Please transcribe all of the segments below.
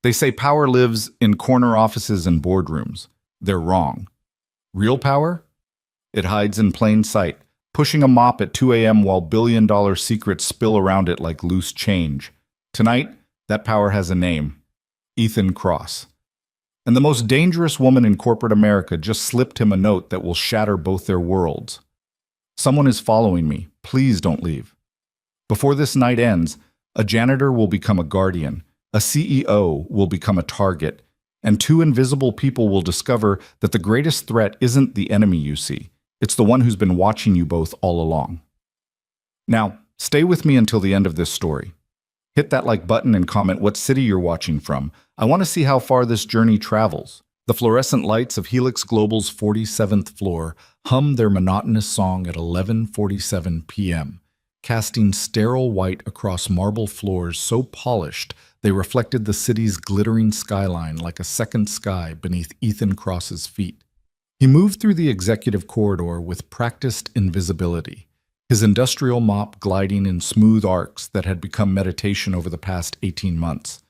They say power lives in corner offices and boardrooms. They're wrong. Real power? It hides in plain sight, pushing a mop at 2 a.m. while billion-dollar secrets spill around it like loose change. Tonight, that power has a name: Ethan Cross. And the most dangerous woman in corporate America just slipped him a note that will shatter both their worlds. Someone is following me. Please don't leave. Before this night ends, a janitor will become a guardian, a CEO will become a target, and two invisible people will discover that the greatest threat isn't the enemy you see. It's the one who's been watching you both all along. Now, stay with me until the end of this story. Hit that like button and comment what city you're watching from. I want to see how far this journey travels. The fluorescent lights of Helix Global's 47th floor hum their monotonous song at 11:47 p.m., casting sterile white across marble floors so polished they reflected the city's glittering skyline like a second sky beneath Ethan Cross's feet. He moved through the executive corridor with practiced invisibility, his industrial mop gliding in smooth arcs that had become meditation over the past 18 months.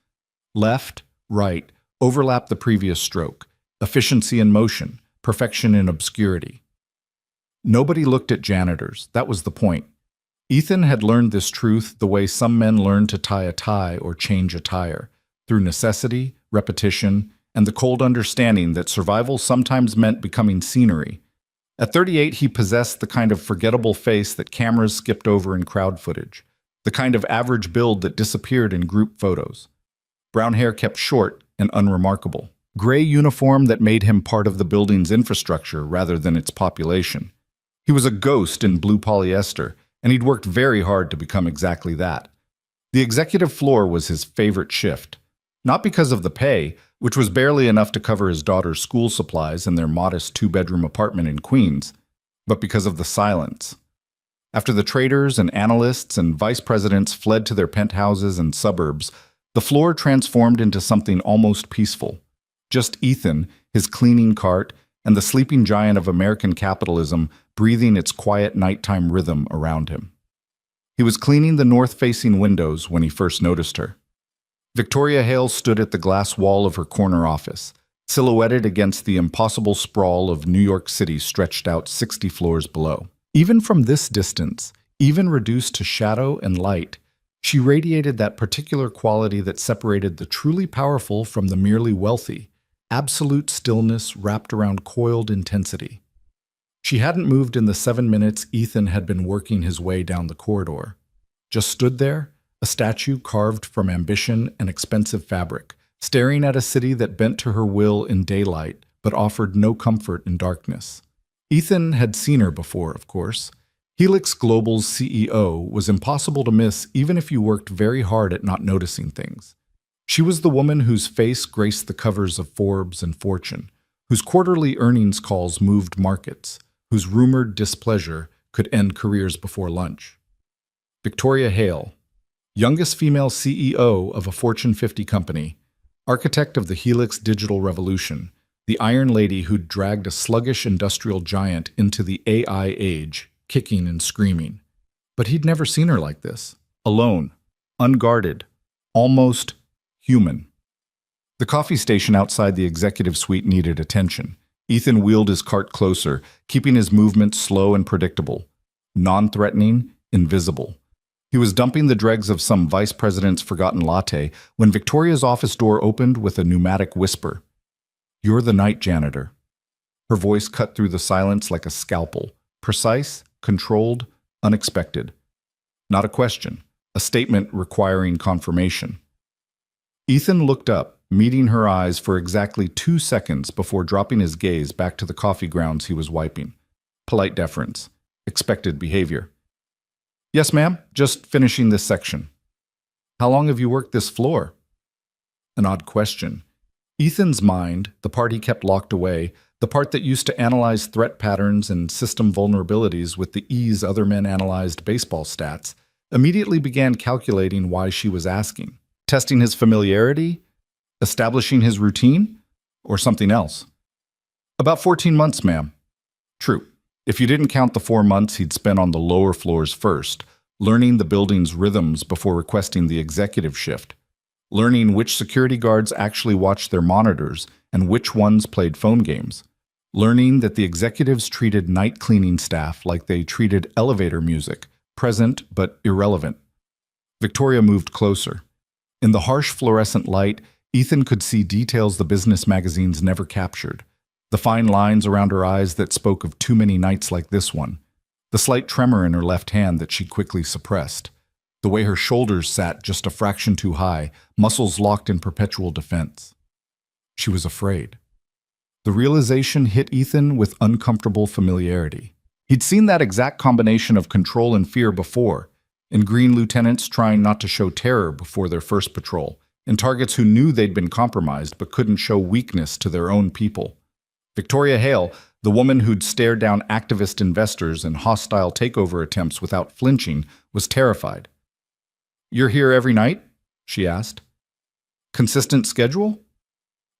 Left, right, overlapped the previous stroke, efficiency in motion, perfection in obscurity. Nobody looked at janitors, that was the point. Ethan had learned this truth the way some men learn to tie a tie or change a tire, through necessity, repetition, and the cold understanding that survival sometimes meant becoming scenery. At 38, he possessed the kind of forgettable face that cameras skipped over in crowd footage, the kind of average build that disappeared in group photos. Brown hair kept short and unremarkable. Gray uniform that made him part of the building's infrastructure rather than its population. He was a ghost in blue polyester, and he'd worked very hard to become exactly that. The executive floor was his favorite shift, not because of the pay, which was barely enough to cover his daughter's school supplies and their modest two-bedroom apartment in Queens, but because of the silence. After the traders and analysts and vice presidents fled to their penthouses and suburbs, the floor transformed into something almost peaceful. Just Ethan, his cleaning cart, and the sleeping giant of American capitalism breathing its quiet nighttime rhythm around him. He was cleaning the north-facing windows when he first noticed her. Victoria Hale stood at the glass wall of her corner office, silhouetted against the impossible sprawl of New York City stretched out 60 floors below. Even from this distance, even reduced to shadow and light, she radiated that particular quality that separated the truly powerful from the merely wealthy, absolute stillness wrapped around coiled intensity. She hadn't moved in the 7 minutes Ethan had been working his way down the corridor. Just stood there, a statue carved from ambition and expensive fabric, staring at a city that bent to her will in daylight but offered no comfort in darkness. Ethan had seen her before, of course. Helix Global's CEO was impossible to miss even if you worked very hard at not noticing things. She was the woman whose face graced the covers of Forbes and Fortune, whose quarterly earnings calls moved markets, whose rumored displeasure could end careers before lunch. Victoria Hale, youngest female CEO of a Fortune 50 company, architect of the Helix digital revolution, the Iron Lady who'd dragged a sluggish industrial giant into the AI age, kicking and screaming. But he'd never seen her like this, alone, unguarded, almost human. The coffee station outside the executive suite needed attention. Ethan wheeled his cart closer, keeping his movements slow and predictable, non-threatening, invisible. He was dumping the dregs of some vice president's forgotten latte when Victoria's office door opened with a pneumatic whisper. "You're the night janitor." Her voice cut through the silence like a scalpel, precise, controlled, unexpected. Not a question, a statement requiring confirmation. Ethan looked up, meeting her eyes for exactly 2 seconds before dropping his gaze back to the coffee grounds he was wiping. Polite deference, expected behavior. "Yes, ma'am, just finishing this section." "How long have you worked this floor?" An odd question. Ethan's mind, the part he kept locked away, the part that used to analyze threat patterns and system vulnerabilities with the ease other men analyzed baseball stats, immediately began calculating why she was asking. Testing his familiarity? Establishing his routine? Or something else? "About 14 months, ma'am." True, if you didn't count the 4 months he'd spent on the lower floors first, learning the building's rhythms before requesting the executive shift. learning which security guards actually watched their monitors and which ones played phone games, learning that the executives treated night cleaning staff like they treated elevator music, present but irrelevant. Victoria moved closer. In the harsh fluorescent light, Ethan could see details the business magazines never captured. The fine lines around her eyes that spoke of too many nights like this one. The slight tremor in her left hand that she quickly suppressed. The way her shoulders sat just a fraction too high, muscles locked in perpetual defense. She was afraid. The realization hit Ethan with uncomfortable familiarity. He'd seen that exact combination of control and fear before, in green lieutenants trying not to show terror before their first patrol, in targets who knew they'd been compromised but couldn't show weakness to their own people. Victoria Hale, the woman who'd stared down activist investors and hostile takeover attempts without flinching, was terrified. "You're here every night?" she asked. "Consistent schedule?"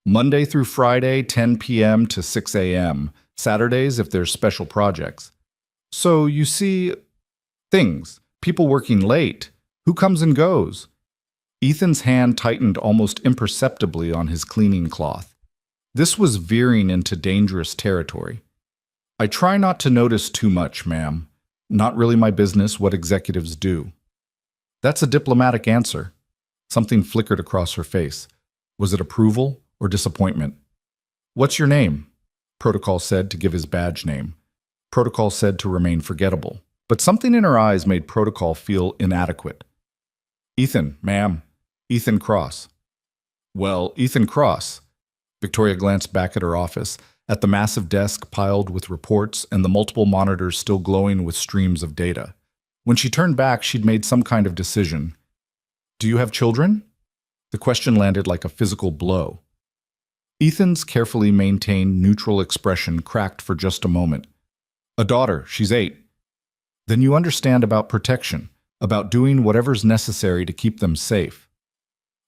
"Monday through Friday, 10 p.m. to 6 a.m., Saturdays if there's special projects. So you see things, people working late, who comes and goes." Ethan's hand tightened almost imperceptibly on his cleaning cloth. This was veering into dangerous territory. "I try not to notice too much, ma'am. Not really my business what executives do." That's a diplomatic answer. Something flickered across her face. Was it approval or disappointment? "What's your name?" Protocol said to give his badge name. Protocol said to remain forgettable. But something in her eyes made Protocol feel inadequate. "Ethan, ma'am. Ethan Cross." "Well, Ethan Cross." Victoria glanced back at her office, at the massive desk piled with reports and the multiple monitors still glowing with streams of data. When she turned back, she'd made some kind of decision. "Do you have children?" The question landed like a physical blow. Ethan's carefully maintained neutral expression cracked for just a moment. "A daughter, she's 8. "Then you understand about protection, about doing whatever's necessary to keep them safe."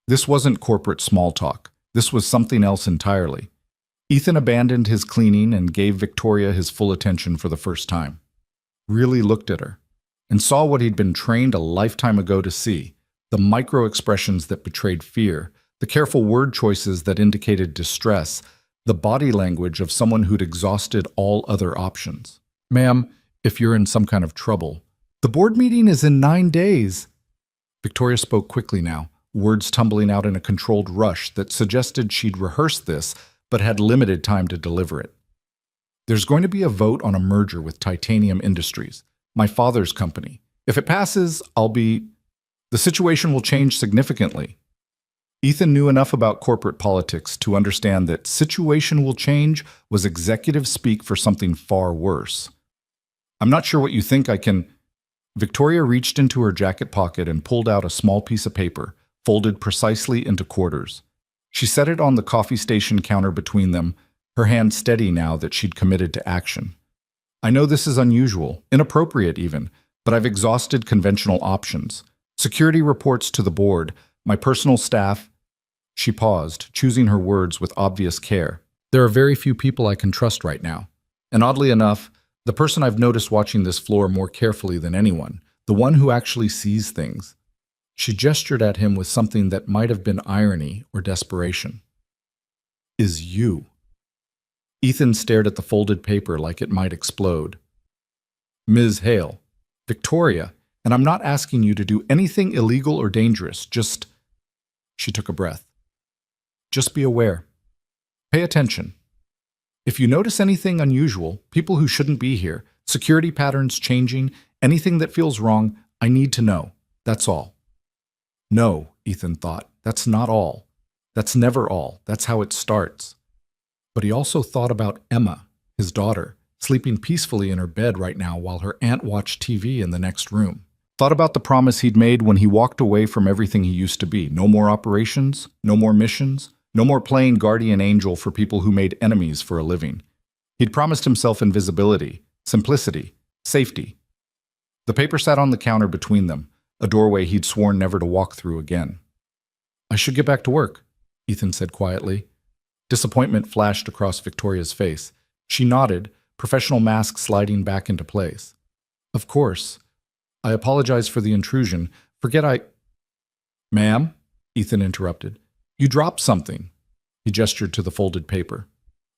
This wasn't corporate small talk. This was something else entirely. Ethan abandoned his cleaning and gave Victoria his full attention for the first time. Really looked at her, and saw what he'd been trained a lifetime ago to see, the micro-expressions that betrayed fear, the careful word choices that indicated distress, the body language of someone who'd exhausted all other options. "Ma'am, if you're in some kind of trouble." "The board meeting is in 9 days." Victoria spoke quickly now, words tumbling out in a controlled rush that suggested she'd rehearsed this but had limited time to deliver it. "There's going to be a vote on a merger with Titanium Industries, my father's company. If it passes, the situation will change significantly." Ethan knew enough about corporate politics to understand that "situation will change" was executive speak for something far worse. "I'm not sure what you think I can—" Victoria reached into her jacket pocket and pulled out a small piece of paper, folded precisely into quarters. She set it on the coffee station counter between them, her hand steady now that she'd committed to action. "I know this is unusual, inappropriate even, but I've exhausted conventional options. Security reports to the board, my personal staff—" She paused, choosing her words with obvious care. "There are very few people I can trust right now. And oddly enough, the person I've noticed watching this floor more carefully than anyone, the one who actually sees things." She gestured at him with something that might have been irony or desperation. "Is you." Ethan stared at the folded paper like it might explode. "Ms. Hale, Victoria, and I'm not asking you to do anything illegal or dangerous, just—" She took a breath. "Just be aware. Pay attention. If you notice anything unusual, people who shouldn't be here, security patterns changing, anything that feels wrong, I need to know. That's all." No, Ethan thought, that's not all. That's never all. That's how it starts. But he also thought about Emma, his daughter, sleeping peacefully in her bed right now while her aunt watched TV in the next room. Thought about the promise he'd made when he walked away from everything he used to be. No more operations, no more missions, no more playing guardian angel for people who made enemies for a living. He'd promised himself invisibility, simplicity, safety. The paper sat on the counter between them, a doorway he'd sworn never to walk through again. "I should get back to work," Ethan said quietly. Disappointment flashed across Victoria's face. She nodded, professional mask sliding back into place. "Of course. I apologize for the intrusion. Forget I—" "Ma'am?" Ethan interrupted. You dropped something. He gestured to the folded paper.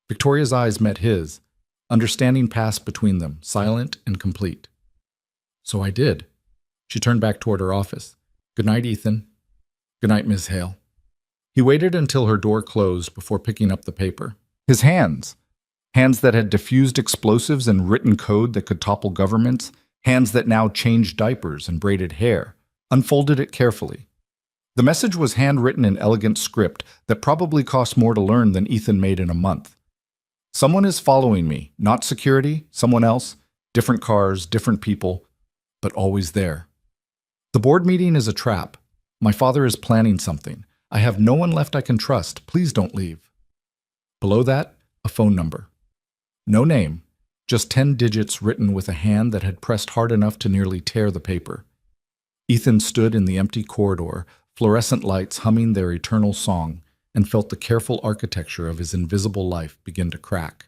Victoria's eyes met his. Understanding passed between them, silent and complete. So I did. She turned back toward her office. Good night, Ethan. Good night, Miss Hale. He waited until her door closed before picking up the paper. His hands that had diffused explosives and written code that could topple governments, hands that now changed diapers and braided hair, unfolded it carefully. The message was handwritten in elegant script that probably cost more to learn than Ethan made in a month. Someone is following me, not security, someone else, different cars, different people, but always there. The board meeting is a trap. My father is planning something. I have no one left I can trust. Please don't leave. Below that, a phone number. No name, just 10 digits written with a hand that had pressed hard enough to nearly tear the paper. Ethan stood in the empty corridor, fluorescent lights humming their eternal song, and felt the careful architecture of his invisible life begin to crack.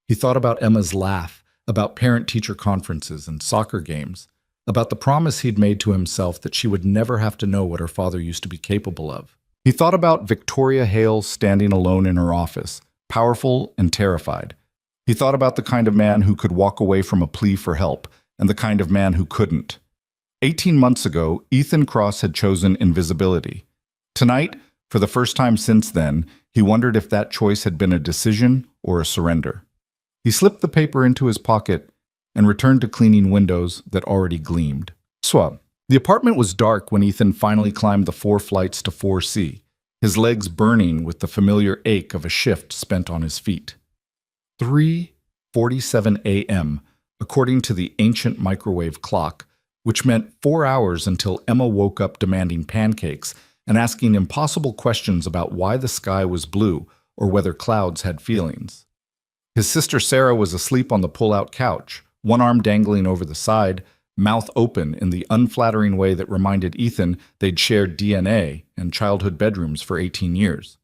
He thought about Emma's laugh, about parent-teacher conferences and soccer games, about the promise he'd made to himself that she would never have to know what her father used to be capable of. He thought about Victoria Hale standing alone in her office, powerful and terrified. He thought about the kind of man who could walk away from a plea for help, and the kind of man who couldn't. 18 months ago, Ethan Cross had chosen invisibility. Tonight, for the first time since then, he wondered if that choice had been a decision or a surrender. He slipped the paper into his pocket and returned to cleaning windows that already gleamed. Swab. The apartment was dark when Ethan finally climbed the 4 flights to 4C, his legs burning with the familiar ache of a shift spent on his feet. 3:47 a.m., according to the ancient microwave clock, which meant 4 hours until Emma woke up demanding pancakes and asking impossible questions about why the sky was blue or whether clouds had feelings. His sister Sarah was asleep on the pull-out couch, one arm dangling over the side, mouth open in the unflattering way that reminded Ethan they'd shared DNA and childhood bedrooms for 18 years.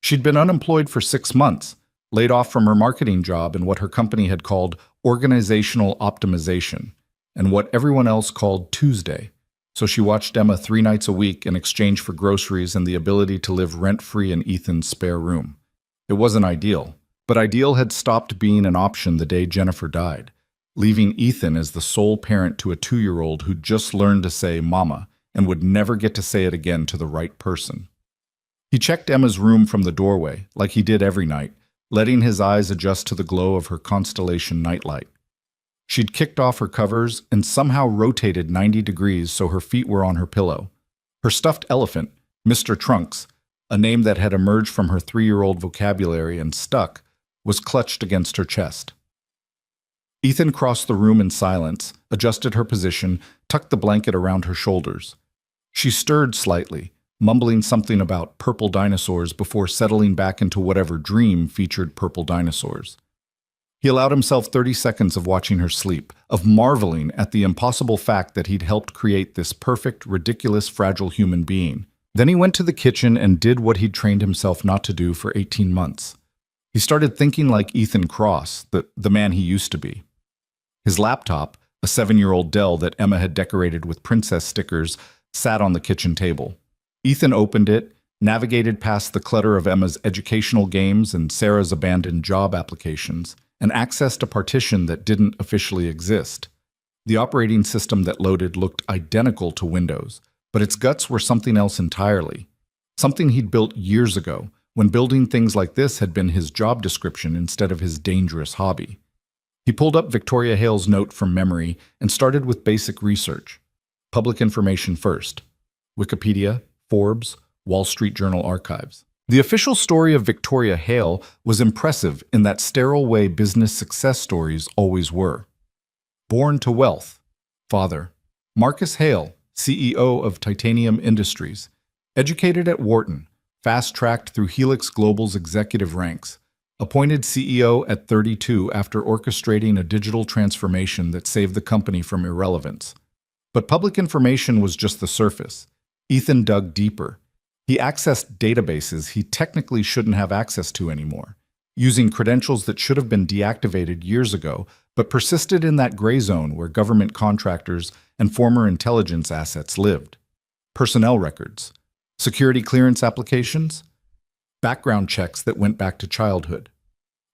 She'd been unemployed for 6 months, laid off from her marketing job in what her company had called organizational optimization, and what everyone else called Tuesday. So she watched Emma 3 nights a week in exchange for groceries and the ability to live rent-free in Ethan's spare room. It wasn't ideal, but ideal had stopped being an option the day Jennifer died, leaving Ethan as the sole parent to a 2-year-old who'd just learned to say mama and would never get to say it again to the right person. He checked Emma's room from the doorway, like he did every night, letting his eyes adjust to the glow of her Constellation nightlight. She'd kicked off her covers and somehow rotated 90 degrees so her feet were on her pillow. Her stuffed elephant, Mr. Trunks, a name that had emerged from her 3-year-old vocabulary and stuck, was clutched against her chest. Ethan crossed the room in silence, adjusted her position, tucked the blanket around her shoulders. She stirred slightly, mumbling something about purple dinosaurs before settling back into whatever dream featured purple dinosaurs. He allowed himself 30 seconds of watching her sleep, of marveling at the impossible fact that he'd helped create this perfect, ridiculous, fragile human being. Then he went to the kitchen and did what he'd trained himself not to do for 18 months. He started thinking like Ethan Cross, the man he used to be. His laptop, a 7-year-old Dell that Emma had decorated with princess stickers, sat on the kitchen table. Ethan opened it, navigated past the clutter of Emma's educational games and Sarah's abandoned job applications, and accessed a partition that didn't officially exist. The operating system that loaded looked identical to Windows, but its guts were something else entirely. Something he'd built years ago, when building things like this had been his job description instead of his dangerous hobby. He pulled up Victoria Hale's note from memory and started with basic research. Public information first. Wikipedia, Forbes, Wall Street Journal archives. The official story of Victoria Hale was impressive in that sterile way business success stories always were. Born to wealth. Father, Marcus Hale, CEO of Titanium Industries. Educated at Wharton, fast-tracked through Helix Global's executive ranks. Appointed CEO at 32 after orchestrating a digital transformation that saved the company from irrelevance. But public information was just the surface. Ethan dug deeper. He accessed databases he technically shouldn't have access to anymore, using credentials that should have been deactivated years ago, but persisted in that gray zone where government contractors and former intelligence assets lived. Personnel records, Security clearance applications, background checks that went back to childhood.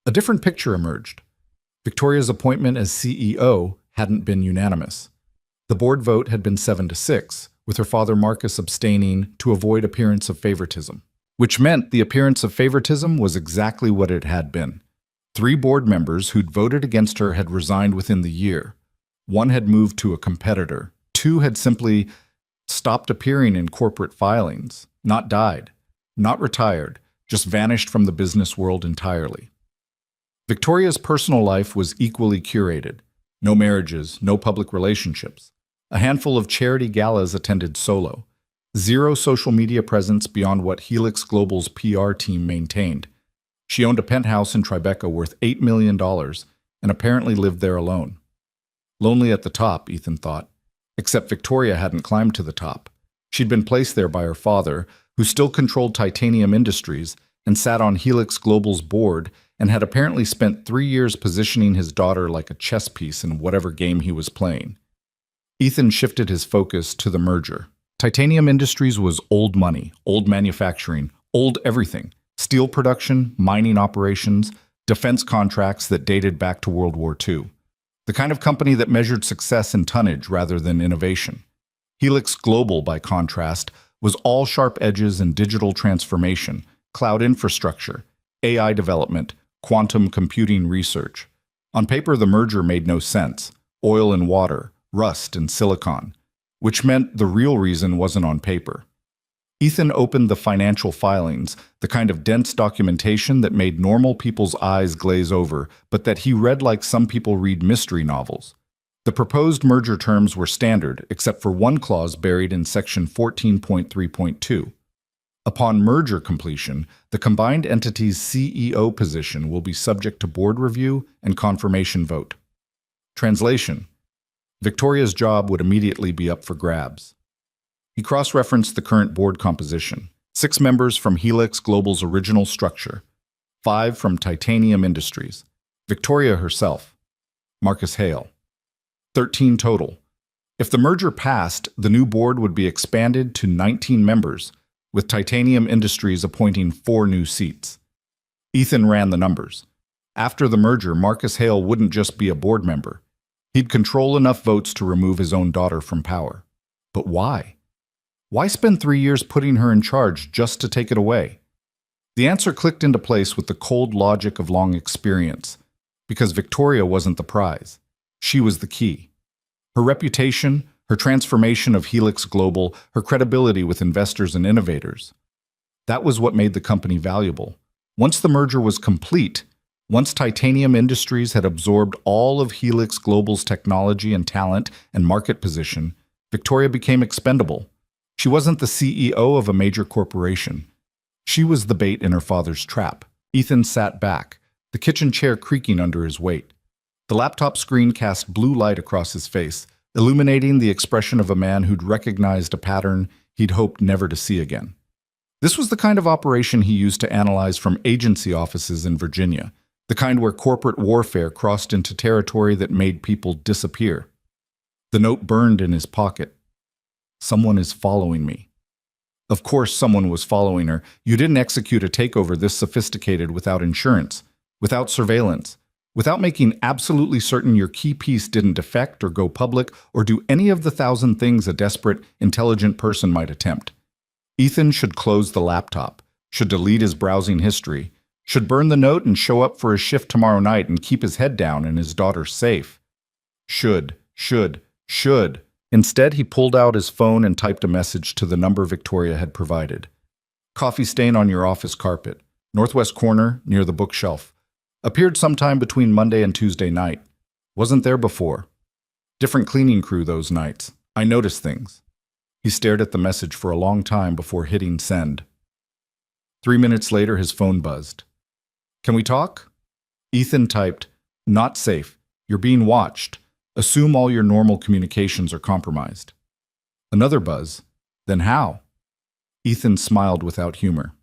A different picture emerged. Victoria's appointment as CEO hadn't been unanimous. The board vote had been 7-6, with her father Marcus abstaining to avoid appearance of favoritism, which meant the appearance of favoritism was exactly what it had been. 3 board members who'd voted against her had resigned within the year. 1 had moved to a competitor. 2 had simply stopped appearing in corporate filings, not died, not retired, just vanished from the business world entirely. Victoria's personal life was equally curated. No marriages, no public relationships. A handful of charity galas attended solo. 0 social media presence beyond what Helix Global's PR team maintained. She owned a penthouse in Tribeca worth $8 million and apparently lived there alone. Lonely at the top, Ethan thought. Except Victoria hadn't climbed to the top. She'd been placed there by her father, who still controlled Titanium Industries and sat on Helix Global's board and had apparently spent 3 years positioning his daughter like a chess piece in whatever game he was playing. Ethan shifted his focus to the merger. Titanium Industries was old money, old manufacturing, old everything. Steel production, mining operations, defense contracts that dated back to World War II. The kind of company that measured success in tonnage rather than innovation. Helix Global, by contrast, was all sharp edges and digital transformation, cloud infrastructure, AI development, quantum computing research. On paper, the merger made no sense. Oil and water, rust and silicon, which meant the real reason wasn't on paper. Ethan opened the financial filings, the kind of dense documentation that made normal people's eyes glaze over, but that he read like some people read mystery novels. The proposed merger terms were standard, except for one clause buried in Section 14.3.2. Upon merger completion, the combined entity's CEO position will be subject to board review and confirmation vote. Translation: Victoria's job would immediately be up for grabs. He cross-referenced the current board composition. 6 members from Helix Global's original structure, 5 from Titanium Industries, Victoria herself, Marcus Hale. 13 total. If the merger passed, the new board would be expanded to 19 members, with Titanium Industries appointing 4 new seats. Ethan ran the numbers. After the merger, Marcus Hale wouldn't just be a board member. He'd control enough votes to remove his own daughter from power. But why? Why spend 3 years putting her in charge just to take it away? The answer clicked into place with the cold logic of long experience. Because Victoria wasn't the prize. She was the key. Her reputation, her transformation of Helix Global, her credibility with investors and innovators. That was what made the company valuable. Once the merger was complete, once Titanium Industries had absorbed all of Helix Global's technology and talent and market position, Victoria became expendable. She wasn't the CEO of a major corporation. She was the bait in her father's trap. Ethan sat back, the kitchen chair creaking under his weight. The laptop screen cast blue light across his face, illuminating the expression of a man who'd recognized a pattern he'd hoped never to see again. This was the kind of operation he used to analyze from agency offices in Virginia, the kind where corporate warfare crossed into territory that made people disappear. The note burned in his pocket. Someone is following me. Of course someone was following her. You didn't execute a takeover this sophisticated without insurance, without surveillance, without making absolutely certain your key piece didn't defect or go public or do any of the 1,000 things a desperate, intelligent person might attempt. Ethan should close the laptop, should delete his browsing history, should burn the note and show up for his shift tomorrow night and keep his head down and his daughter safe. Should. Instead, he pulled out his phone and typed a message to the number Victoria had provided. Coffee stain on your office carpet. Northwest corner, near the bookshelf. Appeared sometime between Monday and Tuesday night. Wasn't there before. Different cleaning crew those nights. I noticed things. He stared at the message for a long time before hitting send. 3 minutes later, his phone buzzed. Can we talk? Ethan typed, not safe. You're being watched. Assume all your normal communications are compromised. Another buzz. Then how? Ethan smiled without humor.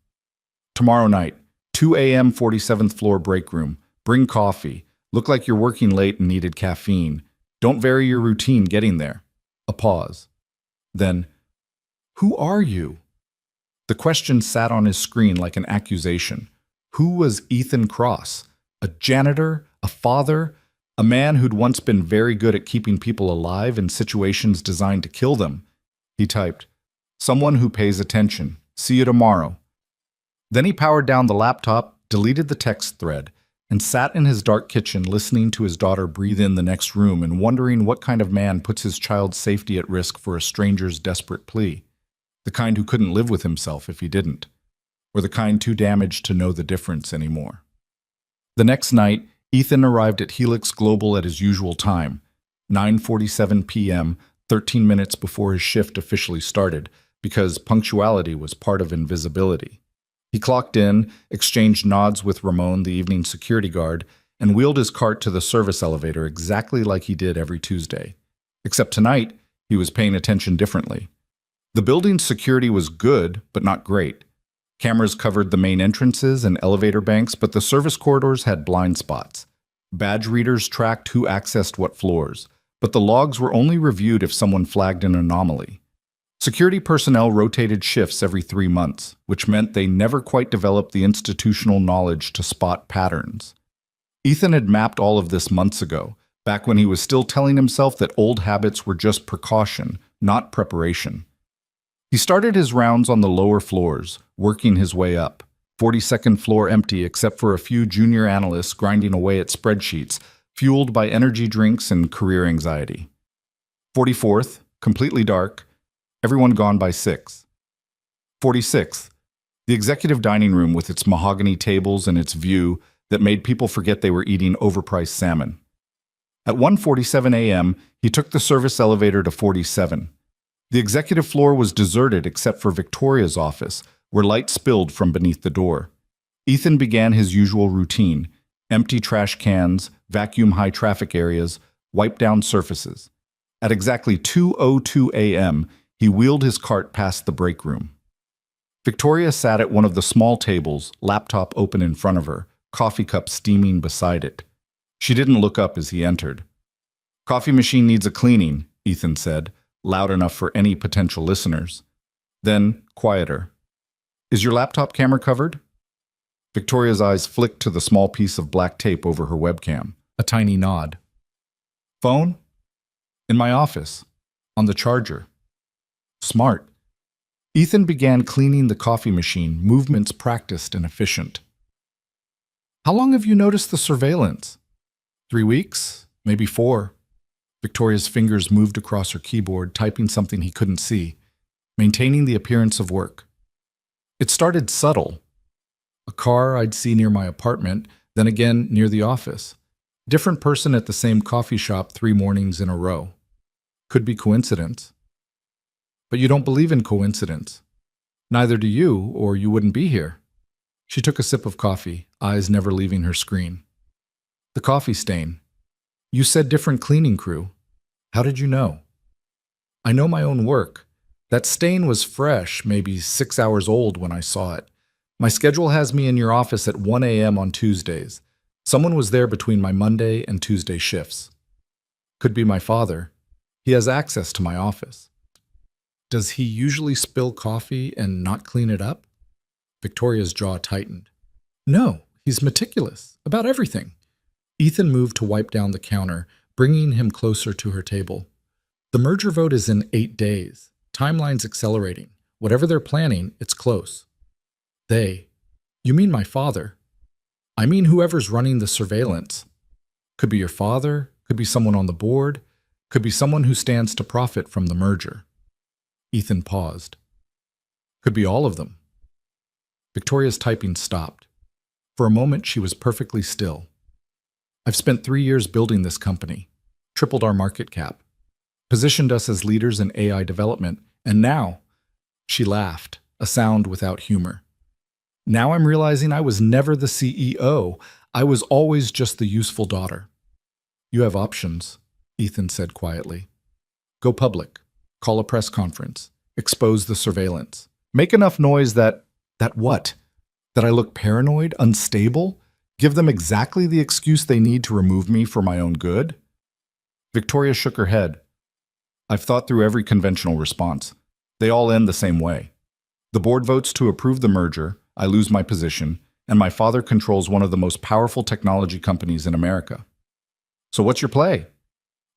Tomorrow night, 2 a.m. 47th floor break room. Bring coffee. Look like you're working late and needed caffeine. Don't vary your routine getting there. A pause. Then, who are you? The question sat on his screen like an accusation. Who was Ethan Cross? A janitor? A father? A man who'd once been very good at keeping people alive in situations designed to kill them? He typed, "Someone who pays attention. See you tomorrow." Then he powered down the laptop, deleted the text thread, and sat in his dark kitchen listening to his daughter breathe in the next room and wondering what kind of man puts his child's safety at risk for a stranger's desperate plea. The kind who couldn't live with himself if he didn't, or the kind too damaged to know the difference anymore. The next night, Ethan arrived at Helix Global at his usual time, 9:47 p.m., 13 minutes before his shift officially started, because punctuality was part of invisibility. He clocked in, exchanged nods with Ramon, the evening security guard, and wheeled his cart to the service elevator exactly like he did every Tuesday. Except tonight, he was paying attention differently. The building's security was good, but not great. Cameras covered the main entrances and elevator banks, but the service corridors had blind spots. Badge readers tracked who accessed what floors, but the logs were only reviewed if someone flagged an anomaly. Security personnel rotated shifts every 3 months, which meant they never quite developed the institutional knowledge to spot patterns. Ethan had mapped all of this months ago, back when he was still telling himself that old habits were just precaution, not preparation. He started his rounds on the lower floors, working his way up. 42nd floor empty except for a few junior analysts grinding away at spreadsheets, fueled by energy drinks and career anxiety. 44th, completely dark, everyone gone by 6. 46th, the executive dining room with its mahogany tables and its view that made people forget they were eating overpriced salmon. At 1:47 a.m., he took the service elevator to 47. The executive floor was deserted except for Victoria's office, where light spilled from beneath the door. Ethan began his usual routine: empty trash cans, vacuum high traffic areas, wipe down surfaces. At exactly 2:02 a.m., he wheeled his cart past the break room. Victoria sat at one of the small tables, laptop open in front of her, coffee cup steaming beside it. She didn't look up as he entered. "Coffee machine needs a cleaning," Ethan said, loud enough for any potential listeners. Then, quieter. "Is your laptop camera covered?" Victoria's eyes flicked to the small piece of black tape over her webcam. A tiny nod. "Phone?" "In my office. On the charger." Smart. Ethan began cleaning the coffee machine, movements practiced and efficient. "How long have you noticed the surveillance?" 3 weeks, maybe 4. Victoria's fingers moved across her keyboard, typing something he couldn't see, maintaining the appearance of work. "It started subtle. A car I'd see near my apartment, then again near the office. Different person at the same coffee shop 3 mornings in a row. Could be coincidence." "But you don't believe in coincidence." "Neither do you, or you wouldn't be here." She took a sip of coffee, eyes never leaving her screen. "The coffee stain. You said different cleaning crew. How did you know?" "I know my own work. That stain was fresh, maybe 6 hours old when I saw it. My schedule has me in your office at 1 a.m. on Tuesdays. Someone was there between my Monday and Tuesday shifts." "Could be my father. He has access to my office." "Does he usually spill coffee and not clean it up?" Victoria's jaw tightened. "No, he's meticulous about everything." Ethan moved to wipe down the counter, bringing him closer to her table. "The merger vote is in 8 days. Timeline's accelerating. Whatever they're planning, it's close." "They? You mean my father?" "I mean whoever's running the surveillance. Could be your father, could be someone on the board, could be someone who stands to profit from the merger." Ethan paused. "Could be all of them." Victoria's typing stopped. For a moment, she was perfectly still. "I've spent 3 years building this company, tripled our market cap, positioned us as leaders in AI development, and now," she laughed, a sound without humor, "now I'm realizing I was never the CEO. I was always just the useful daughter." "You have options," Ethan said quietly. "Go public. Call a press conference. Expose the surveillance. Make enough noise that what? That I look paranoid, unstable? Give them exactly the excuse they need to remove me for my own good?" Victoria shook her head. "I've thought through every conventional response. They all end the same way. The board votes to approve the merger, I lose my position, and my father controls one of the most powerful technology companies in America. So what's your play?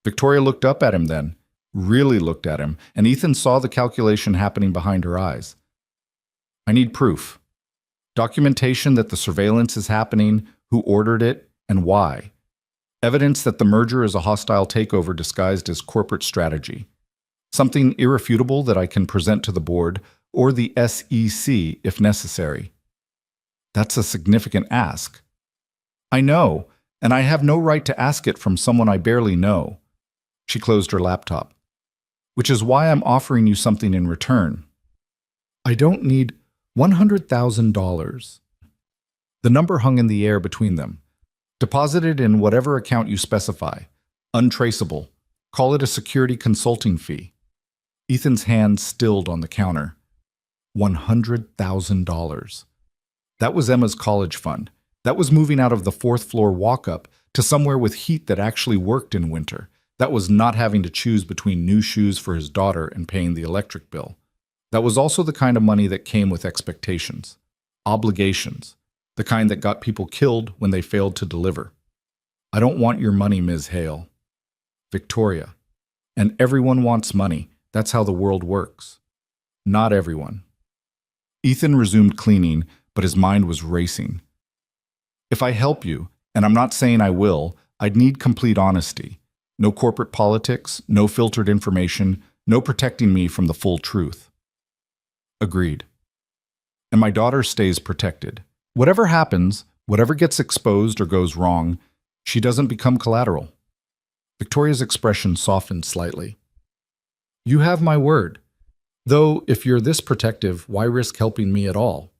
Victoria looked up at him then, really looked at him, and Ethan saw the calculation happening behind her eyes. I need proof. Documentation that the surveillance is happening, who ordered it, and why. Evidence that the merger is a hostile takeover disguised as corporate strategy. Something irrefutable that I can present to the board or the SEC if necessary. That's a significant ask. I know, and I have no right to ask it from someone I barely know. She closed her laptop. Which is why I'm offering you something in return. I don't need $100,000. The number hung in the air between them. Deposited in whatever account you specify. Untraceable. Call it a security consulting fee. Ethan's hand stilled on the counter. $100,000. That was Emma's college fund. That was moving out of the fourth floor walk-up to somewhere with heat that actually worked in winter. That was not having to choose between new shoes for his daughter and paying the electric bill. That was also the kind of money that came with expectations, obligations, the kind that got people killed when they failed to deliver. I don't want your money, Ms. Hale. Victoria. And everyone wants money. That's how the world works. Not everyone. Ethan resumed cleaning, but his mind was racing. If I help you, and I'm not saying I will, I'd need complete honesty. No corporate politics, no filtered information, no protecting me from the full truth. Agreed. And my daughter stays protected. Whatever happens, whatever gets exposed or goes wrong, she doesn't become collateral. Victoria's expression softened slightly. You have my word. Though, if you're this protective, why risk helping me at all?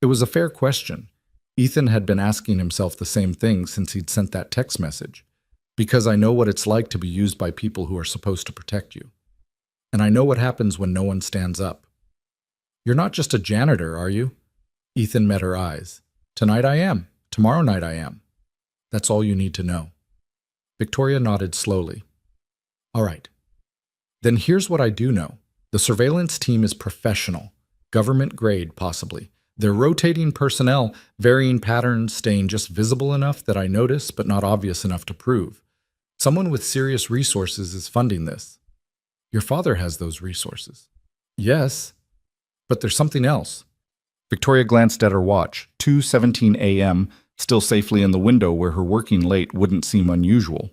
It was a fair question. Ethan had been asking himself the same thing since he'd sent that text message. Because I know what it's like to be used by people who are supposed to protect you. And I know what happens when no one stands up. You're not just a janitor, are you? Ethan met her eyes. Tonight I am. Tomorrow night I am. That's all you need to know. Victoria nodded slowly. All right. Then here's what I do know. The surveillance team is professional. Government grade, possibly. They're rotating personnel, varying patterns, staying just visible enough that I notice but not obvious enough to prove. Someone with serious resources is funding this. Your father has those resources. Yes, but there's something else. Victoria glanced at her watch, 2:17 a.m., still safely in the window where her working late wouldn't seem unusual.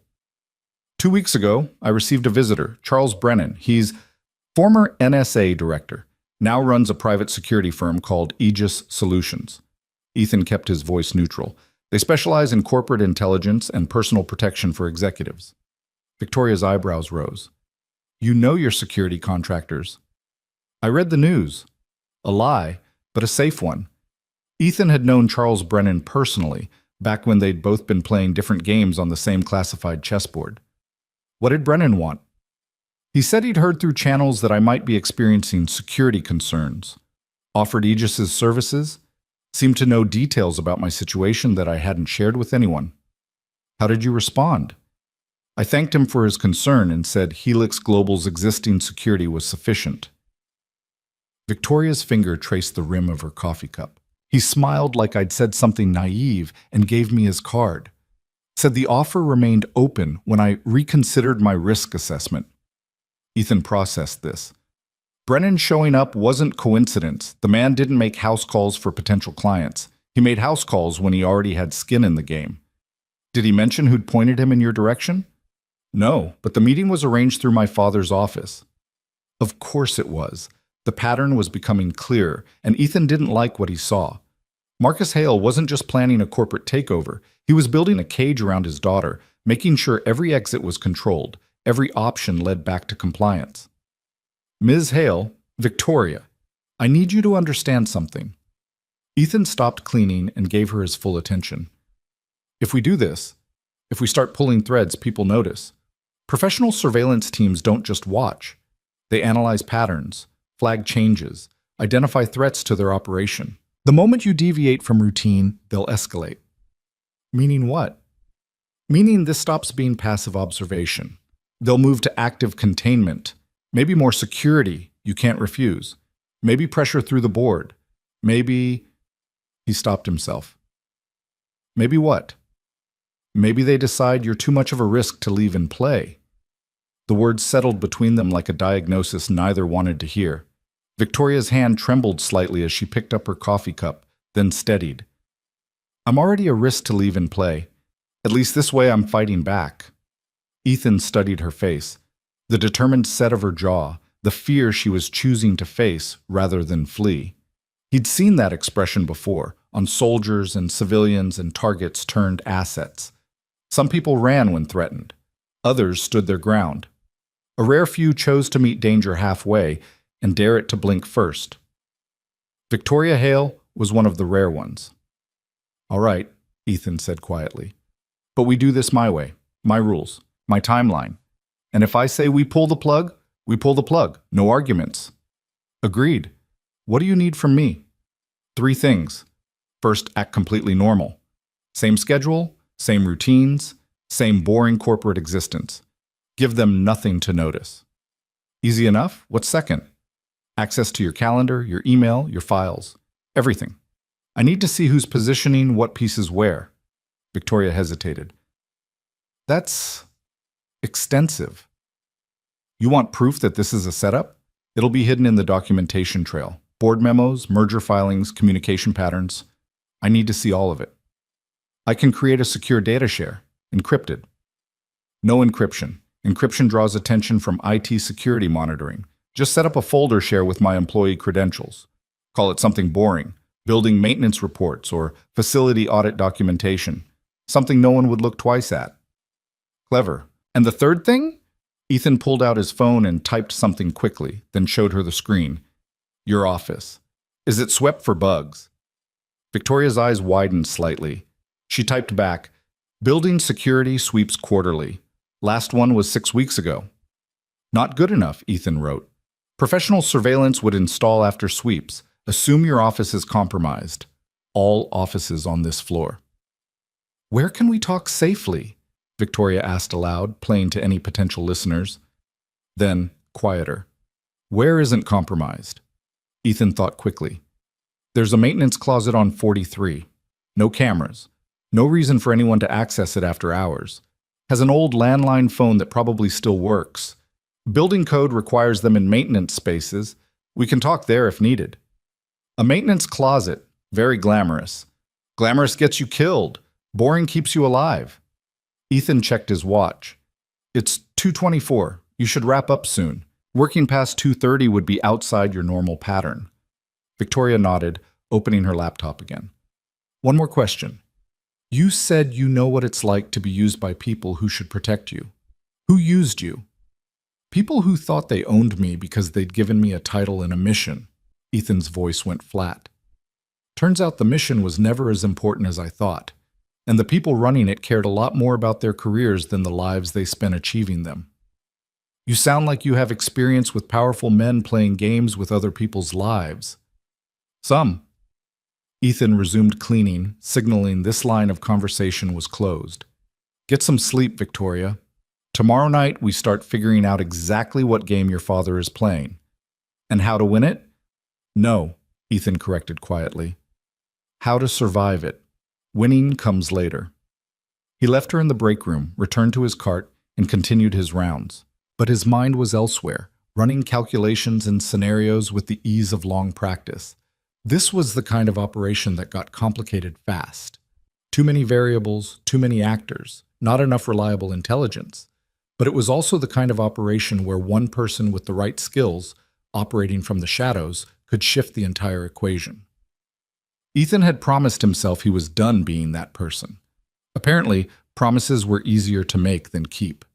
2 weeks ago, I received a visitor, Charles Brennan. He's former NSA director, now runs a private security firm called Aegis Solutions. Ethan kept his voice neutral. They specialize in corporate intelligence and personal protection for executives. Victoria's eyebrows rose. You know your security contractors. I read the news. A lie, but a safe one. Ethan had known Charles Brennan personally, back when they'd both been playing different games on the same classified chessboard. What did Brennan want? He said he'd heard through channels that I might be experiencing security concerns. Offered Aegis's services. Seemed to know details about my situation that I hadn't shared with anyone. How did you respond? I thanked him for his concern and said Helix Global's existing security was sufficient. Victoria's finger traced the rim of her coffee cup. He smiled like I'd said something naive and gave me his card. Said the offer remained open when I reconsidered my risk assessment. Ethan processed this. Brennan showing up wasn't coincidence. The man didn't make house calls for potential clients. He made house calls when he already had skin in the game. Did he mention who'd pointed him in your direction? No, but the meeting was arranged through my father's office. Of course it was. The pattern was becoming clear, and Ethan didn't like what he saw. Marcus Hale wasn't just planning a corporate takeover. He was building a cage around his daughter, making sure every exit was controlled, every option led back to compliance. Ms. Hale, Victoria, I need you to understand something. Ethan stopped cleaning and gave her his full attention. If we do this, if we start pulling threads people notice, professional surveillance teams don't just watch. They analyze patterns, flag changes, identify threats to their operation. The moment you deviate from routine, they'll escalate. Meaning what? Meaning this stops being passive observation. They'll move to active containment, maybe more security you can't refuse. Maybe pressure through the board. Maybe... He stopped himself. Maybe what? Maybe they decide you're too much of a risk to leave in play. The words settled between them like a diagnosis neither wanted to hear. Victoria's hand trembled slightly as she picked up her coffee cup, then steadied. I'm already a risk to leave in play. At least this way I'm fighting back. Ethan studied her face, the determined set of her jaw, the fear she was choosing to face rather than flee. He'd seen that expression before, on soldiers and civilians and targets turned assets. Some people ran when threatened. Others stood their ground. A rare few chose to meet danger halfway and dare it to blink first. Victoria Hale was one of the rare ones. All right, Ethan said quietly. But we do this my way, my rules, my timeline. And if I say we pull the plug, we pull the plug. No arguments. Agreed. What do you need from me? 3 things. First, act completely normal. Same schedule, same routines, same boring corporate existence. Give them nothing to notice. Easy enough? What's second? Access to your calendar, your email, your files. Everything. I need to see who's positioning what pieces where. Victoria hesitated. That's extensive. You want proof that this is a setup? It'll be hidden in the documentation trail. Board memos, merger filings, communication patterns. I need to see all of it. I can create a secure data share, encrypted. No encryption. Encryption draws attention from IT security monitoring. Just set up a folder share with my employee credentials. Call it something boring, building maintenance reports or facility audit documentation, something no one would look twice at. Clever. And the third thing? Ethan pulled out his phone and typed something quickly, then showed her the screen. Your office. Is it swept for bugs? Victoria's eyes widened slightly. She typed back, Building security sweeps quarterly. Last one was 6 weeks ago. Not good enough, Ethan wrote. Professional surveillance would install after sweeps. Assume your office is compromised. All offices on this floor. Where can we talk safely? Victoria asked aloud, playing to any potential listeners. Then, quieter. Where isn't compromised? Ethan thought quickly. There's a maintenance closet on 43. No cameras. No reason for anyone to access it after hours. Has an old landline phone that probably still works. Building code requires them in maintenance spaces. We can talk there if needed. A maintenance closet. Very glamorous. Glamorous gets you killed. Boring keeps you alive. Ethan checked his watch. It's 2:24. You should wrap up soon. Working past 2:30 would be outside your normal pattern. Victoria nodded, opening her laptop again. One more question. You said you know what it's like to be used by people who should protect you. Who used you? People who thought they owned me because they'd given me a title and a mission. Ethan's voice went flat. Turns out the mission was never as important as I thought, and the people running it cared a lot more about their careers than the lives they spent achieving them. You sound like you have experience with powerful men playing games with other people's lives. Some. Ethan resumed cleaning, signaling this line of conversation was closed. Get some sleep, Victoria. Tomorrow night we start figuring out exactly what game your father is playing. And how to win it? No, Ethan corrected quietly. How to survive it. Winning comes later. He left her in the break room, returned to his cart, and continued his rounds. But his mind was elsewhere, running calculations and scenarios with the ease of long practice. This was the kind of operation that got complicated fast. Too many variables, too many actors, not enough reliable intelligence. But it was also the kind of operation where one person with the right skills, operating from the shadows, could shift the entire equation. Ethan had promised himself he was done being that person. Apparently, promises were easier to make than keep.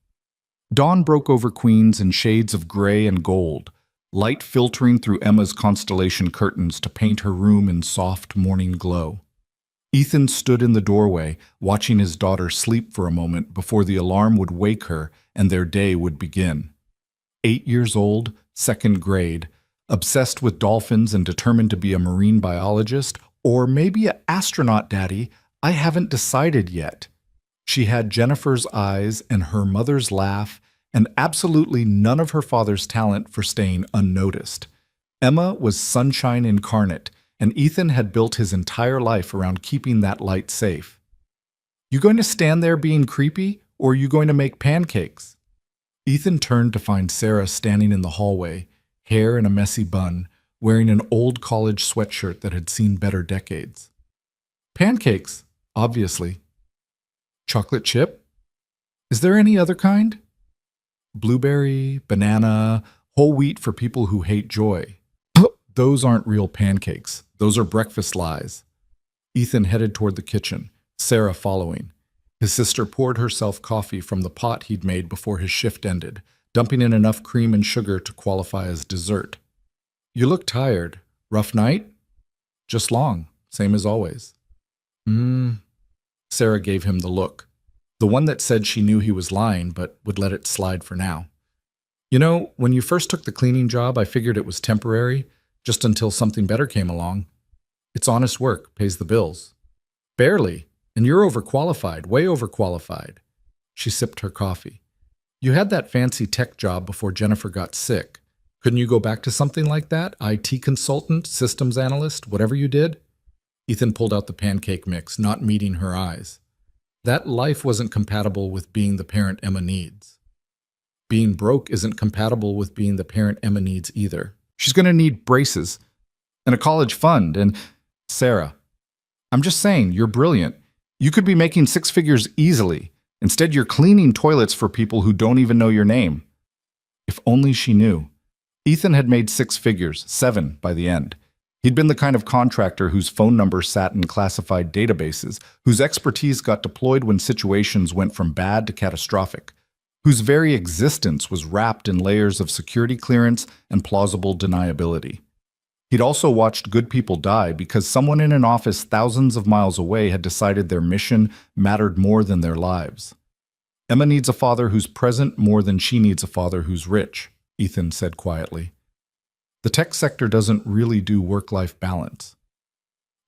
Dawn broke over Queens in shades of gray and gold, light filtering through Emma's constellation curtains to paint her room in soft morning glow. Ethan stood in the doorway, watching his daughter sleep for a moment before the alarm would wake her and their day would begin. 8 years old, second grade, obsessed with dolphins and determined to be a marine biologist, or maybe an astronaut, Daddy, I haven't decided yet. She had Jennifer's eyes and her mother's laugh and absolutely none of her father's talent for staying unnoticed. Emma was sunshine incarnate, and Ethan had built his entire life around keeping that light safe. You going to stand there being creepy, or are you going to make pancakes? Ethan turned to find Sarah standing in the hallway, hair in a messy bun, wearing an old college sweatshirt that had seen better decades. Pancakes, obviously. Chocolate chip? Is there any other kind? Blueberry, banana, whole wheat for people who hate joy. Those aren't real pancakes. Those are breakfast lies. Ethan headed toward the kitchen, Sarah following. His sister poured herself coffee from the pot he'd made before his shift ended, dumping in enough cream and sugar to qualify as dessert. You look tired. Rough night? Just long, same as always. Sarah gave him the look. The one that said she knew he was lying, but would let it slide for now. You know, when you first took the cleaning job, I figured it was temporary, just until something better came along. It's honest work, pays the bills. Barely, and you're overqualified, way overqualified. She sipped her coffee. You had that fancy tech job before Jennifer got sick. Couldn't you go back to something like that? IT consultant, systems analyst, whatever you did? Ethan pulled out the pancake mix, not meeting her eyes. That life wasn't compatible with being the parent Emma needs. Being broke isn't compatible with being the parent Emma needs either. She's going to need braces and a college fund and... Sarah, I'm just saying, you're brilliant. You could be making six figures easily. Instead, you're cleaning toilets for people who don't even know your name. If only she knew. Ethan had made six figures, 7 by the end. He'd been the kind of contractor whose phone number sat in classified databases, whose expertise got deployed when situations went from bad to catastrophic, whose very existence was wrapped in layers of security clearance and plausible deniability. He'd also watched good people die because someone in an office thousands of miles away had decided their mission mattered more than their lives. Emma needs a father who's present more than she needs a father who's rich, Ethan said quietly. The tech sector doesn't really do work-life balance.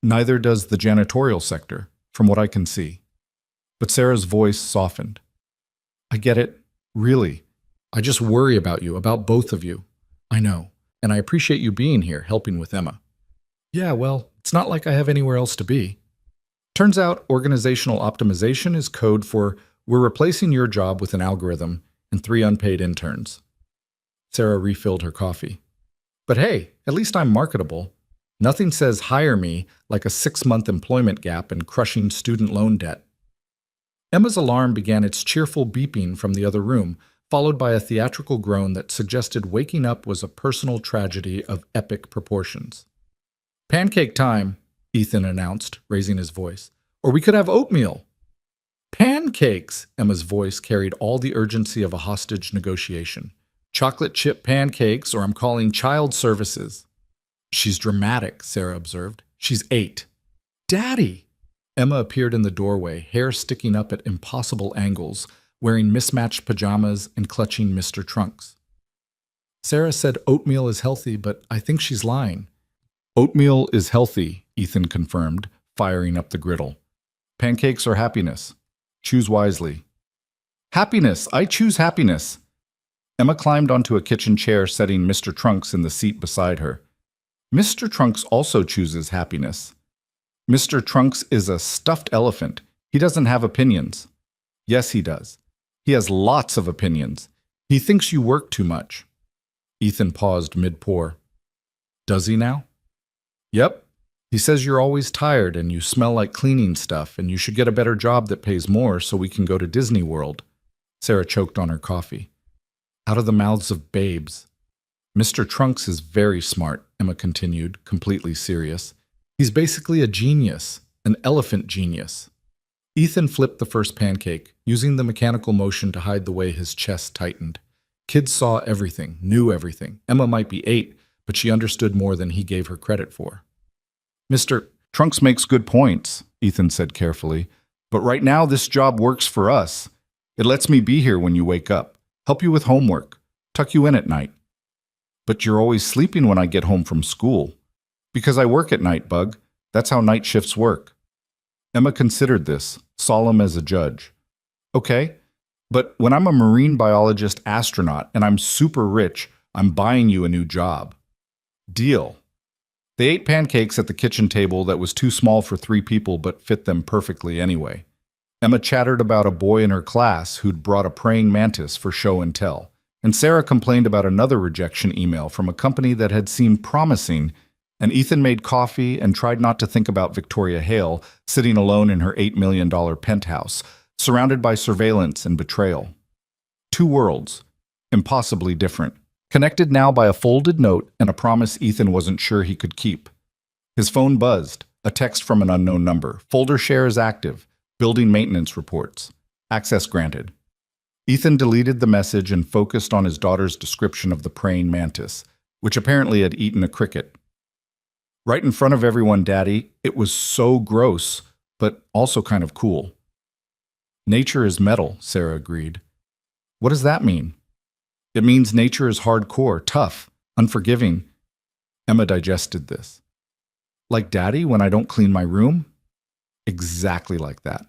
Neither does the janitorial sector, from what I can see. But Sarah's voice softened. I get it, really. I just worry about you, about both of you. I know. And I appreciate you being here, helping with Emma. Yeah, well, it's not like I have anywhere else to be. Turns out organizational optimization is code for we're replacing your job with an algorithm and 3 unpaid interns. Sarah refilled her coffee. But hey, at least I'm marketable. Nothing says hire me like a 6-month employment gap and crushing student loan debt. Emma's alarm began its cheerful beeping from the other room, followed by a theatrical groan that suggested waking up was a personal tragedy of epic proportions. Pancake time, Ethan announced, raising his voice. Or we could have oatmeal. Pancakes, Emma's voice carried all the urgency of a hostage negotiation. Chocolate chip pancakes, or I'm calling child services. She's dramatic, Sarah observed. She's 8. Daddy! Emma appeared in the doorway, hair sticking up at impossible angles, wearing mismatched pajamas and clutching Mr. Trunks. Sarah said oatmeal is healthy, but I think she's lying. Oatmeal is healthy, Ethan confirmed, firing up the griddle. Pancakes are happiness. Choose wisely. Happiness! I choose happiness! Emma climbed onto a kitchen chair, setting Mr. Trunks in the seat beside her. Mr. Trunks also chooses happiness. Mr. Trunks is a stuffed elephant. He doesn't have opinions. Yes, he does. He has lots of opinions. He thinks you work too much. Ethan paused mid-pour. Does he now? Yep. He says you're always tired and you smell like cleaning stuff and you should get a better job that pays more so we can go to Disney World. Sarah choked on her coffee. Out of the mouths of babes. Mr. Trunks is very smart, Emma continued, completely serious. He's basically a genius, an elephant genius. Ethan flipped the first pancake, using the mechanical motion to hide the way his chest tightened. Kids saw everything, knew everything. Emma might be 8, but she understood more than he gave her credit for. Mr. Trunks makes good points, Ethan said carefully, but right now this job works for us. It lets me be here when you wake up, help you with homework, tuck you in at night. But you're always sleeping when I get home from school. Because I work at night, Bug. That's how night shifts work. Emma considered this, solemn as a judge. Okay, but when I'm a marine biologist astronaut and I'm super rich, I'm buying you a new job. Deal. They ate pancakes at the kitchen table that was too small for 3 people but fit them perfectly anyway. Emma chattered about a boy in her class who'd brought a praying mantis for show and tell, and Sarah complained about another rejection email from a company that had seemed promising, and Ethan made coffee and tried not to think about Victoria Hale sitting alone in her $8 million penthouse, surrounded by surveillance and betrayal. Two worlds, impossibly different, connected now by a folded note and a promise Ethan wasn't sure he could keep. His phone buzzed, a text from an unknown number. Folder share is active. Building maintenance reports. Access granted. Ethan deleted the message and focused on his daughter's description of the praying mantis, which apparently had eaten a cricket. Right in front of everyone, Daddy, it was so gross, but also kind of cool. Nature is metal, Sarah agreed. What does that mean? It means nature is hardcore, tough, unforgiving. Emma digested this. Like Daddy when I don't clean my room? Exactly like that.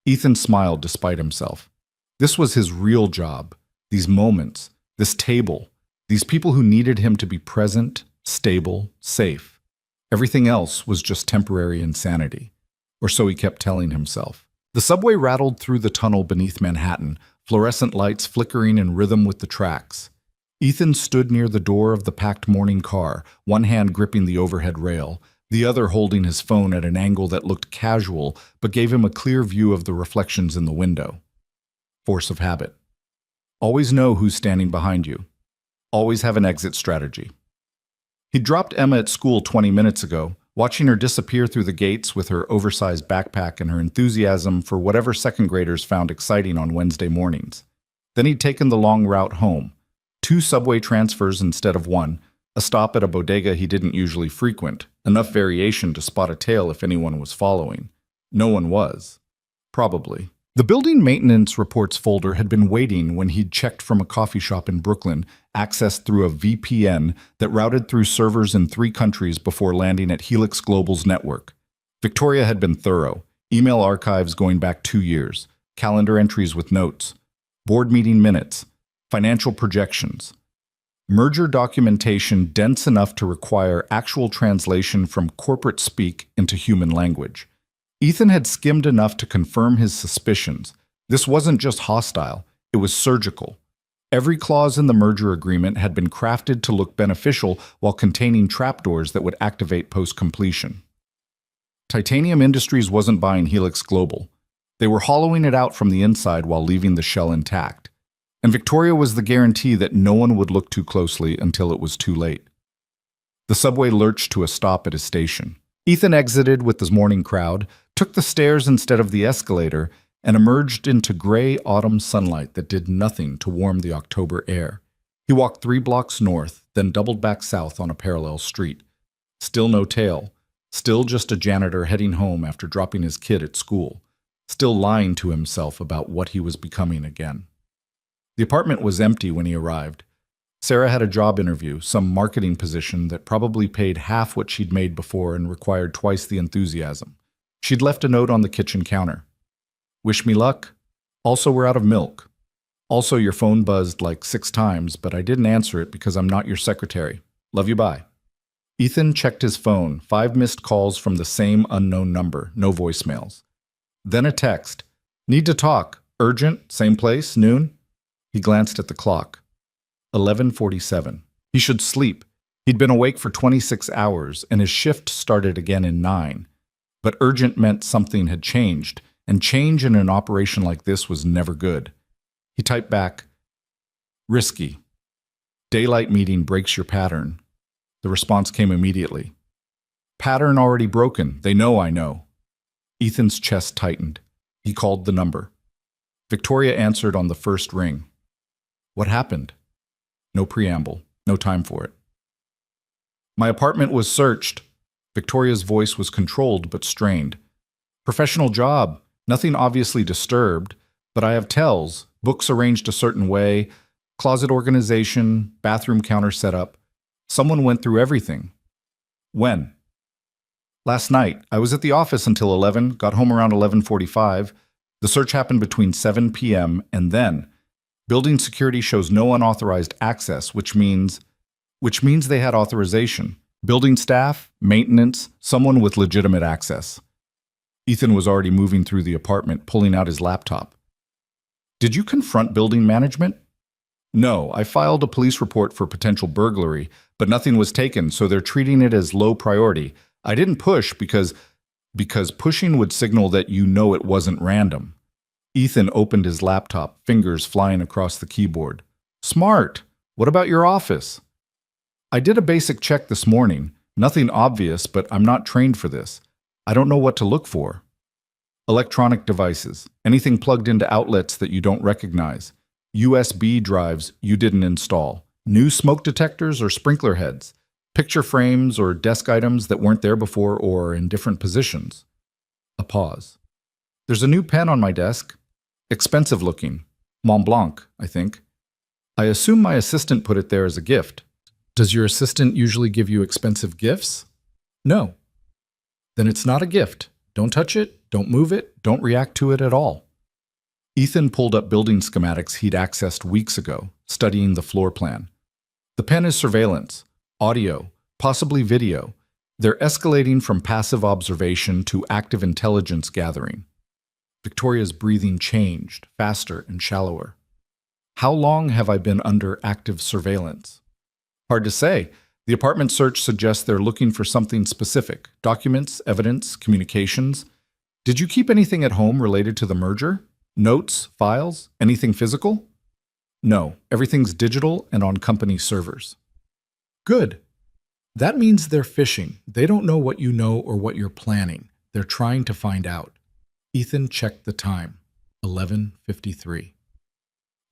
Ethan smiled despite himself. This was his real job. These moments, this table, these people who needed him to be present, stable, safe. Everything else was just temporary insanity. Or so he kept telling himself. The subway rattled through the tunnel beneath Manhattan, fluorescent lights flickering in rhythm with the tracks. Ethan stood near the door of the packed morning car, one hand gripping the overhead rail, the other holding his phone at an angle that looked casual but gave him a clear view of the reflections in the window. Force of habit. Always know who's standing behind you. Always have an exit strategy. He dropped Emma at school 20 minutes ago, watching her disappear through the gates with her oversized backpack and her enthusiasm for whatever second graders found exciting on Wednesday mornings. Then he'd taken the long route home. 2 subway transfers instead of 1, a stop at a bodega he didn't usually frequent, enough variation to spot a tail if anyone was following. No one was. Probably. The building maintenance reports folder had been waiting when he'd checked from a coffee shop in Brooklyn, accessed through a VPN that routed through servers in 3 countries before landing at Helix Global's network. Victoria had been thorough. Email archives going back 2 years, calendar entries with notes, board meeting minutes, financial projections. Merger documentation dense enough to require actual translation from corporate speak into human language. Ethan had skimmed enough to confirm his suspicions. This wasn't just hostile, it was surgical. Every clause in the merger agreement had been crafted to look beneficial while containing trapdoors that would activate post-completion. Titanium Industries wasn't buying Helix Global. They were hollowing it out from the inside while leaving the shell intact. And Victoria was the guarantee that no one would look too closely until it was too late. The subway lurched to a stop at a station. Ethan exited with the morning crowd, took the stairs instead of the escalator, and emerged into gray autumn sunlight that did nothing to warm the October air. He walked 3 blocks north, then doubled back south on a parallel street. Still no tail. Still just a janitor heading home after dropping his kid at school. Still lying to himself about what he was becoming again. The apartment was empty when he arrived. Sarah had a job interview, some marketing position that probably paid half what she'd made before and required twice the enthusiasm. She'd left a note on the kitchen counter. Wish me luck. Also, we're out of milk. Also, your phone buzzed like 6 times, but I didn't answer it because I'm not your secretary. Love you, bye. Ethan checked his phone, 5 missed calls from the same unknown number, no voicemails. Then a text. Need to talk. Urgent, same place, noon. He glanced at the clock. 11:47. He should sleep. He'd been awake for 26 hours, and his shift started again in 9. But urgent meant something had changed, and change in an operation like this was never good. He typed back, risky. Daylight meeting breaks your pattern. The response came immediately. Pattern already broken. They know I know. Ethan's chest tightened. He called the number. Victoria answered on the first ring. What happened? No preamble. No time for it. My apartment was searched. Victoria's voice was controlled but strained. Professional job. Nothing obviously disturbed, but I have tells, books arranged a certain way, closet organization, bathroom counter setup. Someone went through everything. When? Last night. I was at the office until 11, got home around 11:45. The search happened between 7 p.m. and then. Building security shows no unauthorized access, which means which means they had authorization. Building staff, maintenance, someone with legitimate access. Ethan was already moving through the apartment, pulling out his laptop. Did you confront building management? No, I filed a police report for potential burglary, but nothing was taken, so they're treating it as low priority. I didn't push because pushing would signal that you know it wasn't random. Ethan opened his laptop, fingers flying across the keyboard. Smart. What about your office? I did a basic check this morning. Nothing obvious, but I'm not trained for this. I don't know what to look for. Electronic devices. Anything plugged into outlets that you don't recognize. USB drives you didn't install. New smoke detectors or sprinkler heads. Picture frames or desk items that weren't there before or in different positions. A pause. There's a new pen on my desk. Expensive looking. Mont Blanc, I think. I assume my assistant put it there as a gift. Does your assistant usually give you expensive gifts? No. Then it's not a gift. Don't touch it, don't move it, don't react to it at all. Ethan pulled up building schematics he'd accessed weeks ago, studying the floor plan. The pen is surveillance, audio, possibly video. They're escalating from passive observation to active intelligence gathering. Victoria's breathing changed, faster and shallower. How long have I been under active surveillance? Hard to say. The apartment search suggests they're looking for something specific. Documents, evidence, communications. Did you keep anything at home related to the merger? Notes, files, anything physical? No, everything's digital and on company servers. Good. That means they're fishing. They don't know what you know or what you're planning. They're trying to find out. Ethan checked the time. 11:53.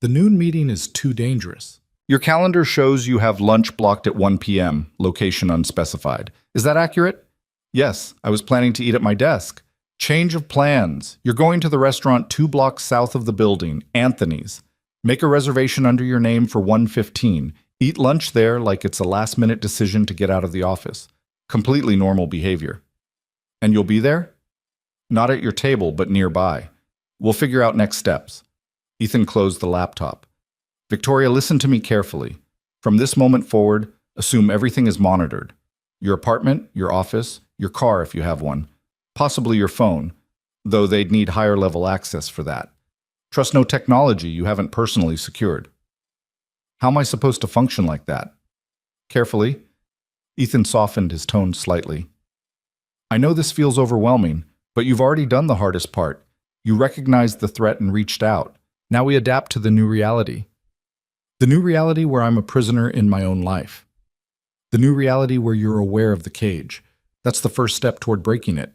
The noon meeting is too dangerous. Your calendar shows you have lunch blocked at 1 p.m., location unspecified. Is that accurate? Yes, I was planning to eat at my desk. Change of plans. You're going to the restaurant 2 blocks south of the building, Anthony's. Make a reservation under your name for 1:15. Eat lunch there like it's a last-minute decision to get out of the office. Completely normal behavior. And you'll be there? Not at your table, but nearby. We'll figure out next steps. Ethan closed the laptop. Victoria, listen to me carefully. From this moment forward, assume everything is monitored. Your apartment, your office, your car if you have one, possibly your phone, though they'd need higher-level access for that. Trust no technology you haven't personally secured. How am I supposed to function like that? Carefully. Ethan softened his tone slightly. I know this feels overwhelming, but you've already done the hardest part. You recognized the threat and reached out. Now we adapt to the new reality. The new reality where I'm a prisoner in my own life. The new reality where you're aware of the cage. That's the first step toward breaking it.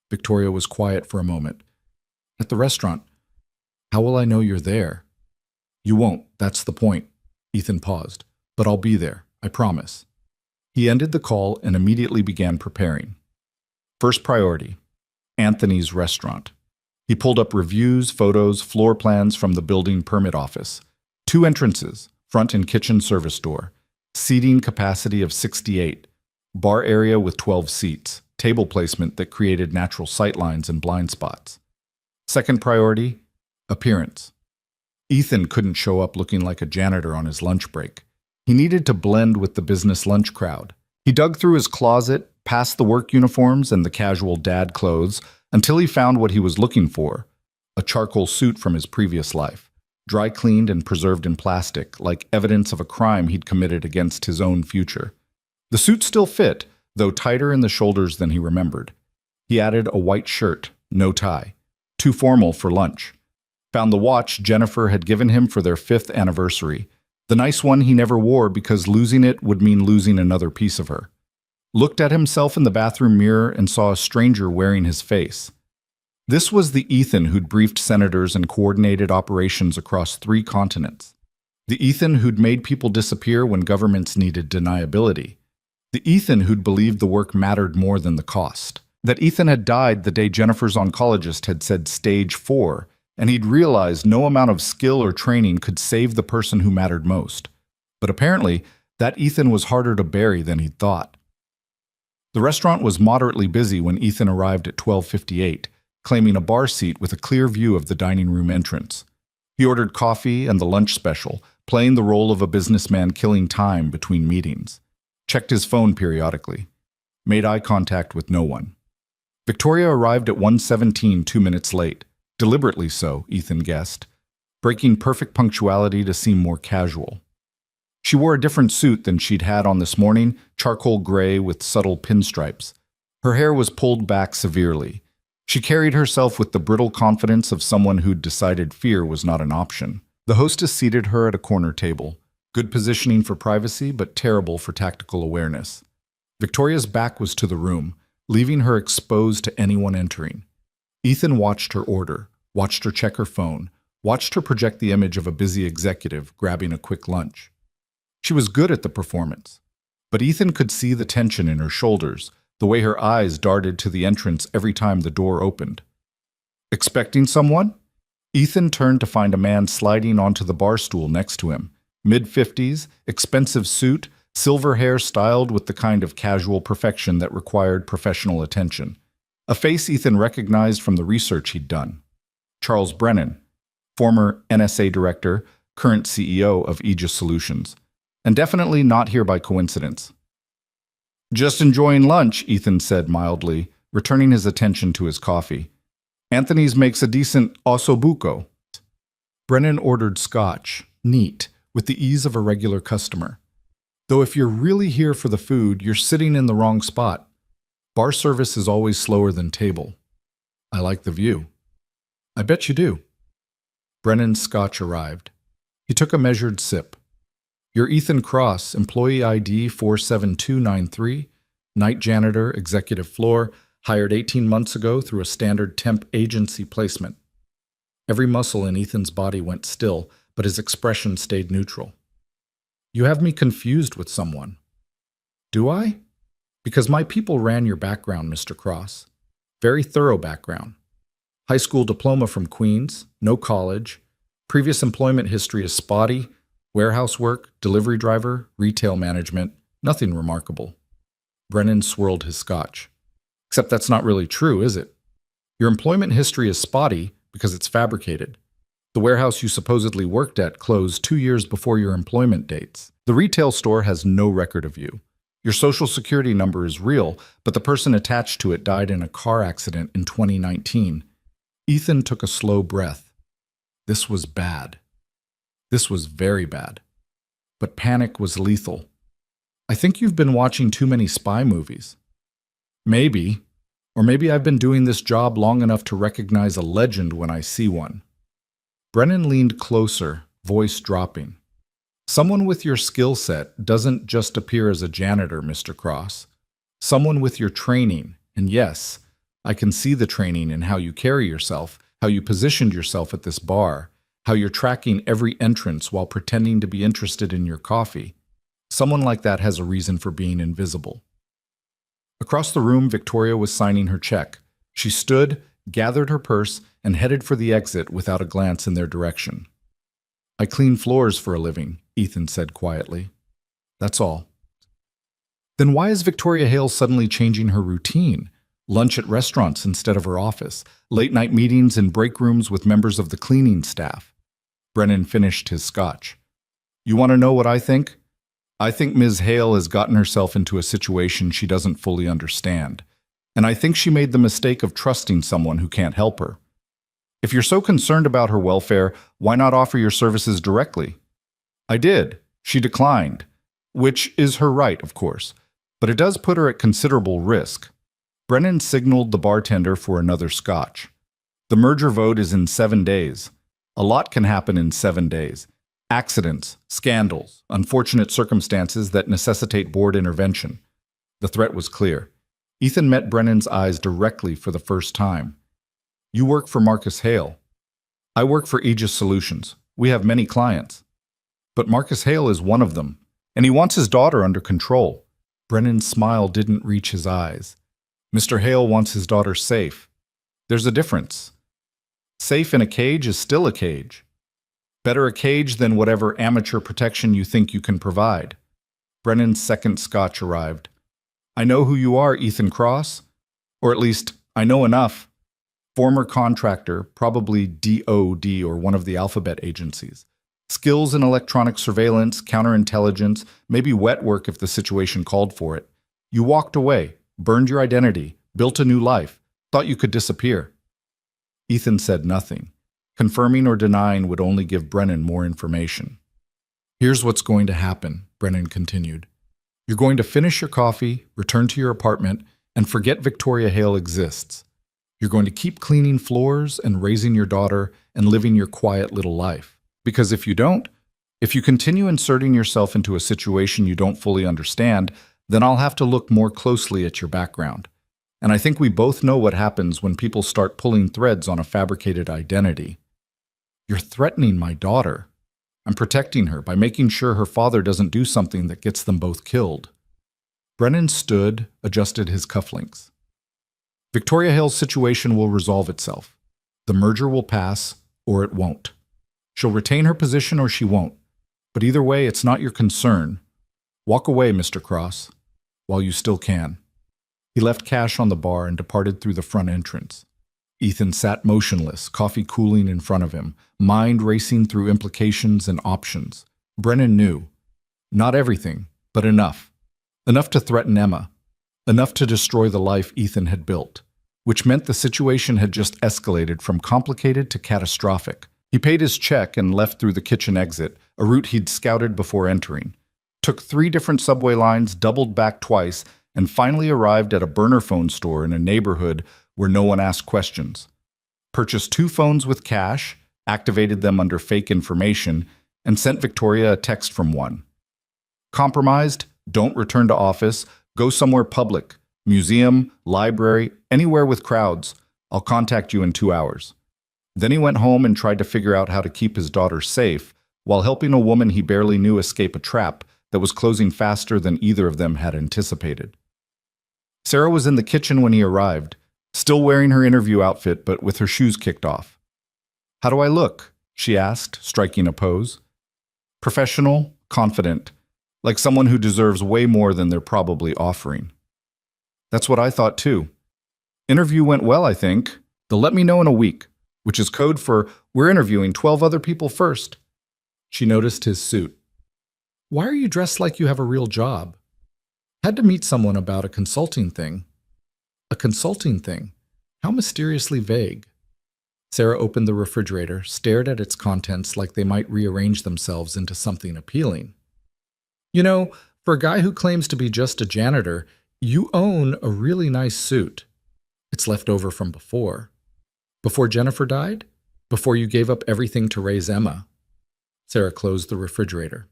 Victoria was quiet for a moment. At the restaurant. How will I know you're there? You won't, that's the point. Ethan paused. But I'll be there, I promise. He ended the call and immediately began preparing. First priority, Anthony's restaurant. He pulled up reviews, photos, floor plans from the building permit office. 2 entrances, front and kitchen service door. Seating capacity of 68. Bar area with 12 seats. Table placement that created natural sightlines and blind spots. Second priority, appearance. Ethan couldn't show up looking like a janitor on his lunch break. He needed to blend with the business lunch crowd. He dug through his closet, past the work uniforms and the casual dad clothes, until he found what he was looking for, a charcoal suit from his previous life, dry cleaned and preserved in plastic, like evidence of a crime he'd committed against his own future. The suit still fit, though tighter in the shoulders than he remembered. He added a white shirt, no tie, too formal for lunch. Found the watch Jennifer had given him for their 5th anniversary, the nice one he never wore because losing it would mean losing another piece of her. Looked at himself in the bathroom mirror and saw a stranger wearing his face. This was the Ethan who'd briefed senators and coordinated operations across 3 continents. The Ethan who'd made people disappear when governments needed deniability. The Ethan who'd believed the work mattered more than the cost. That Ethan had died the day Jennifer's oncologist had said stage 4, and he'd realized no amount of skill or training could save the person who mattered most. But apparently, that Ethan was harder to bury than he'd thought. The restaurant was moderately busy when Ethan arrived at 12:58, claiming a bar seat with a clear view of the dining room entrance. He ordered coffee and the lunch special, playing the role of a businessman killing time between meetings. Checked his phone periodically. Made eye contact with no one. Victoria arrived at 1:17, 2 minutes late. Deliberately so, Ethan guessed, breaking perfect punctuality to seem more casual. She wore a different suit than she'd had on this morning, charcoal gray with subtle pinstripes. Her hair was pulled back severely. She carried herself with the brittle confidence of someone who'd decided fear was not an option. The hostess seated her at a corner table. Good positioning for privacy, but terrible for tactical awareness. Victoria's back was to the room, leaving her exposed to anyone entering. Ethan watched her order, watched her check her phone, watched her project the image of a busy executive grabbing a quick lunch. She was good at the performance, but Ethan could see the tension in her shoulders, the way her eyes darted to the entrance every time the door opened. Expecting someone? Ethan turned to find a man sliding onto the bar stool next to him. Mid-50s, expensive suit, silver hair styled with the kind of casual perfection that required professional attention. A face Ethan recognized from the research he'd done. Charles Brennan, former NSA director, current CEO of Aegis Solutions, and definitely not here by coincidence. "Just enjoying lunch," Ethan said mildly, returning his attention to his coffee. "Anthony's makes a decent ossobuco." Brennan ordered scotch, neat, with the ease of a regular customer. "Though if you're really here for the food, you're sitting in the wrong spot. Bar service is always slower than table. I like the view." "I bet you do." Brennan's scotch arrived. He took a measured sip. "You're Ethan Cross, employee ID 47293, night janitor, executive floor, hired 18 months ago through a standard temp agency placement." Every muscle in Ethan's body went still, but his expression stayed neutral. "You have me confused with someone." "Do I?" "Because my people ran your background, Mr. Cross. Very thorough background. High school diploma from Queens, no college. Previous employment history is spotty. Warehouse work, delivery driver, retail management, nothing remarkable." Brennan swirled his scotch. "Except that's not really true, is it? Your employment history is spotty because it's fabricated. The warehouse you supposedly worked at closed 2 years before your employment dates. The retail store has no record of you. Your social security number is real, but the person attached to it died in a car accident in 2019. Ethan took a slow breath. This was bad. This was very bad. But panic was lethal. "I think you've been watching too many spy movies." "Maybe. Or maybe I've been doing this job long enough to recognize a legend when I see one." Brennan leaned closer, voice dropping. "Someone with your skill set doesn't just appear as a janitor, Mr. Cross. Someone with your training, and yes, I can see the training in how you carry yourself, how you positioned yourself at this bar, how you're tracking every entrance while pretending to be interested in your coffee. Someone like that has a reason for being invisible." Across the room, Victoria was signing her check. She stood, gathered her purse, and headed for the exit without a glance in their direction. "I clean floors for a living," Ethan said quietly. "That's all." Then why is Victoria Hale suddenly changing her routine? Lunch at restaurants instead of her office, late-night meetings in break rooms with members of the cleaning staff. Brennan finished his scotch. "You want to know what I think? I think Ms. Hale has gotten herself into a situation she doesn't fully understand. And I think she made the mistake of trusting someone who can't help her. If you're so concerned about her welfare, why not offer your services directly?" "I did. She declined. Which is her right, of course. But it does put her at considerable risk." Brennan signaled the bartender for another scotch. "The merger vote is in 7 days. A lot can happen in 7 days. Accidents, scandals, unfortunate circumstances that necessitate board intervention." The threat was clear. Ethan met Brennan's eyes directly for the first time. "You work for Marcus Hale." "I work for Aegis Solutions. We have many clients." "But Marcus Hale is one of them, and he wants his daughter under control." Brennan's smile didn't reach his eyes. "Mr. Hale wants his daughter safe. There's a difference. Safe in a cage is still a cage. Better a cage than whatever amateur protection you think you can provide." Brennan's second scotch arrived. "I know who you are, Ethan Cross. Or at least, I know enough. Former contractor, probably DOD or one of the alphabet agencies. Skills in electronic surveillance, counterintelligence, maybe wet work if the situation called for it. You walked away, burned your identity, built a new life, thought you could disappear. Ethan said nothing. Confirming or denying would only give Brennan more information. Here's what's going to happen, Brennan continued. You're going to finish your coffee, return to your apartment, and forget Victoria Hale exists. You're going to keep cleaning floors and raising your daughter and living your quiet little life. Because if you don't, if you continue inserting yourself into a situation you don't fully understand, then I'll have to look more closely at your background. And I think we both know what happens when people start pulling threads on a fabricated identity. You're threatening my daughter. I'm protecting her by making sure her father doesn't do something that gets them both killed. Brennan stood, adjusted his cufflinks. Victoria Hale's situation will resolve itself. The merger will pass, or it won't. She'll retain her position or she won't. But either way, it's not your concern. Walk away, Mr. Cross, while you still can. He left cash on the bar and departed through the front entrance. Ethan sat motionless, coffee cooling in front of him, mind racing through implications and options. Brennan knew. Not everything, but enough. Enough to threaten Emma. Enough to destroy the life Ethan had built, which meant the situation had just escalated from complicated to catastrophic. He paid his check and left through the kitchen exit, a route he'd scouted before entering. Took 3 different subway lines, doubled back twice, and finally arrived at a burner phone store in a neighborhood where no one asked questions. Purchased 2 phones with cash, activated them under fake information, and sent Victoria a text from one. Compromised, don't return to office, go somewhere public, museum, library, anywhere with crowds. I'll contact you in 2 hours. Then he went home and tried to figure out how to keep his daughter safe while helping a woman he barely knew escape a trap that was closing faster than either of them had anticipated. Sarah was in the kitchen when he arrived, still wearing her interview outfit but with her shoes kicked off. How do I look? She asked, striking a pose. Professional, confident, like someone who deserves way more than they're probably offering. That's what I thought too. Interview went well, I think. They'll let me know in a week, which is code for we're interviewing 12 other people first. She noticed his suit. Why are you dressed like you have a real job? Had to meet someone about a consulting thing. A consulting thing? How mysteriously vague. Sarah opened the refrigerator, stared at its contents like they might rearrange themselves into something appealing. You know, for a guy who claims to be just a janitor, you own a really nice suit. It's left over from before. Before Jennifer died? Before you gave up everything to raise Emma? Sarah closed the refrigerator.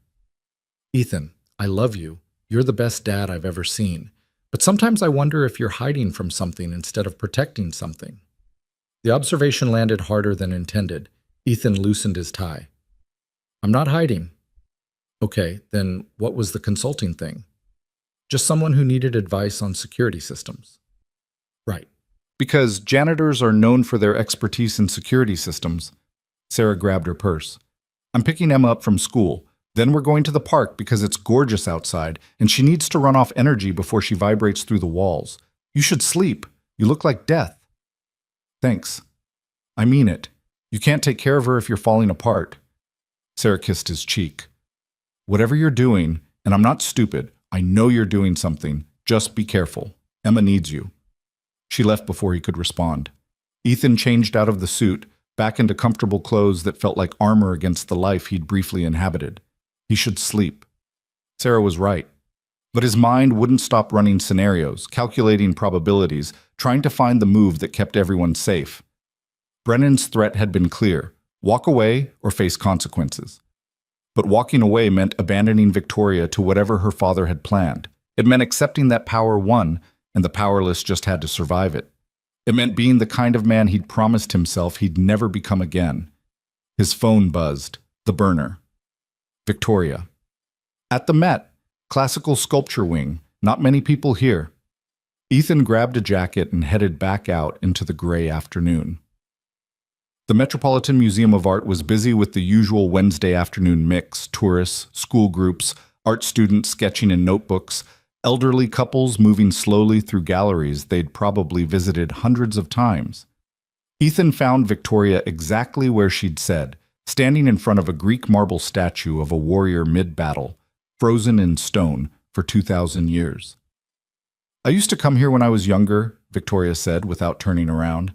Ethan, I love you. You're the best dad I've ever seen. But sometimes I wonder if you're hiding from something instead of protecting something. The observation landed harder than intended. Ethan loosened his tie. I'm not hiding. Okay, then what was the consulting thing? Just someone who needed advice on security systems. Right. Because janitors are known for their expertise in security systems. Sarah grabbed her purse. I'm picking Emma up from school. Then we're going to the park because it's gorgeous outside, and she needs to run off energy before she vibrates through the walls. You should sleep. You look like death. Thanks. I mean it. You can't take care of her if you're falling apart. Sarah kissed his cheek. Whatever you're doing, and I'm not stupid, I know you're doing something. Just be careful. Emma needs you. She left before he could respond. Ethan changed out of the suit, back into comfortable clothes that felt like armor against the life he'd briefly inhabited. He should sleep. Sarah was right. But his mind wouldn't stop running scenarios, calculating probabilities, trying to find the move that kept everyone safe. Brennan's threat had been clear: walk away or face consequences. But walking away meant abandoning Victoria to whatever her father had planned. It meant accepting that power won, and the powerless just had to survive it. It meant being the kind of man he'd promised himself he'd never become again. His phone buzzed. The burner. Victoria. At the Met, classical sculpture wing, not many people here. Ethan grabbed a jacket and headed back out into the gray afternoon. The Metropolitan Museum of Art was busy with the usual Wednesday afternoon mix: tourists, school groups, art students sketching in notebooks, elderly couples moving slowly through galleries they'd probably visited hundreds of times. Ethan found Victoria exactly where she'd said, standing in front of a Greek marble statue of a warrior mid-battle, frozen in stone for 2,000 years. I used to come here when I was younger, Victoria said without turning around.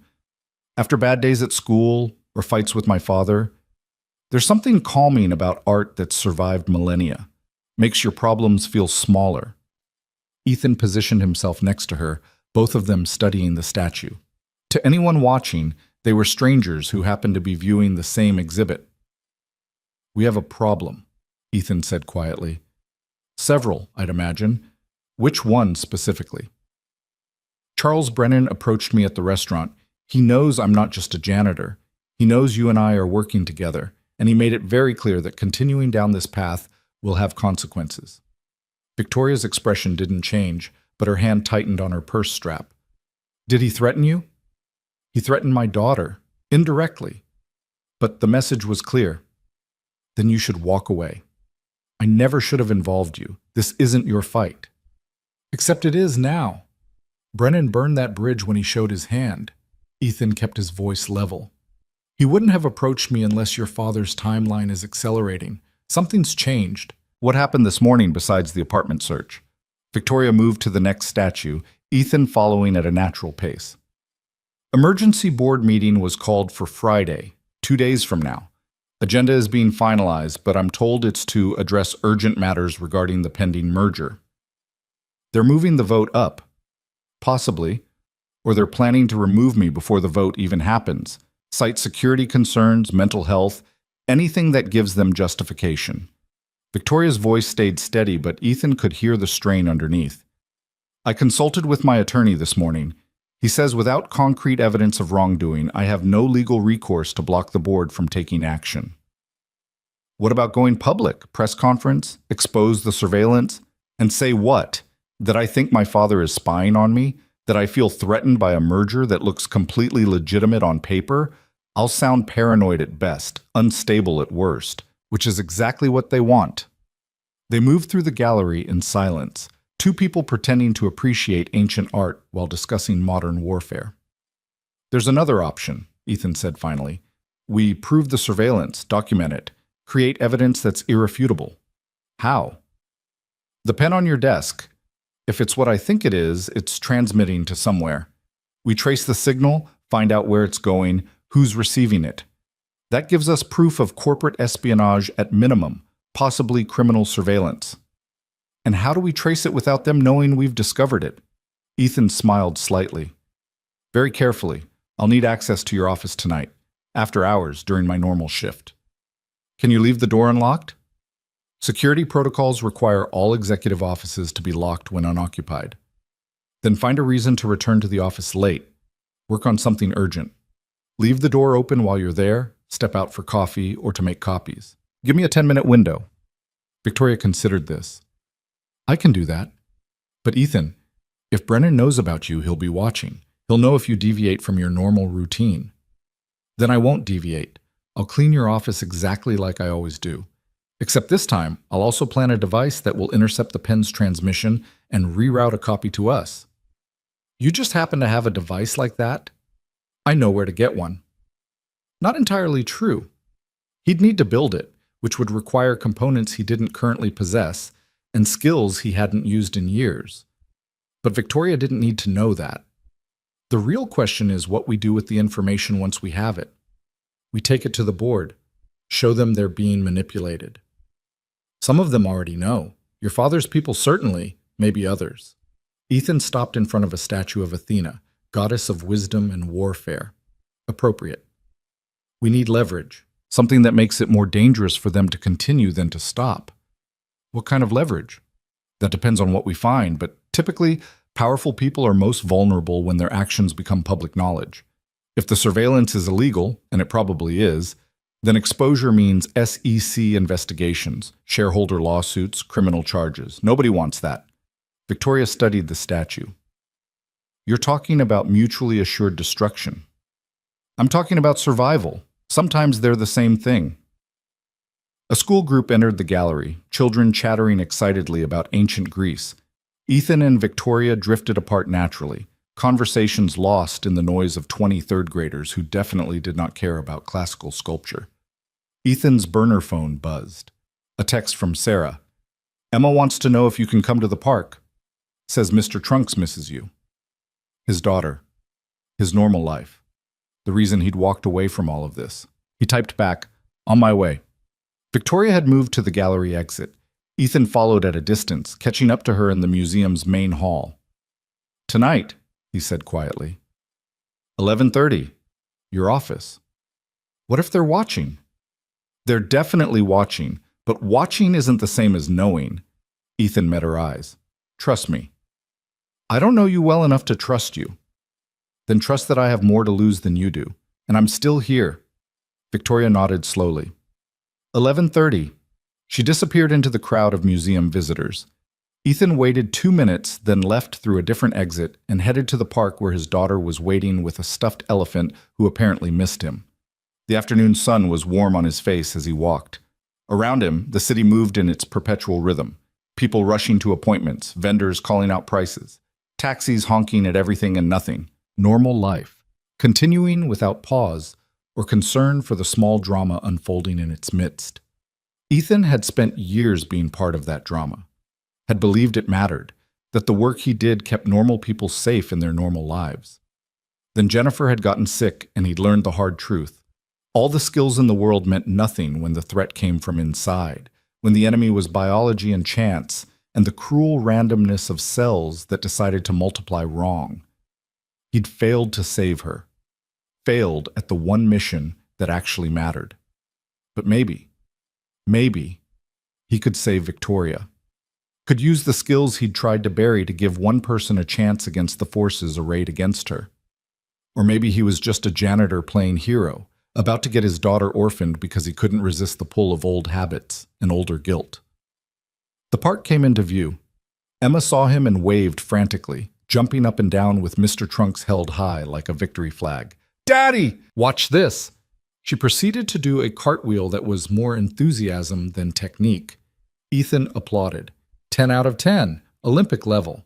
After bad days at school or fights with my father, there's something calming about art that's survived millennia. Makes your problems feel smaller. Ethan positioned himself next to her, both of them studying the statue. To anyone watching, they were strangers who happened to be viewing the same exhibit. "We have a problem," Ethan said quietly. "Several, I'd imagine. Which one specifically?" "Charles Brennan approached me at the restaurant. He knows I'm not just a janitor. He knows you and I are working together, and he made it very clear that continuing down this path will have consequences." Victoria's expression didn't change, but her hand tightened on her purse strap. "Did he threaten you?" "He threatened my daughter, indirectly. But the message was clear. Then you should walk away. I never should have involved you. This isn't your fight." "Except it is now. Brennan burned that bridge when he showed his hand." Ethan kept his voice level. "He wouldn't have approached me unless your father's timeline is accelerating. Something's changed." "What happened this morning besides the apartment search?" Victoria moved to the next statue, Ethan following at a natural pace. "Emergency board meeting was called for Friday, 2 days from now. Agenda is being finalized, but I'm told it's to address urgent matters regarding the pending merger. They're moving the vote up. Possibly. Or they're planning to remove me before the vote even happens. Cite security concerns, mental health, anything that gives them justification." Victoria's voice stayed steady, but Ethan could hear the strain underneath. "I consulted with my attorney this morning. He says without concrete evidence of wrongdoing, I have no legal recourse to block the board from taking action." "What about going public? Press conference? Expose the surveillance? And say what? That I think my father is spying on me? That I feel threatened by a merger that looks completely legitimate on paper? I'll sound paranoid at best, unstable at worst, which is exactly what they want." They moved through the gallery in silence, two people pretending to appreciate ancient art while discussing modern warfare. "There's another option," Ethan said finally. "We prove the surveillance, document it, create evidence that's irrefutable." "How?" "The pen on your desk. If it's what I think it is, it's transmitting to somewhere. We trace the signal, find out where it's going, who's receiving it. That gives us proof of corporate espionage at minimum, possibly criminal surveillance." "And how do we trace it without them knowing we've discovered it?" Ethan smiled slightly. "Very carefully. I'll need access to your office tonight, after hours during my normal shift." "Can you leave the door unlocked?" "Security protocols require all executive offices to be locked when unoccupied." "Then find a reason to return to the office late. Work on something urgent. Leave the door open while you're there, step out for coffee or to make copies. Give me a 10-minute window." Victoria considered this. "I can do that. But Ethan, if Brennan knows about you, he'll be watching. He'll know if you deviate from your normal routine." "Then I won't deviate. I'll clean your office exactly like I always do. Except this time, I'll also plan a device that will intercept the pen's transmission and reroute a copy to us." "You just happen to have a device like that?" "I know where to get one." "Not entirely true. He'd need to build it, which would require components he didn't currently possess and skills he hadn't used in years. But Victoria didn't need to know that. The real question is what we do with the information once we have it. We take it to the board, show them they're being manipulated. Some of them already know. Your father's people certainly, maybe others." Ethan stopped in front of a statue of Athena, goddess of wisdom and warfare. "Appropriate. We need leverage, something that makes it more dangerous for them to continue than to stop." "What kind of leverage?" "That depends on what we find, but typically, powerful people are most vulnerable when their actions become public knowledge. If the surveillance is illegal, and it probably is, then exposure means SEC investigations, shareholder lawsuits, criminal charges. Nobody wants that." Victoria studied the statue. "You're talking about mutually assured destruction." "I'm talking about survival. Sometimes they're the same thing." A school group entered the gallery, children chattering excitedly about ancient Greece. Ethan and Victoria drifted apart naturally, conversations lost in the noise of 20 third graders who definitely did not care about classical sculpture. Ethan's burner phone buzzed. A text from Sarah. Emma wants to know if you can come to the park. Says Mr. Trunks misses you. His daughter. His normal life. The reason he'd walked away from all of this. He typed back, on my way. Victoria had moved to the gallery exit. Ethan followed at a distance, catching up to her in the museum's main hall. Tonight, he said quietly. 11:30. Your office. What if they're watching? They're definitely watching, but watching isn't the same as knowing. Ethan met her eyes. Trust me. I don't know you well enough to trust you. Then trust that I have more to lose than you do, and I'm still here. Victoria nodded slowly. 11:30. She disappeared into the crowd of museum visitors. Ethan waited 2 minutes, then left through a different exit and headed to the park where his daughter was waiting with a stuffed elephant who apparently missed him. The afternoon sun was warm on his face as he walked. Around him, the city moved in its perpetual rhythm. People rushing to appointments, vendors calling out prices, taxis honking at everything and nothing. Normal life, continuing without pause or concern for the small drama unfolding in its midst. Ethan had spent years being part of that drama, had believed it mattered, that the work he did kept normal people safe in their normal lives. Then Jennifer had gotten sick and he'd learned the hard truth. All the skills in the world meant nothing when the threat came from inside, when the enemy was biology and chance, and the cruel randomness of cells that decided to multiply wrong. He'd failed to save her, failed at the one mission that actually mattered. But maybe he could save Victoria, could use the skills he'd tried to bury to give one person a chance against the forces arrayed against her. Or maybe he was just a janitor playing hero, about to get his daughter orphaned because he couldn't resist the pull of old habits and older guilt. The park came into view. Emma saw him and waved frantically, jumping up and down with Mr. Trunks held high like a victory flag. Daddy! Watch this! She proceeded to do a cartwheel that was more enthusiasm than technique. Ethan applauded. 10 out of 10, Olympic level.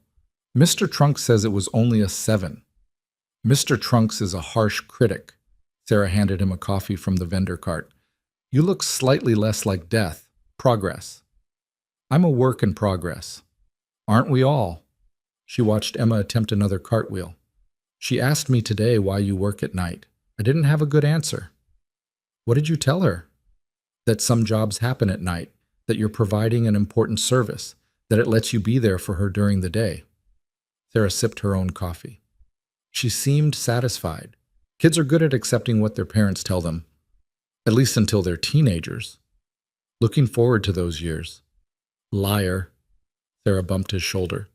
Mr. Trunks says it was only a 7. Mr. Trunks is a harsh critic. Sarah handed him a coffee from the vendor cart. You look slightly less like death, progress. I'm a work in progress. Aren't we all? She watched Emma attempt another cartwheel. She asked me today why you work at night. I didn't have a good answer. What did you tell her? That some jobs happen at night, that you're providing an important service, that it lets you be there for her during the day. Sarah sipped her own coffee. She seemed satisfied. Kids are good at accepting what their parents tell them, at least until they're teenagers. Looking forward to those years. Liar. Sarah bumped his shoulder.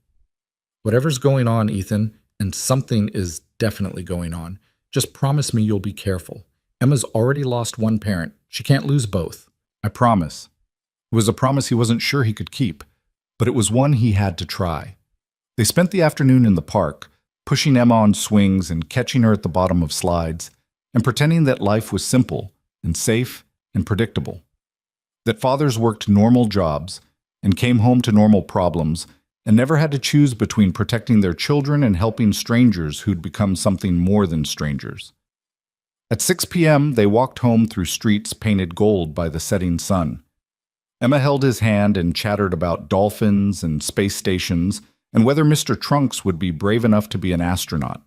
Whatever's going on, Ethan, and something is definitely going on, just promise me you'll be careful. Emma's already lost one parent. She can't lose both. I promise. It was a promise he wasn't sure he could keep, but it was one he had to try. They spent the afternoon in the park, pushing Emma on swings and catching her at the bottom of slides, and pretending that life was simple and safe and predictable. That fathers worked normal jobs and came home to normal problems and never had to choose between protecting their children and helping strangers who'd become something more than strangers. At 6 p.m., they walked home through streets painted gold by the setting sun. Emma held his hand and chattered about dolphins and space stations and whether Mr. Trunks would be brave enough to be an astronaut.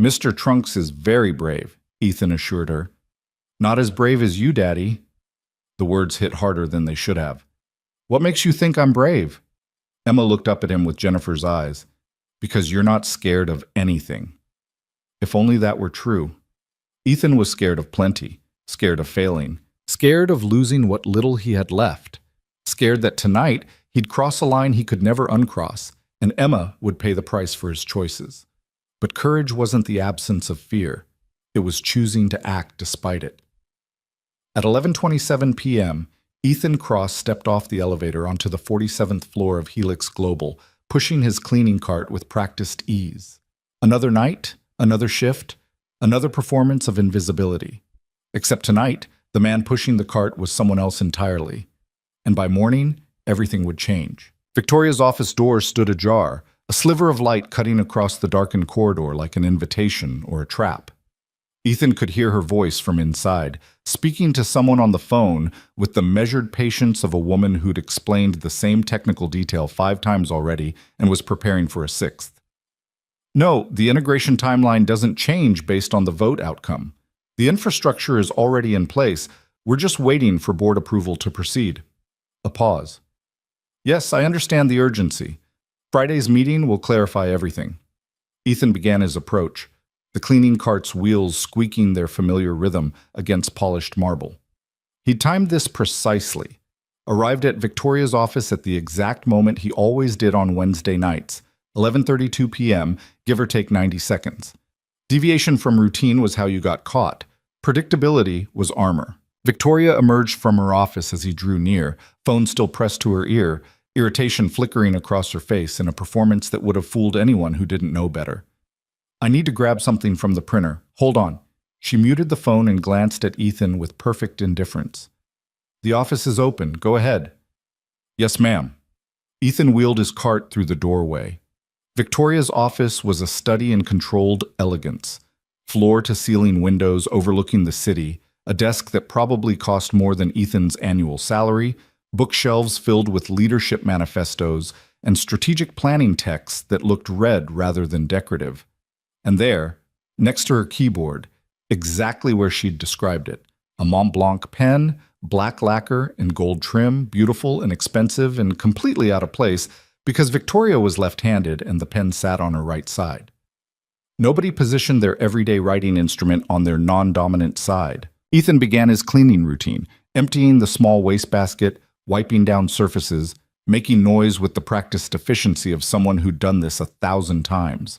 Mr. Trunks is very brave, Ethan assured her. Not as brave as you, Daddy. The words hit harder than they should have. What makes you think I'm brave? Emma looked up at him with Jennifer's eyes. Because you're not scared of anything. If only that were true. Ethan was scared of plenty, scared of failing, scared of losing what little he had left, scared that tonight he'd cross a line he could never uncross, and Emma would pay the price for his choices. But courage wasn't the absence of fear. It was choosing to act despite it. At 11:27 p.m., Ethan Cross stepped off the elevator onto the 47th floor of Helix Global, pushing his cleaning cart with practiced ease. Another night, another shift, another performance of invisibility. Except tonight, the man pushing the cart was someone else entirely. And by morning, everything would change. Victoria's office door stood ajar, a sliver of light cutting across the darkened corridor like an invitation or a trap. Ethan could hear her voice from inside, speaking to someone on the phone with the measured patience of a woman who'd explained the same technical detail 5 times already and was preparing for a sixth. No, the integration timeline doesn't change based on the vote outcome. The infrastructure is already in place. We're just waiting for board approval to proceed. A pause. Yes, I understand the urgency. Friday's meeting will clarify everything. Ethan began his approach, the cleaning cart's wheels squeaking their familiar rhythm against polished marble. He timed this precisely, arrived at Victoria's office at the exact moment he always did on Wednesday nights, 11:32 p.m., give or take 90 seconds. Deviation from routine was how you got caught. Predictability was armor. Victoria emerged from her office as he drew near, phone still pressed to her ear, irritation flickering across her face in a performance that would have fooled anyone who didn't know better. I need to grab something from the printer. Hold on. She muted the phone and glanced at Ethan with perfect indifference. The office is open. Go ahead. Yes, ma'am. Ethan wheeled his cart through the doorway. Victoria's office was a study in controlled elegance. Floor-to-ceiling windows overlooking the city, a desk that probably cost more than Ethan's annual salary, bookshelves filled with leadership manifestos, and strategic planning texts that looked red rather than decorative. And there, next to her keyboard, exactly where she'd described it, a Mont Blanc pen, black lacquer and gold trim, beautiful and expensive and completely out of place because Victoria was left-handed and the pen sat on her right side. Nobody positioned their everyday writing instrument on their non-dominant side. Ethan began his cleaning routine, emptying the small wastebasket, wiping down surfaces, making noise with the practiced efficiency of someone who'd done this 1,000 times.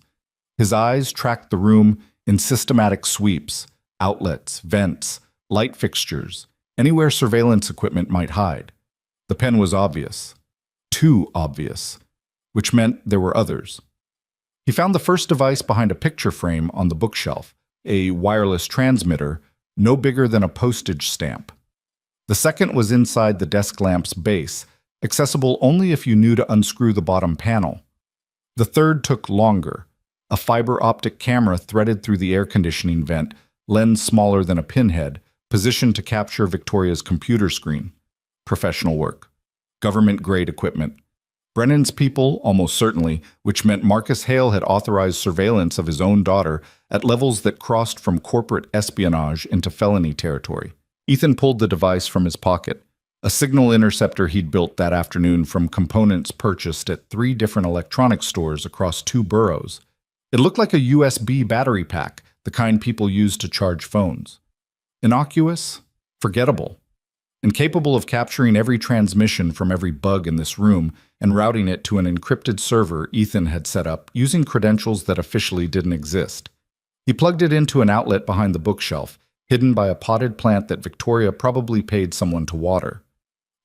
His eyes tracked the room in systematic sweeps, outlets, vents, light fixtures, anywhere surveillance equipment might hide. The pen was obvious. Too obvious, which meant there were others. He found the first device behind a picture frame on the bookshelf, a wireless transmitter no bigger than a postage stamp. The second was inside the desk lamp's base, accessible only if you knew to unscrew the bottom panel. The third took longer, a fiber optic camera threaded through the air conditioning vent, lens smaller than a pinhead, positioned to capture Victoria's computer screen. Professional work. Government-grade equipment. Brennan's people, almost certainly, which meant Marcus Hale had authorized surveillance of his own daughter at levels that crossed from corporate espionage into felony territory. Ethan pulled the device from his pocket, a signal interceptor he'd built that afternoon from components purchased at 3 different electronics stores across 2 boroughs. It looked like a USB battery pack, the kind people use to charge phones. Innocuous, forgettable, and capable of capturing every transmission from every bug in this room and routing it to an encrypted server Ethan had set up using credentials that officially didn't exist. He plugged it into an outlet behind the bookshelf, hidden by a potted plant that Victoria probably paid someone to water.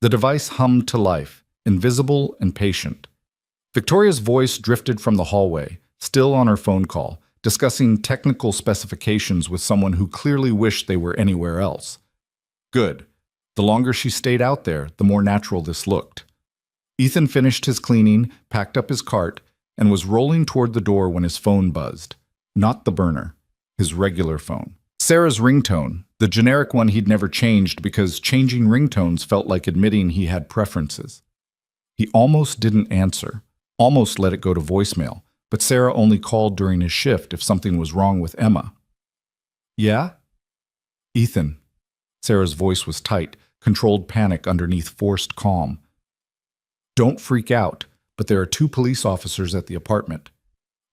The device hummed to life, invisible and patient. Victoria's voice drifted from the hallway, still on her phone call, discussing technical specifications with someone who clearly wished they were anywhere else. Good. The longer she stayed out there, the more natural this looked. Ethan finished his cleaning, packed up his cart, and was rolling toward the door when his phone buzzed. Not the burner, his regular phone. Sarah's ringtone, the generic one he'd never changed because changing ringtones felt like admitting he had preferences. He almost didn't answer, almost let it go to voicemail, but Sarah only called during his shift if something was wrong with Emma. Yeah? Ethan. Sarah's voice was tight, controlled panic underneath forced calm. Don't freak out, but there are 2 police officers at the apartment.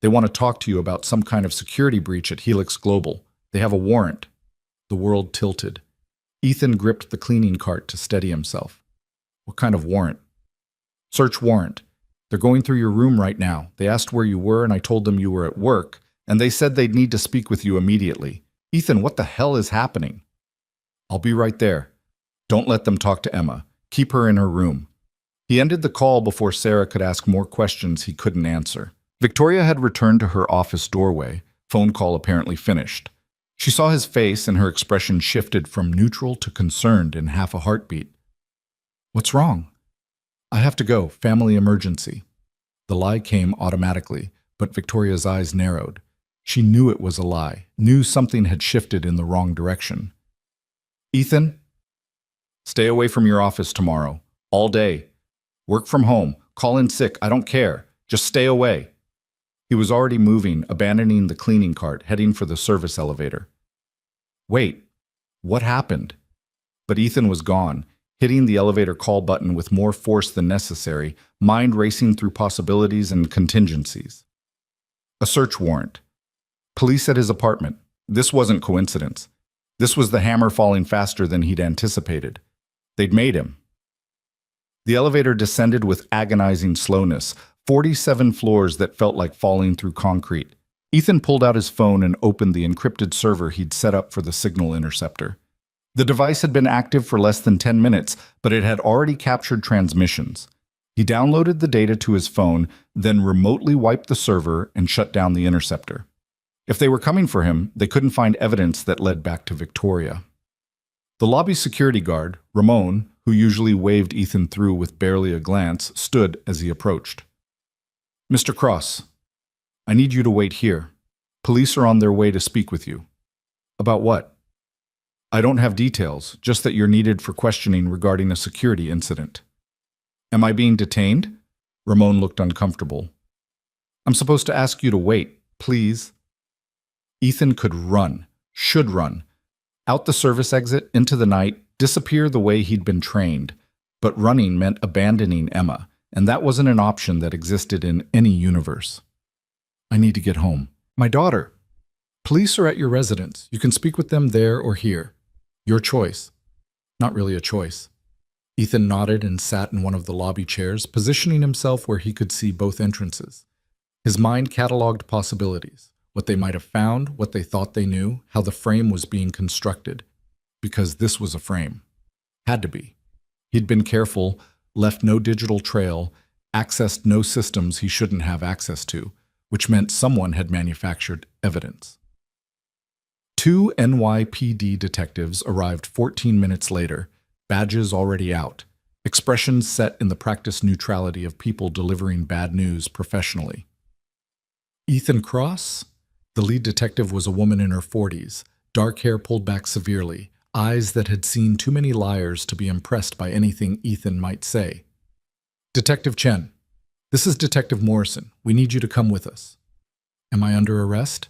They want to talk to you about some kind of security breach at Helix Global. They have a warrant. The world tilted. Ethan gripped the cleaning cart to steady himself. What kind of warrant? Search warrant. They're going through your room right now. They asked where you were and I told them you were at work, and they said they'd need to speak with you immediately. Ethan, what the hell is happening? I'll be right there. Don't let them talk to Emma. Keep her in her room. He ended the call before Sarah could ask more questions he couldn't answer. Victoria had returned to her office doorway, phone call apparently finished. She saw his face and her expression shifted from neutral to concerned in half a heartbeat. What's wrong? I have to go. Family emergency. The lie came automatically, but Victoria's eyes narrowed. She knew it was a lie, knew something had shifted in the wrong direction. Ethan, stay away from your office tomorrow. All day. Work from home. Call in sick. I don't care. Just stay away. He was already moving, abandoning the cleaning cart, heading for the service elevator. Wait, what happened? But Ethan was gone, hitting the elevator call button with more force than necessary, mind racing through possibilities and contingencies. A search warrant. Police at his apartment. This wasn't coincidence. This was the hammer falling faster than he'd anticipated. They'd made him. The elevator descended with agonizing slowness, 47 floors that felt like falling through concrete. Ethan pulled out his phone and opened the encrypted server he'd set up for the signal interceptor. The device had been active for less than 10 minutes, but it had already captured transmissions. He downloaded the data to his phone, then remotely wiped the server and shut down the interceptor. If they were coming for him, they couldn't find evidence that led back to Victoria. The lobby security guard, Ramon, who usually waved Ethan through with barely a glance, stood as he approached. Mr. Cross, I need you to wait here. Police are on their way to speak with you. About what? I don't have details, just that you're needed for questioning regarding a security incident. Am I being detained? Ramon looked uncomfortable. I'm supposed to ask you to wait, please. Ethan could run, should run. Out the service exit, into the night, disappear the way he'd been trained. But running meant abandoning Emma, and that wasn't an option that existed in any universe. I need to get home. My daughter. Police are at your residence. You can speak with them there or here. Your choice. Not really a choice. Ethan nodded and sat in one of the lobby chairs, positioning himself where he could see both entrances. His mind cataloged possibilities, what they might have found, what they thought they knew, how the frame was being constructed. Because this was a frame. Had to be. He'd been careful, left no digital trail, accessed no systems he shouldn't have access to, which meant someone had manufactured evidence. 2 NYPD detectives arrived 14 minutes later, badges already out, expressions set in the practiced neutrality of people delivering bad news professionally. Ethan Cross? The lead detective was a woman in her 40s, dark hair pulled back severely, eyes that had seen too many liars to be impressed by anything Ethan might say. Detective Chen, this is Detective Morrison. We need you to come with us. Am I under arrest?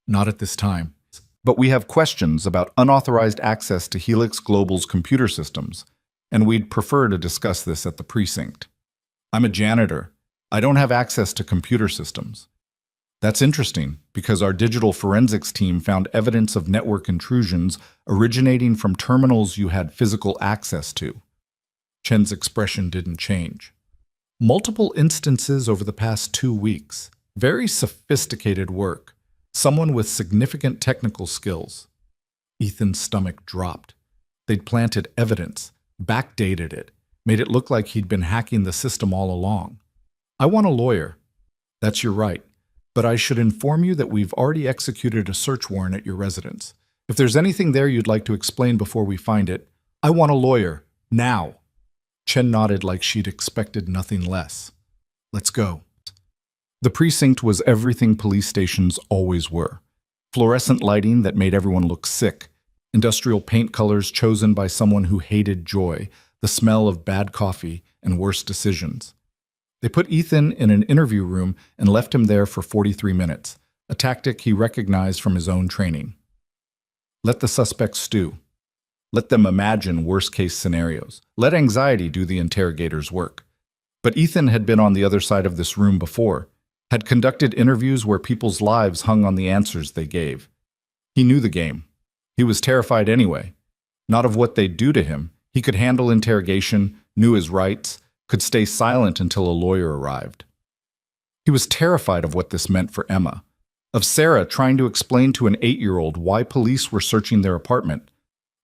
Not at this time. But we have questions about unauthorized access to Helix Global's computer systems, and we'd prefer to discuss this at the precinct. I'm a janitor. I don't have access to computer systems. That's interesting, because our digital forensics team found evidence of network intrusions originating from terminals you had physical access to. Chen's expression didn't change. Multiple instances over the past 2 weeks. Very sophisticated work. Someone with significant technical skills. Ethan's stomach dropped. They'd planted evidence, backdated it, made it look like he'd been hacking the system all along. I want a lawyer. That's your right. But I should inform you that we've already executed a search warrant at your residence. If there's anything there you'd like to explain before we find it, I want a lawyer. Now. Chen nodded like she'd expected nothing less. Let's go. The precinct was everything police stations always were. Fluorescent lighting that made everyone look sick, industrial paint colors chosen by someone who hated joy, the smell of bad coffee, and worse decisions. They put Ethan in an interview room and left him there for 43 minutes, a tactic he recognized from his own training. Let the suspects stew. Let them imagine worst-case scenarios. Let anxiety do the interrogator's work. But Ethan had been on the other side of this room before, had conducted interviews where people's lives hung on the answers they gave. He knew the game. He was terrified anyway. Not of what they'd do to him. He could handle interrogation, knew his rights, could stay silent until a lawyer arrived. He was terrified of what this meant for Emma, of Sarah trying to explain to an 8-year-old why police were searching their apartment,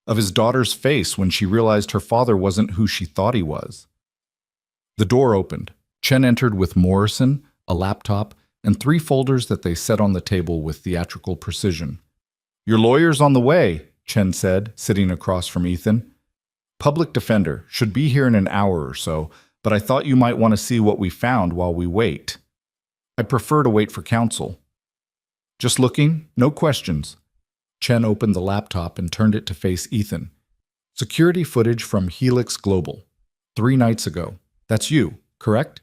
of his daughter's face when she realized her father wasn't who she thought he was. The door opened. Chen entered with Morrison, a laptop, and 3 folders that they set on the table with theatrical precision. Your lawyer's on the way, Chen said, sitting across from Ethan. Public defender, should be here in an hour or so, but I thought you might want to see what we found while we wait. I prefer to wait for counsel. Just looking, no questions. Chen opened the laptop and turned it to face Ethan. Security footage from Helix Global. 3 nights ago. That's you, correct?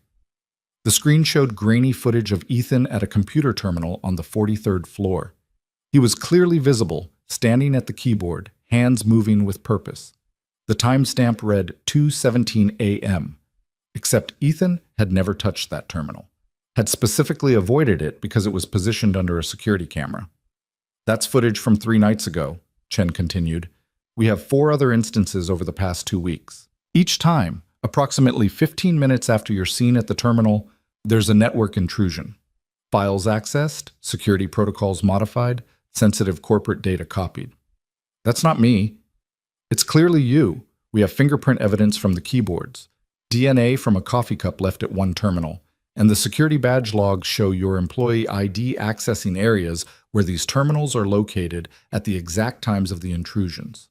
The screen showed grainy footage of Ethan at a computer terminal on the 43rd floor. He was clearly visible, standing at the keyboard, hands moving with purpose. The timestamp read 2:17 a.m., except Ethan had never touched that terminal, had specifically avoided it because it was positioned under a security camera. That's footage from 3 nights ago, Chen continued. We have 4 other instances over the past 2 weeks. Each time, approximately 15 minutes after you're seen at the terminal, there's a network intrusion. Files accessed, security protocols modified, sensitive corporate data copied. That's not me. It's clearly you. We have fingerprint evidence from the keyboards, DNA from a coffee cup left at one terminal, and the security badge logs show your employee ID accessing areas where these terminals are located at the exact times of the intrusions.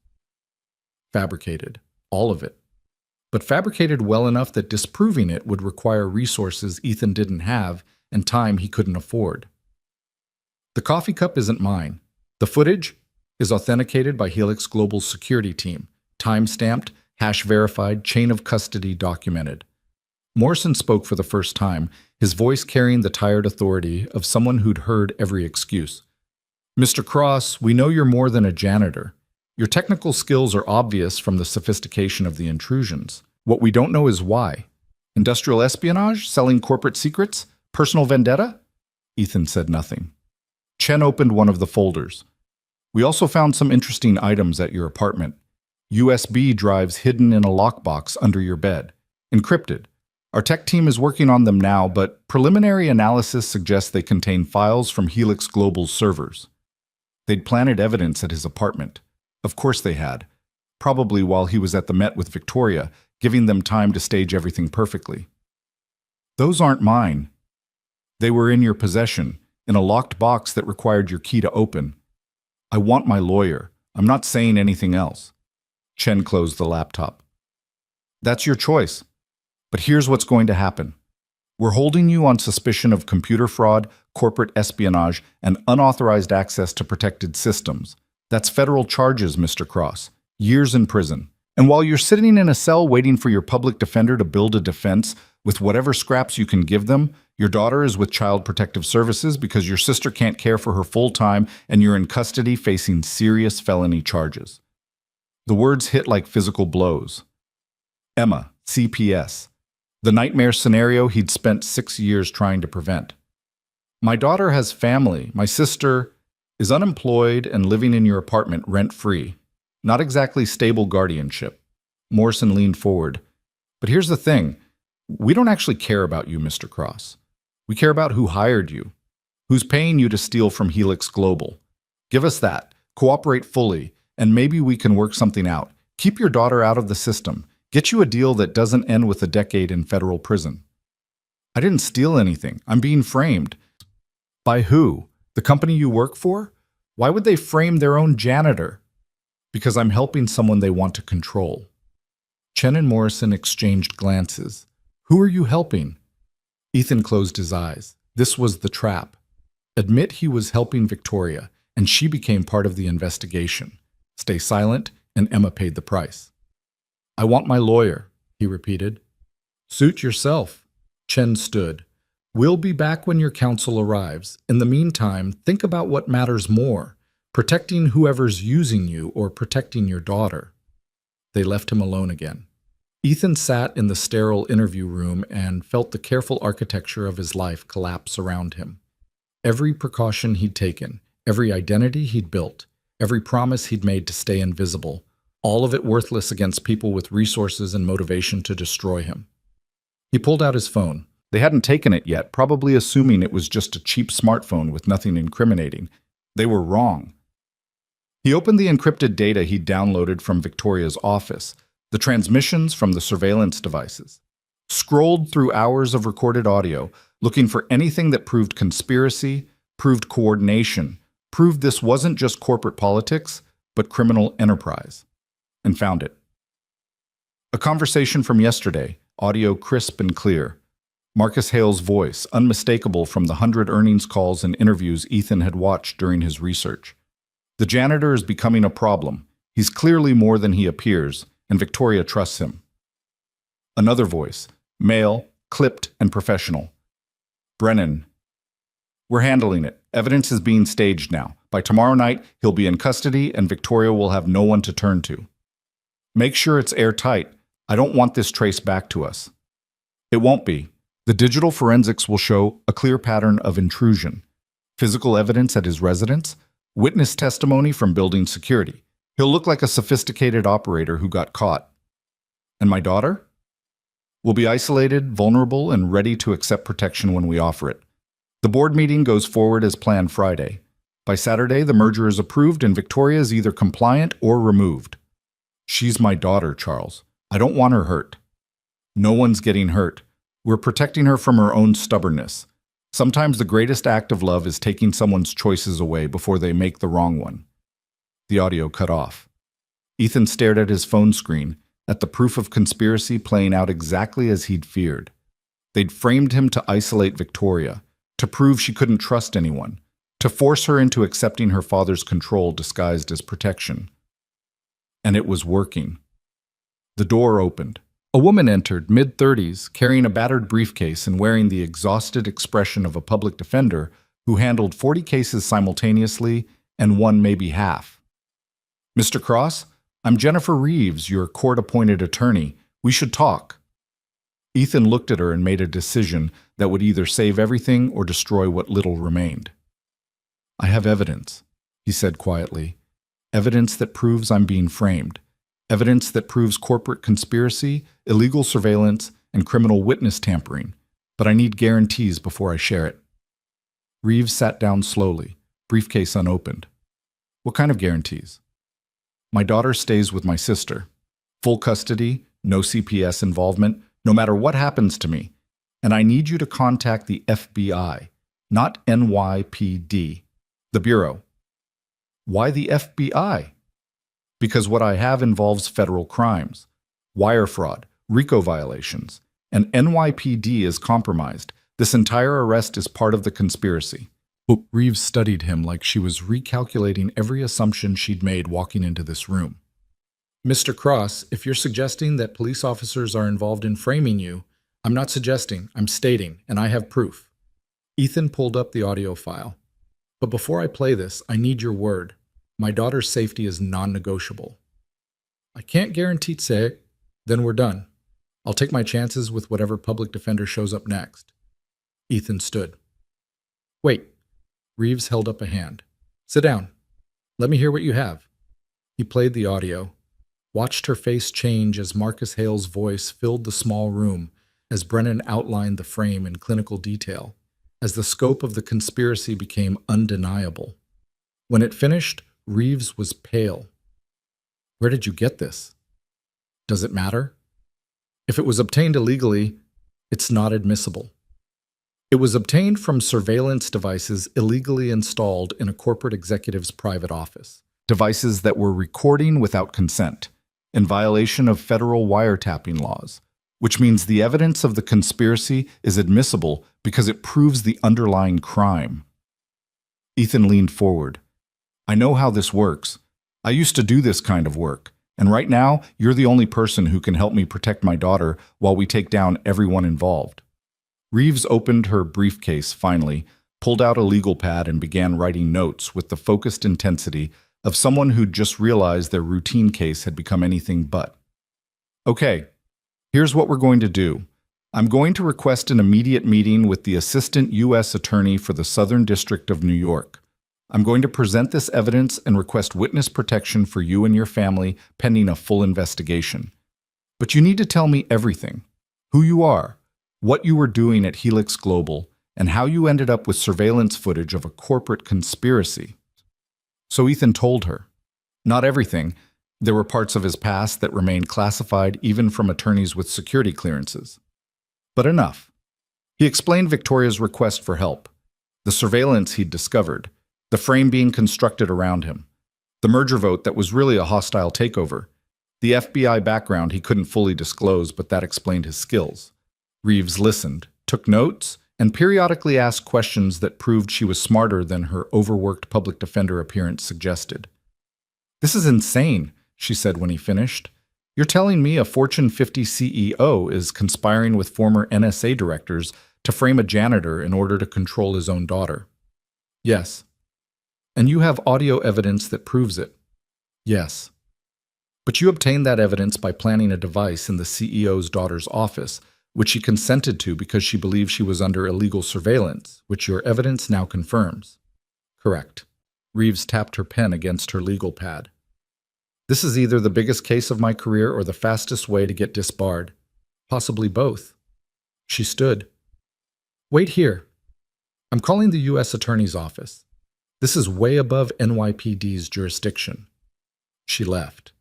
Fabricated. All of it. But fabricated well enough that disproving it would require resources Ethan didn't have and time he couldn't afford. The coffee cup isn't mine. The footage is authenticated by Helix Global's security team, time-stamped, hash-verified, chain of custody documented. Morrison spoke for the first time, his voice carrying the tired authority of someone who'd heard every excuse. Mr. Cross, we know you're more than a janitor. Your technical skills are obvious from the sophistication of the intrusions. What we don't know is why. Industrial espionage? Selling corporate secrets? Personal vendetta? Ethan said nothing. Chen opened one of the folders. We also found some interesting items at your apartment. USB drives hidden in a lockbox under your bed. Encrypted. Our tech team is working on them now, but preliminary analysis suggests they contain files from Helix Global's servers. They'd planted evidence at his apartment. Of course they had. Probably while he was at the Met with Victoria, giving them time to stage everything perfectly. Those aren't mine. They were in your possession, in a locked box that required your key to open. I want my lawyer. I'm not saying anything else. Chen closed the laptop. That's your choice. But here's what's going to happen. We're holding you on suspicion of computer fraud, corporate espionage, and unauthorized access to protected systems. That's federal charges, Mr. Cross. Years in prison. And while you're sitting in a cell waiting for your public defender to build a defense with whatever scraps you can give them, your daughter is with Child Protective Services because your sister can't care for her full-time and you're in custody facing serious felony charges. The words hit like physical blows. Emma, CPS. The nightmare scenario he'd spent 6 years trying to prevent. My daughter has family. My sister is unemployed and living in your apartment rent-free. Not exactly stable guardianship. Morrison leaned forward. But here's the thing. We don't actually care about you, Mr. Cross. We care about who hired you. Who's paying you to steal from Helix Global. Give us that. Cooperate fully. And maybe we can work something out. Keep your daughter out of the system. Get you a deal that doesn't end with a decade in federal prison. I didn't steal anything. I'm being framed. By who? The company you work for? Why would they frame their own janitor? Because I'm helping someone they want to control. Chen and Morrison exchanged glances. Who are you helping? Ethan closed his eyes. This was the trap. Admit he was helping Victoria, and she became part of the investigation. Stay silent, and Emma paid the price. I want my lawyer, he repeated. Suit yourself. Chen stood. We'll be back when your counsel arrives. In the meantime, think about what matters more, protecting whoever's using you or protecting your daughter. They left him alone again. Ethan sat in the sterile interview room and felt the careful architecture of his life collapse around him. Every precaution he'd taken, every identity he'd built, every promise he'd made to stay invisible, all of it worthless against people with resources and motivation to destroy him. He pulled out his phone. They hadn't taken it yet, probably assuming it was just a cheap smartphone with nothing incriminating. They were wrong. He opened the encrypted data he'd downloaded from Victoria's office, the transmissions from the surveillance devices. Scrolled through hours of recorded audio, looking for anything that proved conspiracy, proved coordination, proved this wasn't just corporate politics, but criminal enterprise. And found it. A conversation from yesterday, audio crisp and clear. Marcus Hale's voice, unmistakable from the 100 earnings calls and interviews Ethan had watched during his research. The janitor is becoming a problem. He's clearly more than he appears, and Victoria trusts him. Another voice, male, clipped, and professional. Brennan. We're handling it. Evidence is being staged now. By tomorrow night, he'll be in custody, and Victoria will have no one to turn to. Make sure it's airtight. I don't want this traced back to us. It won't be. The digital forensics will show a clear pattern of intrusion. Physical evidence at his residence, witness testimony from building security. He'll look like a sophisticated operator who got caught. And my daughter? Will be isolated, vulnerable, and ready to accept protection when we offer it. The board meeting goes forward as planned Friday. By Saturday, the merger is approved and Victoria is either compliant or removed. She's my daughter, Charles. I don't want her hurt. No one's getting hurt. We're protecting her from her own stubbornness. Sometimes the greatest act of love is taking someone's choices away before they make the wrong one. The audio cut off. Ethan stared at his phone screen, at the proof of conspiracy playing out exactly as he'd feared. They'd framed him to isolate Victoria, to prove she couldn't trust anyone, to force her into accepting her father's control disguised as protection. And it was working. The door opened. A woman entered, mid-30s, carrying a battered briefcase and wearing the exhausted expression of a public defender who handled 40 cases simultaneously and won maybe half. Mr. Cross, I'm Jennifer Reeves, your court-appointed attorney. We should talk. Ethan looked at her and made a decision that would either save everything or destroy what little remained. I have evidence, he said quietly. Evidence that proves I'm being framed. Evidence that proves corporate conspiracy, illegal surveillance, and criminal witness tampering. But I need guarantees before I share it. Reeves sat down slowly, briefcase unopened. What kind of guarantees? My daughter stays with my sister. Full custody, no CPS involvement, no matter what happens to me. And I need you to contact the FBI, not NYPD, the Bureau. Why the FBI? Because what I have involves federal crimes, wire fraud, RICO violations, and NYPD is compromised. This entire arrest is part of the conspiracy. Reeves studied him like she was recalculating every assumption she'd made walking into this room. Mr. Cross, if you're suggesting that police officers are involved in framing you, I'm not suggesting, I'm stating, and I have proof. Ethan pulled up the audio file. But before I play this, I need your word. My daughter's safety is non-negotiable. I can't guarantee it. Then we're done. I'll take my chances with whatever public defender shows up next. Ethan stood. Wait. Reeves held up a hand. Sit down. Let me hear what you have. He played the audio, watched her face change as Marcus Hale's voice filled the small room, as Brennan outlined the frame in clinical detail, as the scope of the conspiracy became undeniable. When it finished, Reeves was pale. Where did you get this? Does it matter? If it was obtained illegally, it's not admissible. It was obtained from surveillance devices illegally installed in a corporate executive's private office. Devices that were recording without consent, in violation of federal wiretapping laws, which means the evidence of the conspiracy is admissible because it proves the underlying crime. Ethan leaned forward. I know how this works. I used to do this kind of work, and right now, you're the only person who can help me protect my daughter while we take down everyone involved. Reeves opened her briefcase finally, pulled out a legal pad and began writing notes with the focused intensity of someone who'd just realized their routine case had become anything but. Okay, here's what we're going to do. I'm going to request an immediate meeting with the Assistant U.S. Attorney for the Southern District of New York. I'm going to present this evidence and request witness protection for you and your family pending a full investigation. But you need to tell me everything. Who you are, what you were doing at Helix Global, and how you ended up with surveillance footage of a corporate conspiracy. So Ethan told her. Not everything. There were parts of his past that remained classified even from attorneys with security clearances. But enough. He explained Victoria's request for help, the surveillance he'd discovered, the frame being constructed around him, the merger vote that was really a hostile takeover, the FBI background he couldn't fully disclose, but that explained his skills. Reeves listened, took notes, and periodically asked questions that proved she was smarter than her overworked public defender appearance suggested. "This is insane," she said when he finished. "You're telling me a Fortune 50 CEO is conspiring with former NSA directors to frame a janitor in order to control his own daughter?" "Yes." "And you have audio evidence that proves it?" "Yes." "But you obtained that evidence by planting a device in the CEO's daughter's office, which she consented to because she believed she was under illegal surveillance, which your evidence now confirms." "Correct." Reeves tapped her pen against her legal pad. "This is either the biggest case of my career or the fastest way to get disbarred. Possibly both." She stood. "Wait here. I'm calling the U.S. Attorney's Office. This is way above NYPD's jurisdiction." She left.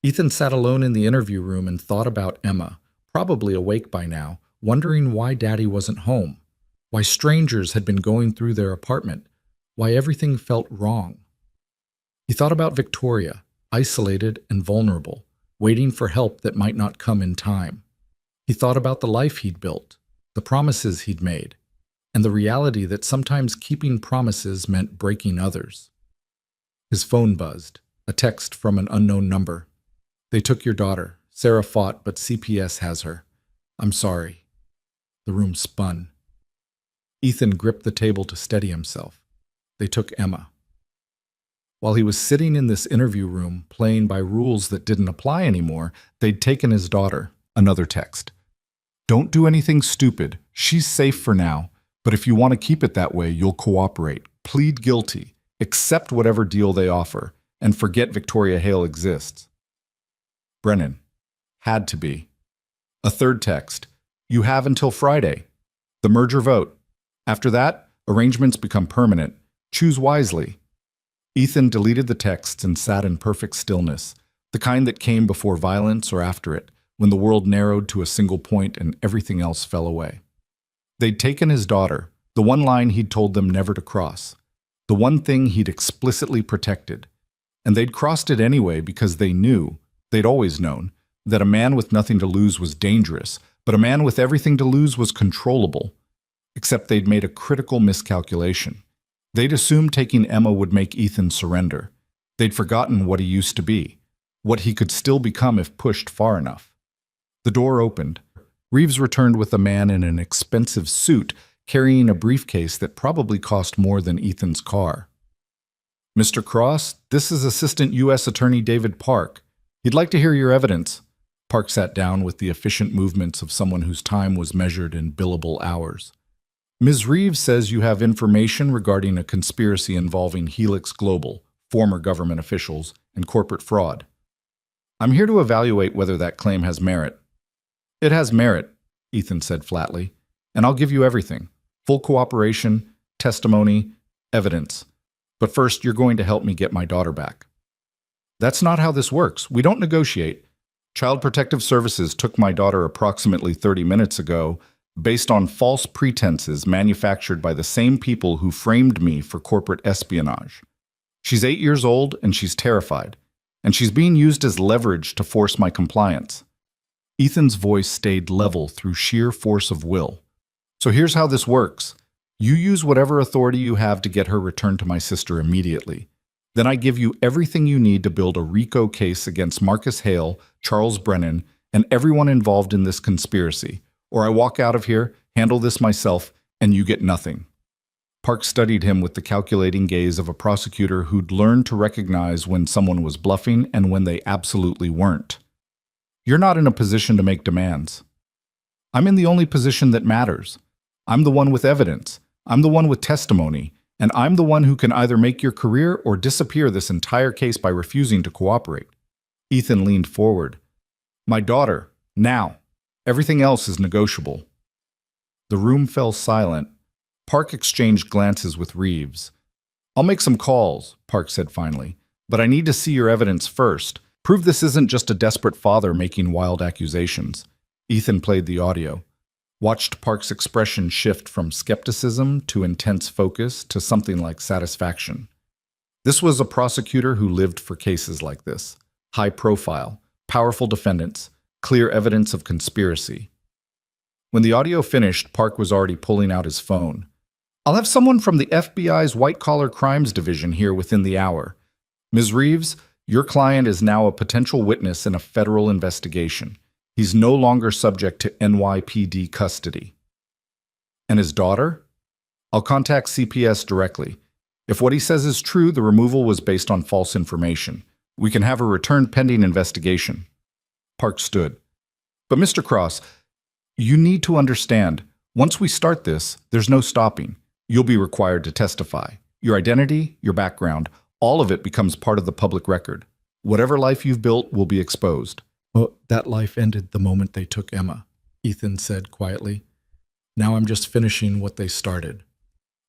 Ethan sat alone in the interview room and thought about Emma, probably awake by now, wondering why Daddy wasn't home, why strangers had been going through their apartment, why everything felt wrong. He thought about Victoria, isolated and vulnerable, waiting for help that might not come in time. He thought about the life he'd built, the promises he'd made, and the reality that sometimes keeping promises meant breaking others. His phone buzzed, a text from an unknown number. "They took your daughter. Sarah fought, but CPS has her. I'm sorry." The room spun. Ethan gripped the table to steady himself. They took Emma. While he was sitting in this interview room, playing by rules that didn't apply anymore, they'd taken his daughter. Another text. "Don't do anything stupid. She's safe for now, but if you want to keep it that way, you'll cooperate. Plead guilty. Accept whatever deal they offer, and forget Victoria Hale exists." Brennan. Had to be. A third text. "You have until Friday. The merger vote. After that, arrangements become permanent. Choose wisely." Ethan deleted the texts and sat in perfect stillness, the kind that came before violence or after it, when the world narrowed to a single point and everything else fell away. They'd taken his daughter, the one line he'd told them never to cross, the one thing he'd explicitly protected, and they'd crossed it anyway because they knew, they'd always known, that a man with nothing to lose was dangerous, but a man with everything to lose was controllable. Except they'd made a critical miscalculation. They'd assumed taking Emma would make Ethan surrender. They'd forgotten what he used to be, what he could still become if pushed far enough. The door opened. Reeves returned with a man in an expensive suit, carrying a briefcase that probably cost more than Ethan's car. "Mr. Cross, this is Assistant U.S. Attorney David Park. He'd like to hear your evidence." Park sat down with the efficient movements of someone whose time was measured in billable hours. "Ms. Reeves says you have information regarding a conspiracy involving Helix Global, former government officials, and corporate fraud. I'm here to evaluate whether that claim has merit." "It has merit," Ethan said flatly, "and I'll give you everything. Full cooperation, testimony, evidence. But first, you're going to help me get my daughter back." "That's not how this works. We don't negotiate. Child Protective Services took my daughter approximately 30 minutes ago based on false pretenses manufactured by the same people who framed me for corporate espionage. She's 8 years old and she's terrified, and she's being used as leverage to force my compliance." Ethan's voice stayed level through sheer force of will. "So here's how this works. You use whatever authority you have to get her returned to my sister immediately. Then I give you everything you need to build a RICO case against Marcus Hale, Charles Brennan, and everyone involved in this conspiracy. Or I walk out of here, handle this myself, and you get nothing." Park studied him with the calculating gaze of a prosecutor who'd learned to recognize when someone was bluffing and when they absolutely weren't. "You're not in a position to make demands. I'm in the only position that matters. I'm the one with evidence. I'm the one with testimony. And I'm the one who can either make your career or disappear this entire case by refusing to cooperate." Ethan leaned forward. "My daughter, now. Everything else is negotiable." The room fell silent. Park exchanged glances with Reeves. "I'll make some calls," Park said finally, "but I need to see your evidence first. Prove this isn't just a desperate father making wild accusations." Ethan played the audio, watched Park's expression shift from skepticism to intense focus to something like satisfaction. This was a prosecutor who lived for cases like this. High profile, powerful defendants, clear evidence of conspiracy. When the audio finished, Park was already pulling out his phone. I'll have someone from the FBI's white-collar crimes division here within the hour. Ms. Reeves, your client is now a potential witness in a federal investigation. He's no longer subject to NYPD custody. And his daughter? I'll contact CPS directly. If what he says is true, the removal was based on false information. We can have her returned pending investigation. Park stood. But Mr. Cross, you need to understand, once we start this, there's no stopping. You'll be required to testify. Your identity, your background, all of it becomes part of the public record. Whatever life you've built will be exposed. Well, that life ended the moment they took Emma, Ethan said quietly. Now I'm just finishing what they started.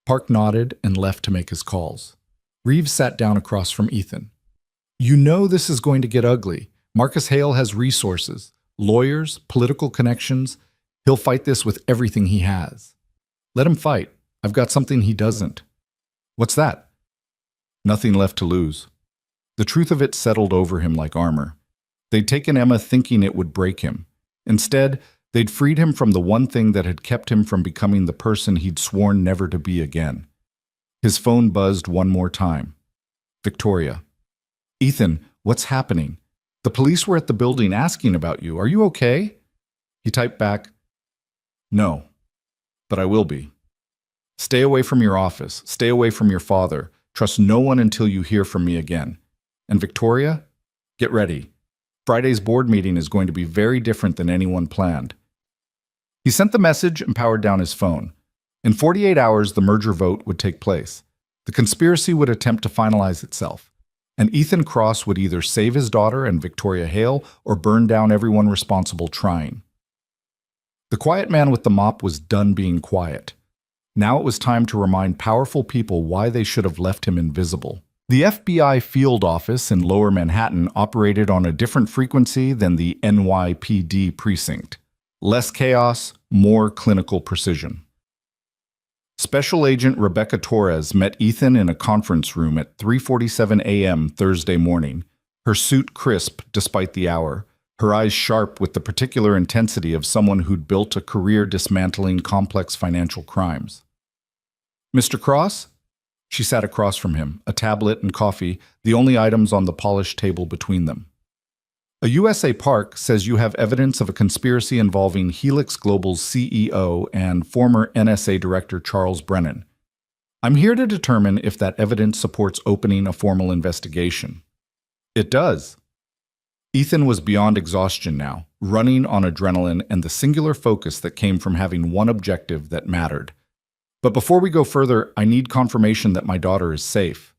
Park nodded and left to make his calls. Reeves sat down across from Ethan. You know this is going to get ugly. Marcus Hale has resources, lawyers, political connections. He'll fight this with everything he has. Let him fight. I've got something he doesn't. What's that? Nothing left to lose. The truth of it settled over him like armor. They'd taken Emma thinking it would break him. Instead, they'd freed him from the one thing that had kept him from becoming the person he'd sworn never to be again. His phone buzzed one more time. Victoria. Ethan, what's happening? The police were at the building asking about you. Are you okay? He typed back, No, but I will be. Stay away from your office. Stay away from your father. Trust no one until you hear from me again. And Victoria, get ready. Friday's board meeting is going to be very different than anyone planned. He sent the message and powered down his phone. In 48 hours, the merger vote would take place. The conspiracy would attempt to finalize itself. And Ethan Cross would either save his daughter and Victoria Hale or burn down everyone responsible trying. The quiet man with the mop was done being quiet. Now it was time to remind powerful people why they should have left him invisible. The FBI field office in Lower Manhattan operated on a different frequency than the NYPD precinct. Less chaos, more clinical precision. Special Agent Rebecca Torres met Ethan in a conference room at 3:47 a.m. Thursday morning, her suit crisp despite the hour, her eyes sharp with the particular intensity of someone who'd built a career dismantling complex financial crimes. Mr. Cross? She sat across from him, a tablet and coffee, the only items on the polished table between them. A USA Park says you have evidence of a conspiracy involving Helix Global's CEO and former NSA Director Charles Brennan. I'm here to determine if that evidence supports opening a formal investigation. It does. Ethan was beyond exhaustion now, running on adrenaline and the singular focus that came from having one objective that mattered. But before we go further, I need confirmation that my daughter is safe.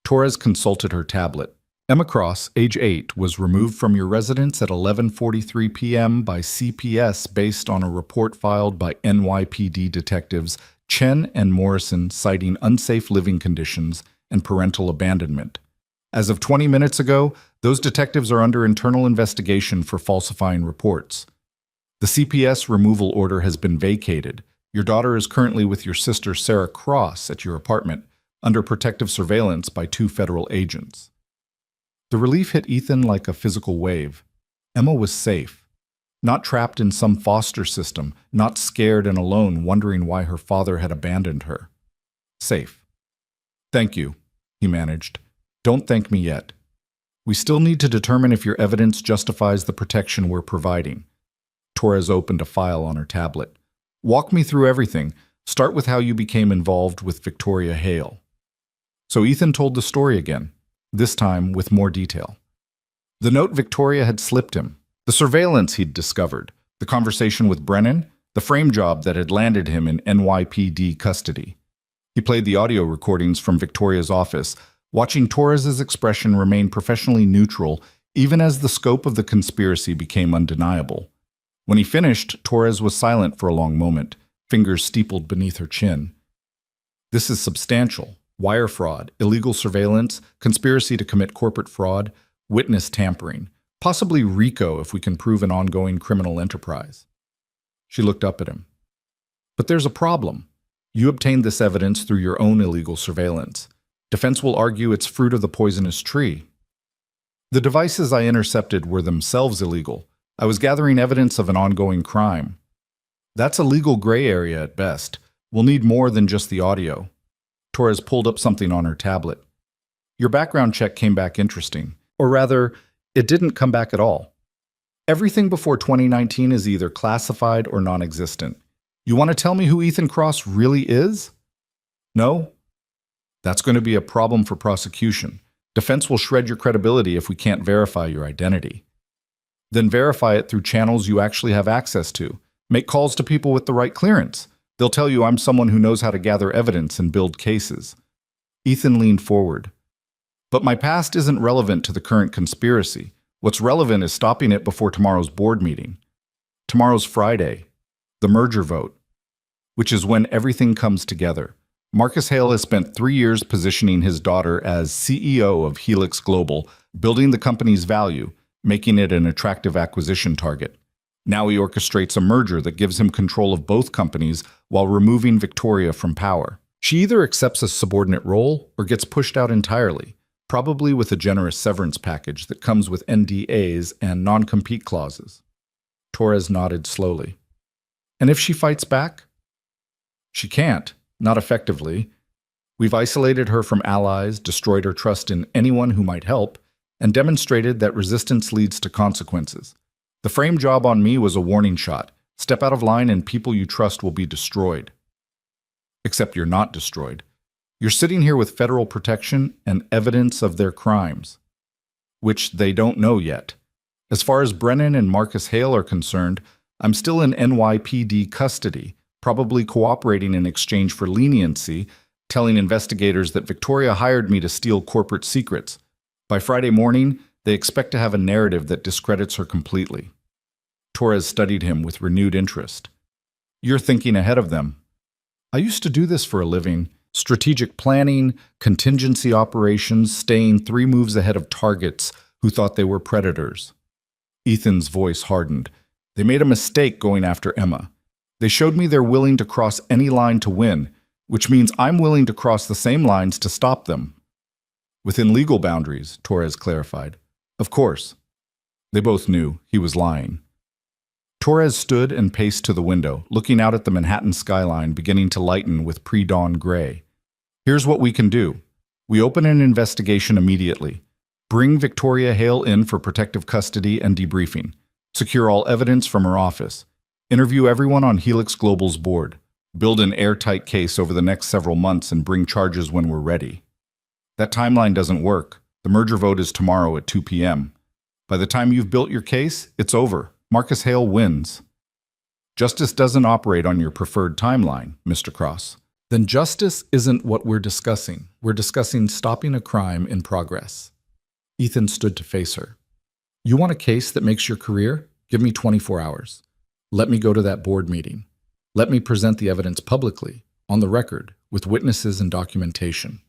Torres consulted her tablet. Emma Cross, age 8, was removed from your residence at 11:43 p.m. by CPS based on a report filed by NYPD detectives Chen and Morrison citing unsafe living conditions and parental abandonment. As of 20 minutes ago, those detectives are under internal investigation for falsifying reports. The CPS removal order has been vacated. Your daughter is currently with your sister Sarah Cross at your apartment, under protective surveillance by 2 federal agents. The relief hit Ethan like a physical wave. Emma was safe. Not trapped in some foster system, not scared and alone wondering why her father had abandoned her. Safe. Thank you, he managed. Don't thank me yet. We still need to determine if your evidence justifies the protection we're providing. Torres opened a file on her tablet. Walk me through everything. Start with how you became involved with Victoria Hale. So Ethan told the story again, this time with more detail. The note Victoria had slipped him, the surveillance he'd discovered, the conversation with Brennan, the frame job that had landed him in NYPD custody. He played the audio recordings from Victoria's office, watching Torres's expression remain professionally neutral even as the scope of the conspiracy became undeniable. When he finished, Torres was silent for a long moment, fingers steepled beneath her chin. This is substantial. Wire fraud, illegal surveillance, conspiracy to commit corporate fraud, witness tampering, possibly RICO if we can prove an ongoing criminal enterprise. She looked up at him. But there's a problem. You obtained this evidence through your own illegal surveillance. Defense will argue it's fruit of the poisonous tree. The devices I intercepted were themselves illegal. I was gathering evidence of an ongoing crime. That's a legal gray area at best. We'll need more than just the audio. Torres pulled up something on her tablet. Your background check came back interesting. Or rather, it didn't come back at all. Everything before 2019 is either classified or non-existent. You want to tell me who Ethan Cross really is? No? That's going to be a problem for prosecution. Defense will shred your credibility if we can't verify your identity. Then verify it through channels you actually have access to. Make calls to people with the right clearance. They'll tell you I'm someone who knows how to gather evidence and build cases. Ethan leaned forward. But my past isn't relevant to the current conspiracy. What's relevant is stopping it before tomorrow's board meeting. Tomorrow's Friday, the merger vote, which is when everything comes together. Marcus Hale has spent 3 years positioning his daughter as CEO of Helix Global, building the company's value, making it an attractive acquisition target. Now he orchestrates a merger that gives him control of both companies while removing Victoria from power. She either accepts a subordinate role or gets pushed out entirely, probably with a generous severance package that comes with NDAs and non-compete clauses. Torres nodded slowly. And if she fights back? She can't, not effectively. We've isolated her from allies, destroyed her trust in anyone who might help, and demonstrated that resistance leads to consequences. The frame job on me was a warning shot. Step out of line and people you trust will be destroyed. Except you're not destroyed. You're sitting here with federal protection and evidence of their crimes, which they don't know yet. As far as Brennan and Marcus Hale are concerned, I'm still in NYPD custody, probably cooperating in exchange for leniency, telling investigators that Victoria hired me to steal corporate secrets. By Friday morning, they expect to have a narrative that discredits her completely. Torres studied him with renewed interest. You're thinking ahead of them. I used to do this for a living. Strategic planning, contingency operations, staying 3 moves ahead of targets who thought they were predators. Ethan's voice hardened. They made a mistake going after Emma. They showed me they're willing to cross any line to win, which means I'm willing to cross the same lines to stop them. Within legal boundaries, Torres clarified. Of course. They both knew he was lying. Torres stood and paced to the window, looking out at the Manhattan skyline beginning to lighten with pre-dawn gray. Here's what we can do. We open an investigation immediately. Bring Victoria Hale in for protective custody and debriefing. Secure all evidence from her office. Interview everyone on Helix Global's board. Build an airtight case over the next several months and bring charges when we're ready. That timeline doesn't work. The merger vote is tomorrow at 2 p.m. By the time you've built your case, it's over. Marcus Hale wins. Justice doesn't operate on your preferred timeline, Mr. Cross. Then justice isn't what we're discussing. We're discussing stopping a crime in progress. Ethan stood to face her. You want a case that makes your career? Give me 24 hours. Let me go to that board meeting. Let me present the evidence publicly, on the record, with witnesses and documentation.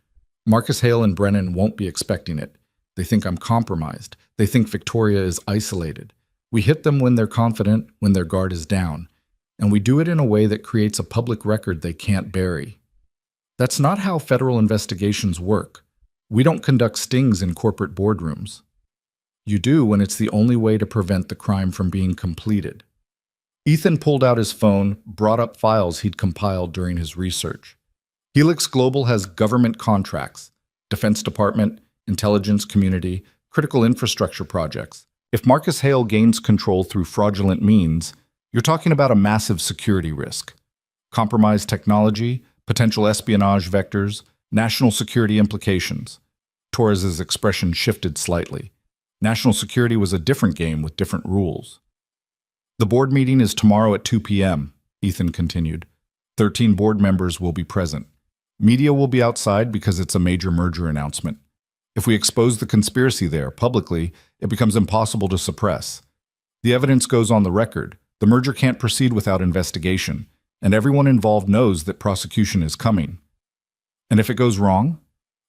Marcus Hale and Brennan won't be expecting it. They think I'm compromised. They think Victoria is isolated. We hit them when they're confident, when their guard is down. And we do it in a way that creates a public record they can't bury. That's not how federal investigations work. We don't conduct stings in corporate boardrooms. You do when it's the only way to prevent the crime from being completed. Ethan pulled out his phone, brought up files he'd compiled during his research. Helix Global has government contracts, Defense Department, intelligence community, critical infrastructure projects. If Marcus Hale gains control through fraudulent means, you're talking about a massive security risk. Compromised technology, potential espionage vectors, national security implications. Torres's expression shifted slightly. National security was a different game with different rules. The board meeting is tomorrow at 2 p.m., Ethan continued. 13 board members will be present. Media will be outside because it's a major merger announcement. If we expose the conspiracy there publicly, it becomes impossible to suppress. The evidence goes on the record. The merger can't proceed without investigation, and everyone involved knows that prosecution is coming. And if it goes wrong?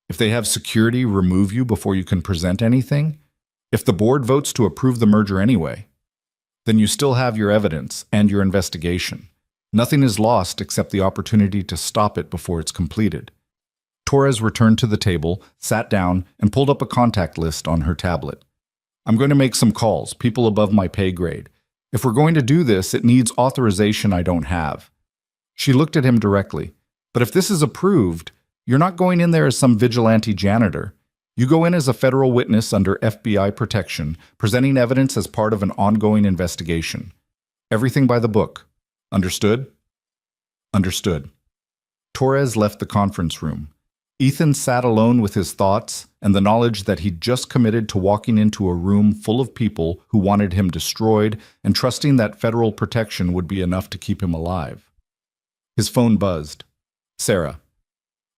If they have security remove you before you can present anything? If the board votes to approve the merger anyway? Then you still have your evidence and your investigation. Nothing is lost except the opportunity to stop it before it's completed. Torres returned to the table, sat down, and pulled up a contact list on her tablet. I'm going to make some calls, people above my pay grade. If we're going to do this, it needs authorization I don't have. She looked at him directly. But if this is approved, you're not going in there as some vigilante janitor. You go in as a federal witness under FBI protection, presenting evidence as part of an ongoing investigation. Everything by the book. Understood? Understood. Torres left the conference room. Ethan sat alone with his thoughts and the knowledge that he'd just committed to walking into a room full of people who wanted him destroyed and trusting that federal protection would be enough to keep him alive. His phone buzzed. Sarah.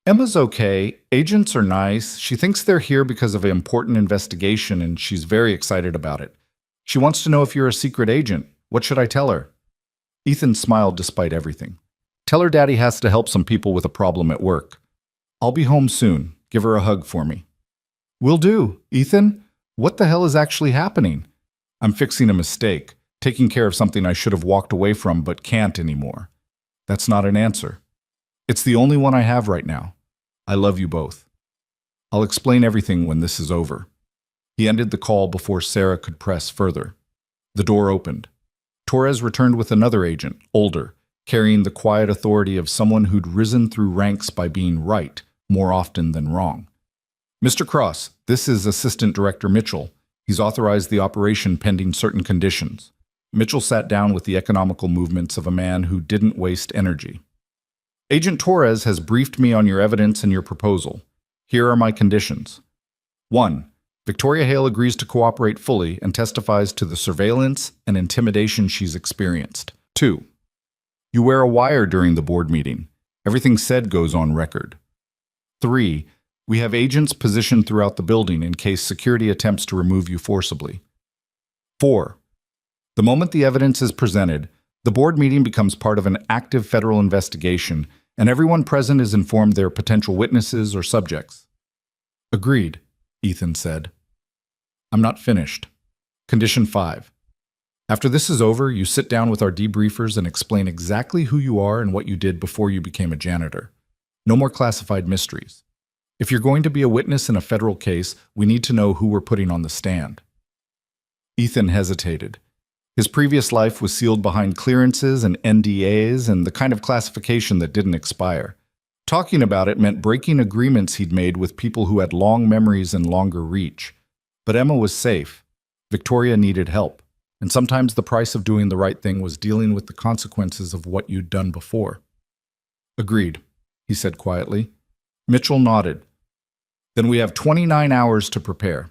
Emma's okay. Agents are nice. She thinks they're here because of an important investigation and she's very excited about it. She wants to know if you're a secret agent. What should I tell her? Ethan smiled despite everything. Tell her Daddy has to help some people with a problem at work. I'll be home soon. Give her a hug for me. Will do. Ethan, what the hell is actually happening? I'm fixing a mistake, taking care of something I should have walked away from but can't anymore. That's not an answer. It's the only one I have right now. I love you both. I'll explain everything when this is over. He ended the call before Sarah could press further. The door opened. Torres returned with another agent, older, carrying the quiet authority of someone who'd risen through ranks by being right more often than wrong. Mr. Cross, this is Assistant Director Mitchell. He's authorized the operation pending certain conditions. Mitchell sat down with the economical movements of a man who didn't waste energy. Agent Torres has briefed me on your evidence and your proposal. Here are my conditions. 1. Victoria Hale agrees to cooperate fully and testifies to the surveillance and intimidation she's experienced. 2. You wear a wire during the board meeting. Everything said goes on record. 3. We have agents positioned throughout the building in case security attempts to remove you forcibly. 4. The moment the evidence is presented, the board meeting becomes part of an active federal investigation, and everyone present is informed they're potential witnesses or subjects. Agreed, Ethan said. I'm not finished. Condition 5. After this is over, you sit down with our debriefers and explain exactly who you are and what you did before you became a janitor. No more classified mysteries. If you're going to be a witness in a federal case, we need to know who we're putting on the stand. Ethan hesitated. His previous life was sealed behind clearances and NDAs and the kind of classification that didn't expire. Talking about it meant breaking agreements he'd made with people who had long memories and longer reach. But Emma was safe. Victoria needed help. And sometimes the price of doing the right thing was dealing with the consequences of what you'd done before. Agreed, he said quietly. Mitchell nodded. Then we have 29 hours to prepare.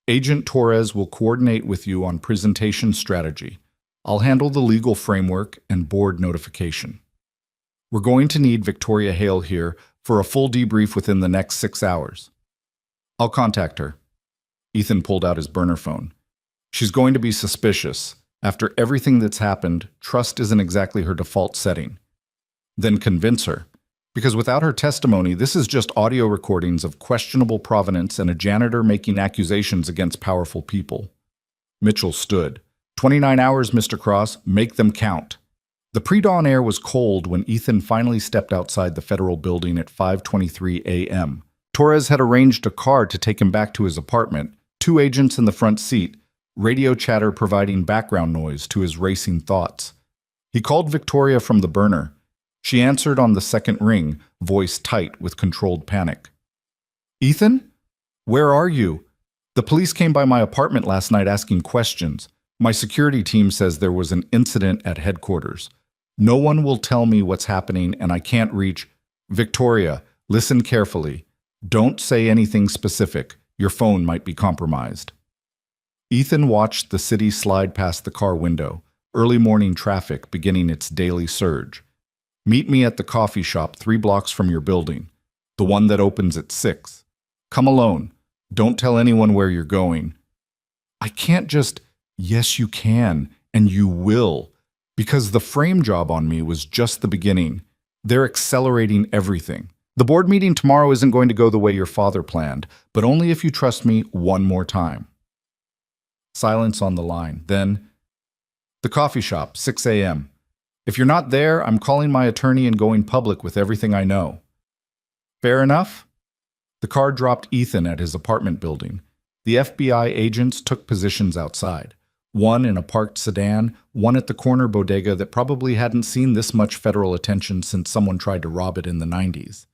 Agent Torres will coordinate with you on presentation strategy. I'll handle the legal framework and board notification. We're going to need Victoria Hale here for a full debrief within the next 6 hours. I'll contact her. Ethan pulled out his burner phone. She's going to be suspicious. After everything that's happened, trust isn't exactly her default setting. Then convince her. Because without her testimony, this is just audio recordings of questionable provenance and a janitor making accusations against powerful people. Mitchell stood. 29 hours, Mr. Cross. Make them count. The pre-dawn air was cold when Ethan finally stepped outside the federal building at 5:23 a.m. Torres had arranged a car to take him back to his apartment, 2 agents in the front seat, radio chatter providing background noise to his racing thoughts. He called Victoria from the burner. She answered on the second ring, voice tight with controlled panic. Ethan? Where are you? The police came by my apartment last night asking questions. My security team says there was an incident at headquarters. No one will tell me what's happening and I can't reach. Victoria, listen carefully. Don't say anything specific. Your phone might be compromised. Ethan watched the city slide past the car window, early morning traffic beginning its daily surge. Meet me at the coffee shop 3 blocks from your building, the one that opens at 6. Come alone. Don't tell anyone where you're going. I can't just... Yes, you can, and you will, because the frame job on me was just the beginning. They're accelerating everything. The board meeting tomorrow isn't going to go the way your father planned, but only if you trust me one more time. Silence on the line. Then, the coffee shop, 6 a.m. If you're not there, I'm calling my attorney and going public with everything I know. Fair enough? The car dropped Ethan at his apartment building. The FBI agents took positions outside. One in a parked sedan, one at the corner bodega that probably hadn't seen this much federal attention since someone tried to rob it in the 90s.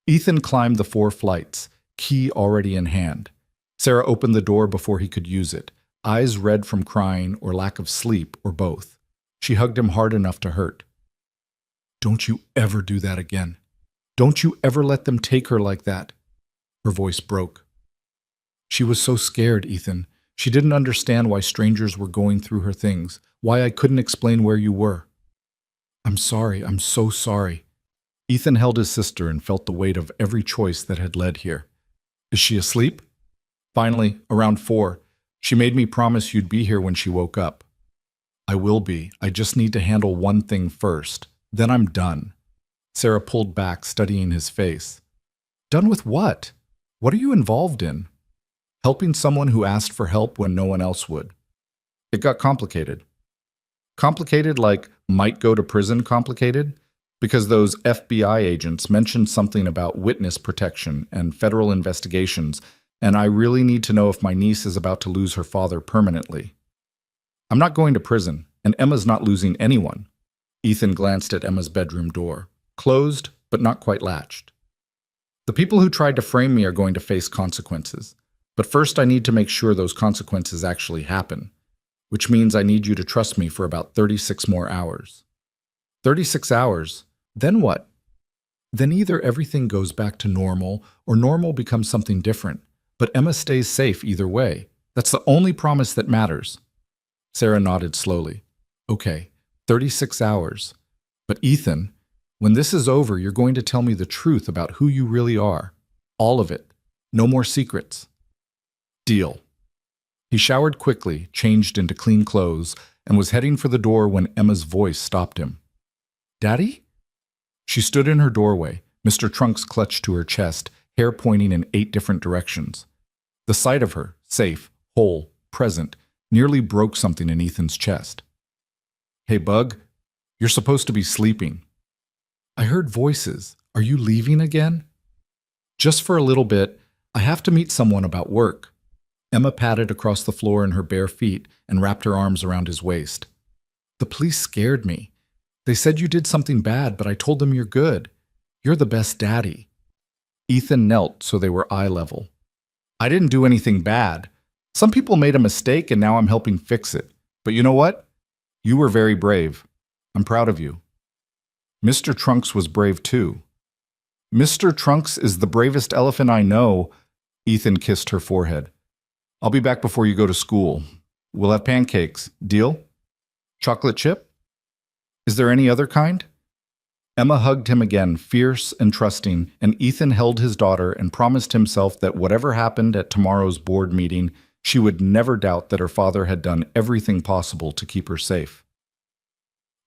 Ethan climbed the 4 flights, key already in hand. Sarah opened the door before he could use it, eyes red from crying or lack of sleep or both. She hugged him hard enough to hurt. "Don't you ever do that again. Don't you ever let them take her like that." Her voice broke. She was so scared, Ethan. She didn't understand why strangers were going through her things, why I couldn't explain where you were. "I'm sorry, I'm so sorry." Ethan held his sister and felt the weight of every choice that had led here. "Is she asleep?" "Finally, around 4. She made me promise you'd be here when she woke up." "I will be. I just need to handle one thing first. Then I'm done." Sarah pulled back, studying his face. "Done with what? What are you involved in?" "Helping someone who asked for help when no one else would." It got complicated. Complicated like might go to prison complicated? Because those FBI agents mentioned something about witness protection and federal investigations, and I really need to know if my niece is about to lose her father permanently. "I'm not going to prison, and Emma's not losing anyone." Ethan glanced at Emma's bedroom door. Closed, but not quite latched. "The people who tried to frame me are going to face consequences. But first I need to make sure those consequences actually happen, which means I need you to trust me for about 36 more hours." 36 hours? Then what? Then either everything goes back to normal, or normal becomes something different. But Emma stays safe either way. That's the only promise that matters. Sarah nodded slowly. "Okay, 36 hours. But Ethan, when this is over, you're going to tell me the truth about who you really are. All of it. No more secrets." "Deal." He showered quickly, changed into clean clothes, and was heading for the door when Emma's voice stopped him. "Daddy?" She stood in her doorway, Mr. Trunks clutched to her chest, hair pointing in 8 different directions. The sight of her, safe, whole, present, nearly broke something in Ethan's chest. "Hey, Bug, you're supposed to be sleeping." "I heard voices. Are you leaving again?" "Just for a little bit. I have to meet someone about work." Emma padded across the floor in her bare feet and wrapped her arms around his waist. "The police scared me. They said you did something bad, but I told them you're good. You're the best daddy." Ethan knelt so they were eye level. "I didn't do anything bad. Some people made a mistake and now I'm helping fix it. But you know what? You were very brave. I'm proud of you." "Mr. Trunks was brave too." "Mr. Trunks is the bravest elephant I know." Ethan kissed her forehead. "I'll be back before you go to school. We'll have pancakes. Deal? Chocolate chip? Is there any other kind?" Emma hugged him again, fierce and trusting, and Ethan held his daughter and promised himself that whatever happened at tomorrow's board meeting, she would never doubt that her father had done everything possible to keep her safe.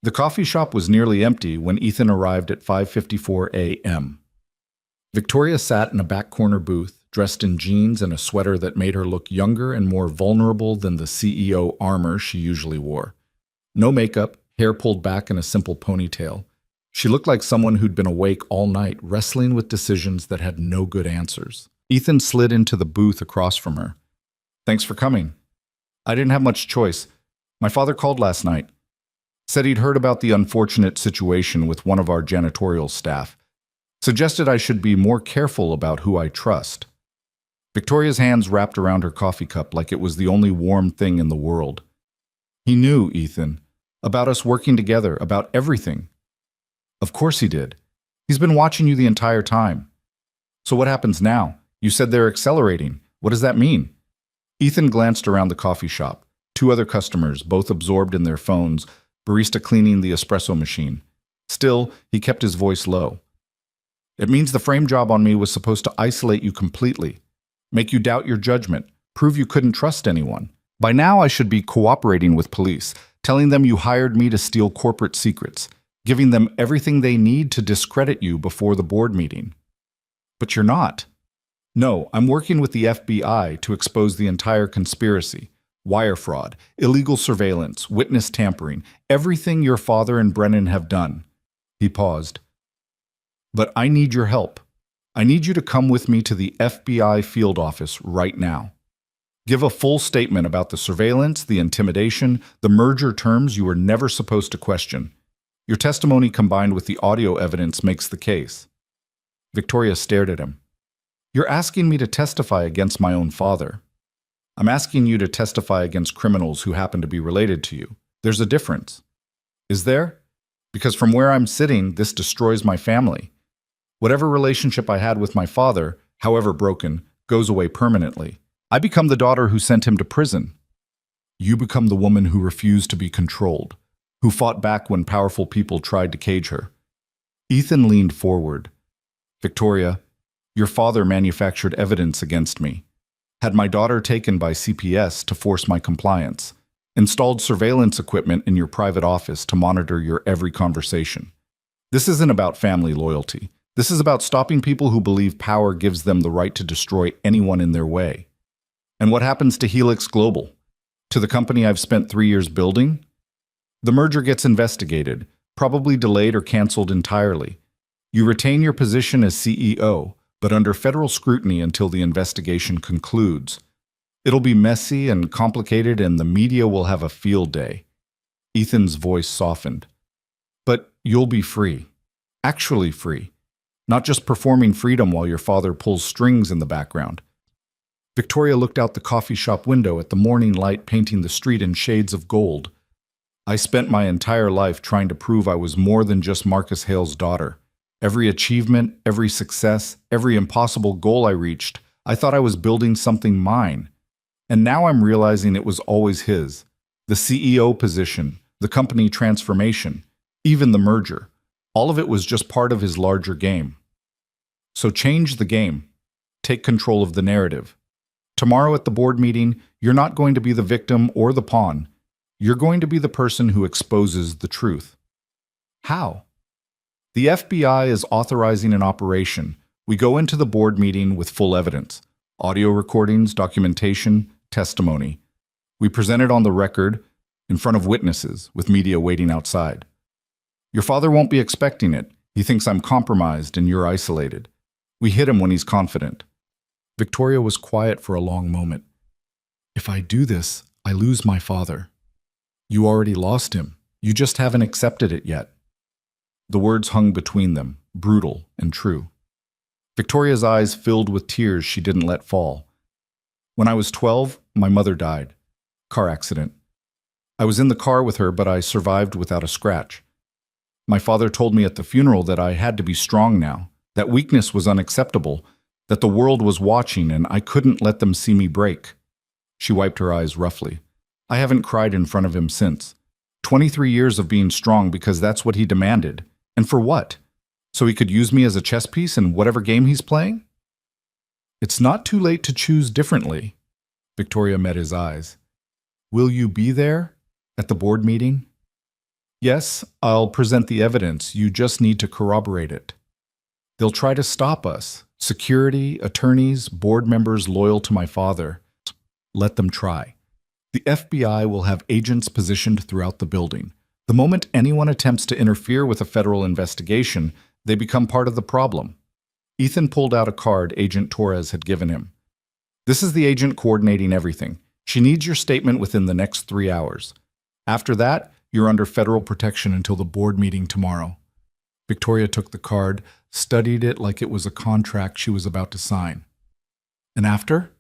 The coffee shop was nearly empty when Ethan arrived at 5:54 a.m. Victoria sat in a back corner booth, dressed in jeans and a sweater that made her look younger and more vulnerable than the CEO armor she usually wore. No makeup, hair pulled back in a simple ponytail. She looked like someone who'd been awake all night, wrestling with decisions that had no good answers. Ethan slid into the booth across from her. "Thanks for coming. I didn't have much choice. My father called last night. Said he'd heard about the unfortunate situation with one of our janitorial staff. Suggested I should be more careful about who I trust." Victoria's hands wrapped around her coffee cup like it was the only warm thing in the world. "He knew, Ethan. About us working together, about everything." "Of course he did. He's been watching you the entire time." "So what happens now? You said they're accelerating. What does that mean?" Ethan glanced around the coffee shop. 2 other customers, both absorbed in their phones, barista cleaning the espresso machine. Still, he kept his voice low. "It means the frame job on me was supposed to isolate you completely, make you doubt your judgment, prove you couldn't trust anyone. By now I should be cooperating with police, telling them you hired me to steal corporate secrets, giving them everything they need to discredit you before the board meeting. But you're not. No, I'm working with the FBI to expose the entire conspiracy. Wire fraud, illegal surveillance, witness tampering, everything your father and Brennan have done." He paused. "But I need your help. I need you to come with me to the FBI field office right now." Give a full statement about the surveillance, the intimidation, the merger terms you were never supposed to question. Your testimony combined with the audio evidence makes the case. Victoria stared at him. You're asking me to testify against my own father. I'm asking you to testify against criminals who happen to be related to you. There's a difference. Is there? Because from where I'm sitting, this destroys my family. Whatever relationship I had with my father, however broken, goes away permanently. I become the daughter who sent him to prison. You become the woman who refused to be controlled, who fought back when powerful people tried to cage her. Ethan leaned forward. Victoria, your father manufactured evidence against me, had my daughter taken by CPS to force my compliance, installed surveillance equipment in your private office to monitor your every conversation. This isn't about family loyalty. This is about stopping people who believe power gives them the right to destroy anyone in their way. And what happens to Helix Global? To the company I've spent 3 years building? The merger gets investigated, probably delayed or canceled entirely. You retain your position as CEO, but under federal scrutiny until the investigation concludes. It'll be messy and complicated, and the media will have a field day. Ethan's voice softened. But you'll be free. Actually free. Not just performing freedom while your father pulls strings in the background. Victoria looked out the coffee shop window at the morning light painting the street in shades of gold. I spent my entire life trying to prove I was more than just Marcus Hale's daughter. Every achievement, every success, every impossible goal I reached, I thought I was building something mine. And now I'm realizing it was always his. The CEO position, the company transformation, even the merger. All of it was just part of his larger game. So change the game. Take control of the narrative. Tomorrow at the board meeting, you're not going to be the victim or the pawn. You're going to be the person who exposes the truth. How? The FBI is authorizing an operation. We go into the board meeting with full evidence. Audio recordings, documentation, testimony. We present it on the record, in front of witnesses, with media waiting outside. Your father won't be expecting it. He thinks I'm compromised and you're isolated. We hit him when he's confident. Victoria was quiet for a long moment. If I do this, I lose my father. You already lost him. You just haven't accepted it yet. The words hung between them, brutal and true. Victoria's eyes filled with tears she didn't let fall. When I was 12, my mother died. Car accident. I was in the car with her, but I survived without a scratch. My father told me at the funeral that I had to be strong now, that weakness was unacceptable, that the world was watching and I couldn't let them see me break. She wiped her eyes roughly. I haven't cried in front of him since. 23 years of being strong because that's what he demanded. And for what? So he could use me as a chess piece in whatever game he's playing? It's not too late to choose differently. Victoria met his eyes. Will you be there at the board meeting? Yes, I'll present the evidence. You just need to corroborate it. They'll try to stop us. Security, attorneys, board members loyal to my father. Let them try. The FBI will have agents positioned throughout the building. The moment anyone attempts to interfere with a federal investigation, they become part of the problem. Ethan pulled out a card Agent Torres had given him. This is the agent coordinating everything. She needs your statement within the next 3 hours. After that, you're under federal protection until the board meeting tomorrow. Victoria took the card, studied it like it was a contract she was about to sign. And after?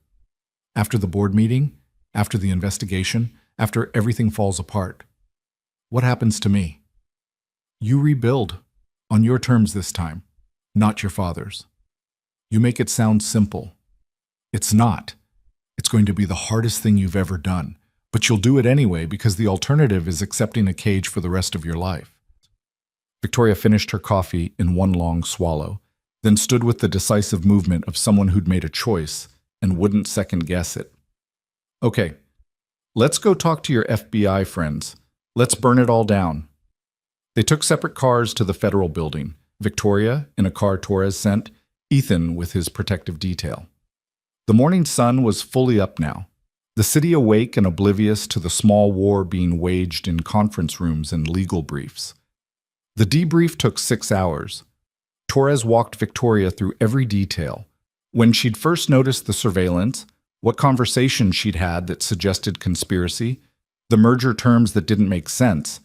After the board meeting? After the investigation? After everything falls apart? What happens to me? You rebuild, on your terms this time, not your father's. You make it sound simple. It's not. It's going to be the hardest thing you've ever done, but you'll do it anyway because the alternative is accepting a cage for the rest of your life. Victoria finished her coffee in one long swallow, then stood with the decisive movement of someone who'd made a choice and wouldn't second-guess it. Okay, let's go talk to your FBI friends. Let's burn it all down. They took separate cars to the federal building, Victoria in a car Torres sent, Ethan with his protective detail. The morning sun was fully up now, the city awake and oblivious to the small war being waged in conference rooms and legal briefs. The debrief took 6 hours. Torres walked Victoria through every detail. When she'd first noticed the surveillance, what conversations she'd had that suggested conspiracy, the merger terms that didn't make sense,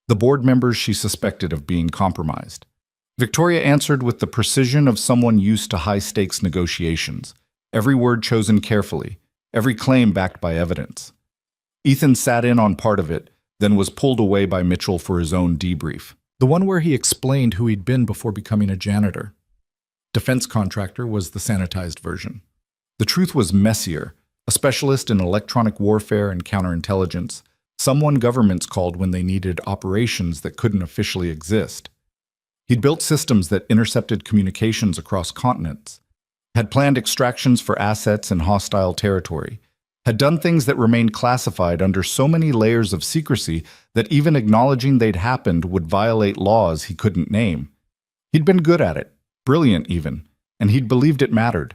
the board members she suspected of being compromised. Victoria answered with the precision of someone used to high-stakes negotiations, every word chosen carefully, every claim backed by evidence. Ethan sat in on part of it, then was pulled away by Mitchell for his own debrief. The one where he explained who he'd been before becoming a janitor. Defense contractor was the sanitized version. The truth was messier, a specialist in electronic warfare and counterintelligence, someone governments called when they needed operations that couldn't officially exist. He'd built systems that intercepted communications across continents, had planned extractions for assets in hostile territory, had done things that remained classified under so many layers of secrecy that even acknowledging they'd happened would violate laws he couldn't name. He'd been good at it, brilliant even, and he'd believed it mattered.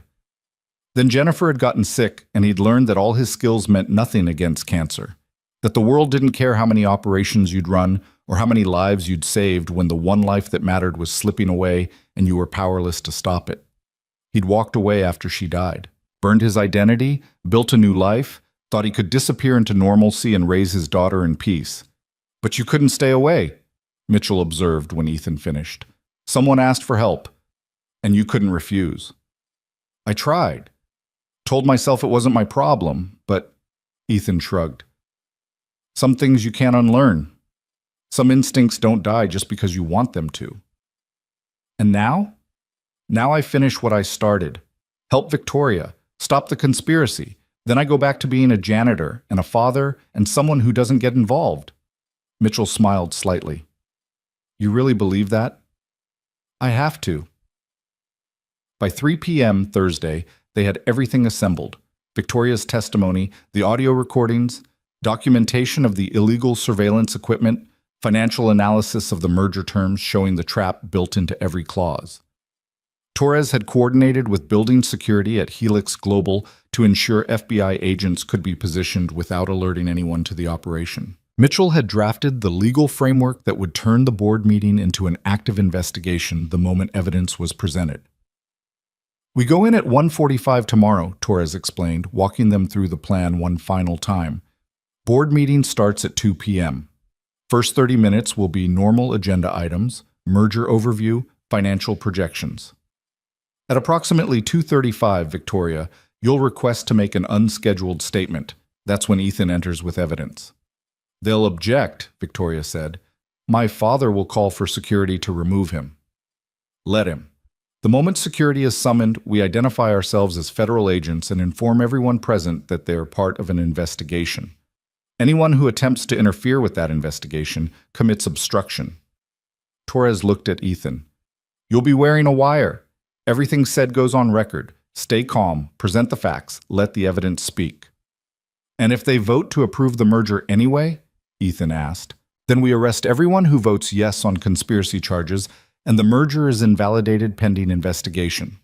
Then Jennifer had gotten sick, and he'd learned that all his skills meant nothing against cancer, that the world didn't care how many operations you'd run or how many lives you'd saved when the one life that mattered was slipping away and you were powerless to stop it. He'd walked away after she died, burned his identity, built a new life, thought he could disappear into normalcy and raise his daughter in peace. But you couldn't stay away, Mitchell observed when Ethan finished. Someone asked for help, and you couldn't refuse. I tried. Told myself it wasn't my problem, but Ethan shrugged. Some things you can't unlearn. Some instincts don't die just because you want them to. And now? Now I finish what I started. Help Victoria. Stop the conspiracy. Then I go back to being a janitor and a father and someone who doesn't get involved. Mitchell smiled slightly. You really believe that? I have to. By 3 p.m. Thursday, they had everything assembled. Victoria's testimony, the audio recordings, documentation of the illegal surveillance equipment, financial analysis of the merger terms showing the trap built into every clause. Torres had coordinated with building security at Helix Global to ensure FBI agents could be positioned without alerting anyone to the operation. Mitchell had drafted the legal framework that would turn the board meeting into an active investigation the moment evidence was presented. We go in at 1:45 tomorrow, Torres explained, walking them through the plan one final time. Board meeting starts at 2 p.m. First 30 minutes will be normal agenda items, merger overview, financial projections. At approximately 2:35, Victoria, you'll request to make an unscheduled statement. That's when Ethan enters with evidence. They'll object, Victoria said. My father will call for security to remove him. Let him. The moment security is summoned, we identify ourselves as federal agents and inform everyone present that they are part of an investigation. Anyone who attempts to interfere with that investigation commits obstruction. Torres looked at Ethan. You'll be wearing a wire. Everything said goes on record. Stay calm, present the facts, let the evidence speak. And if they vote to approve the merger anyway, Ethan asked, then we arrest everyone who votes yes on conspiracy charges, and the merger is invalidated pending investigation.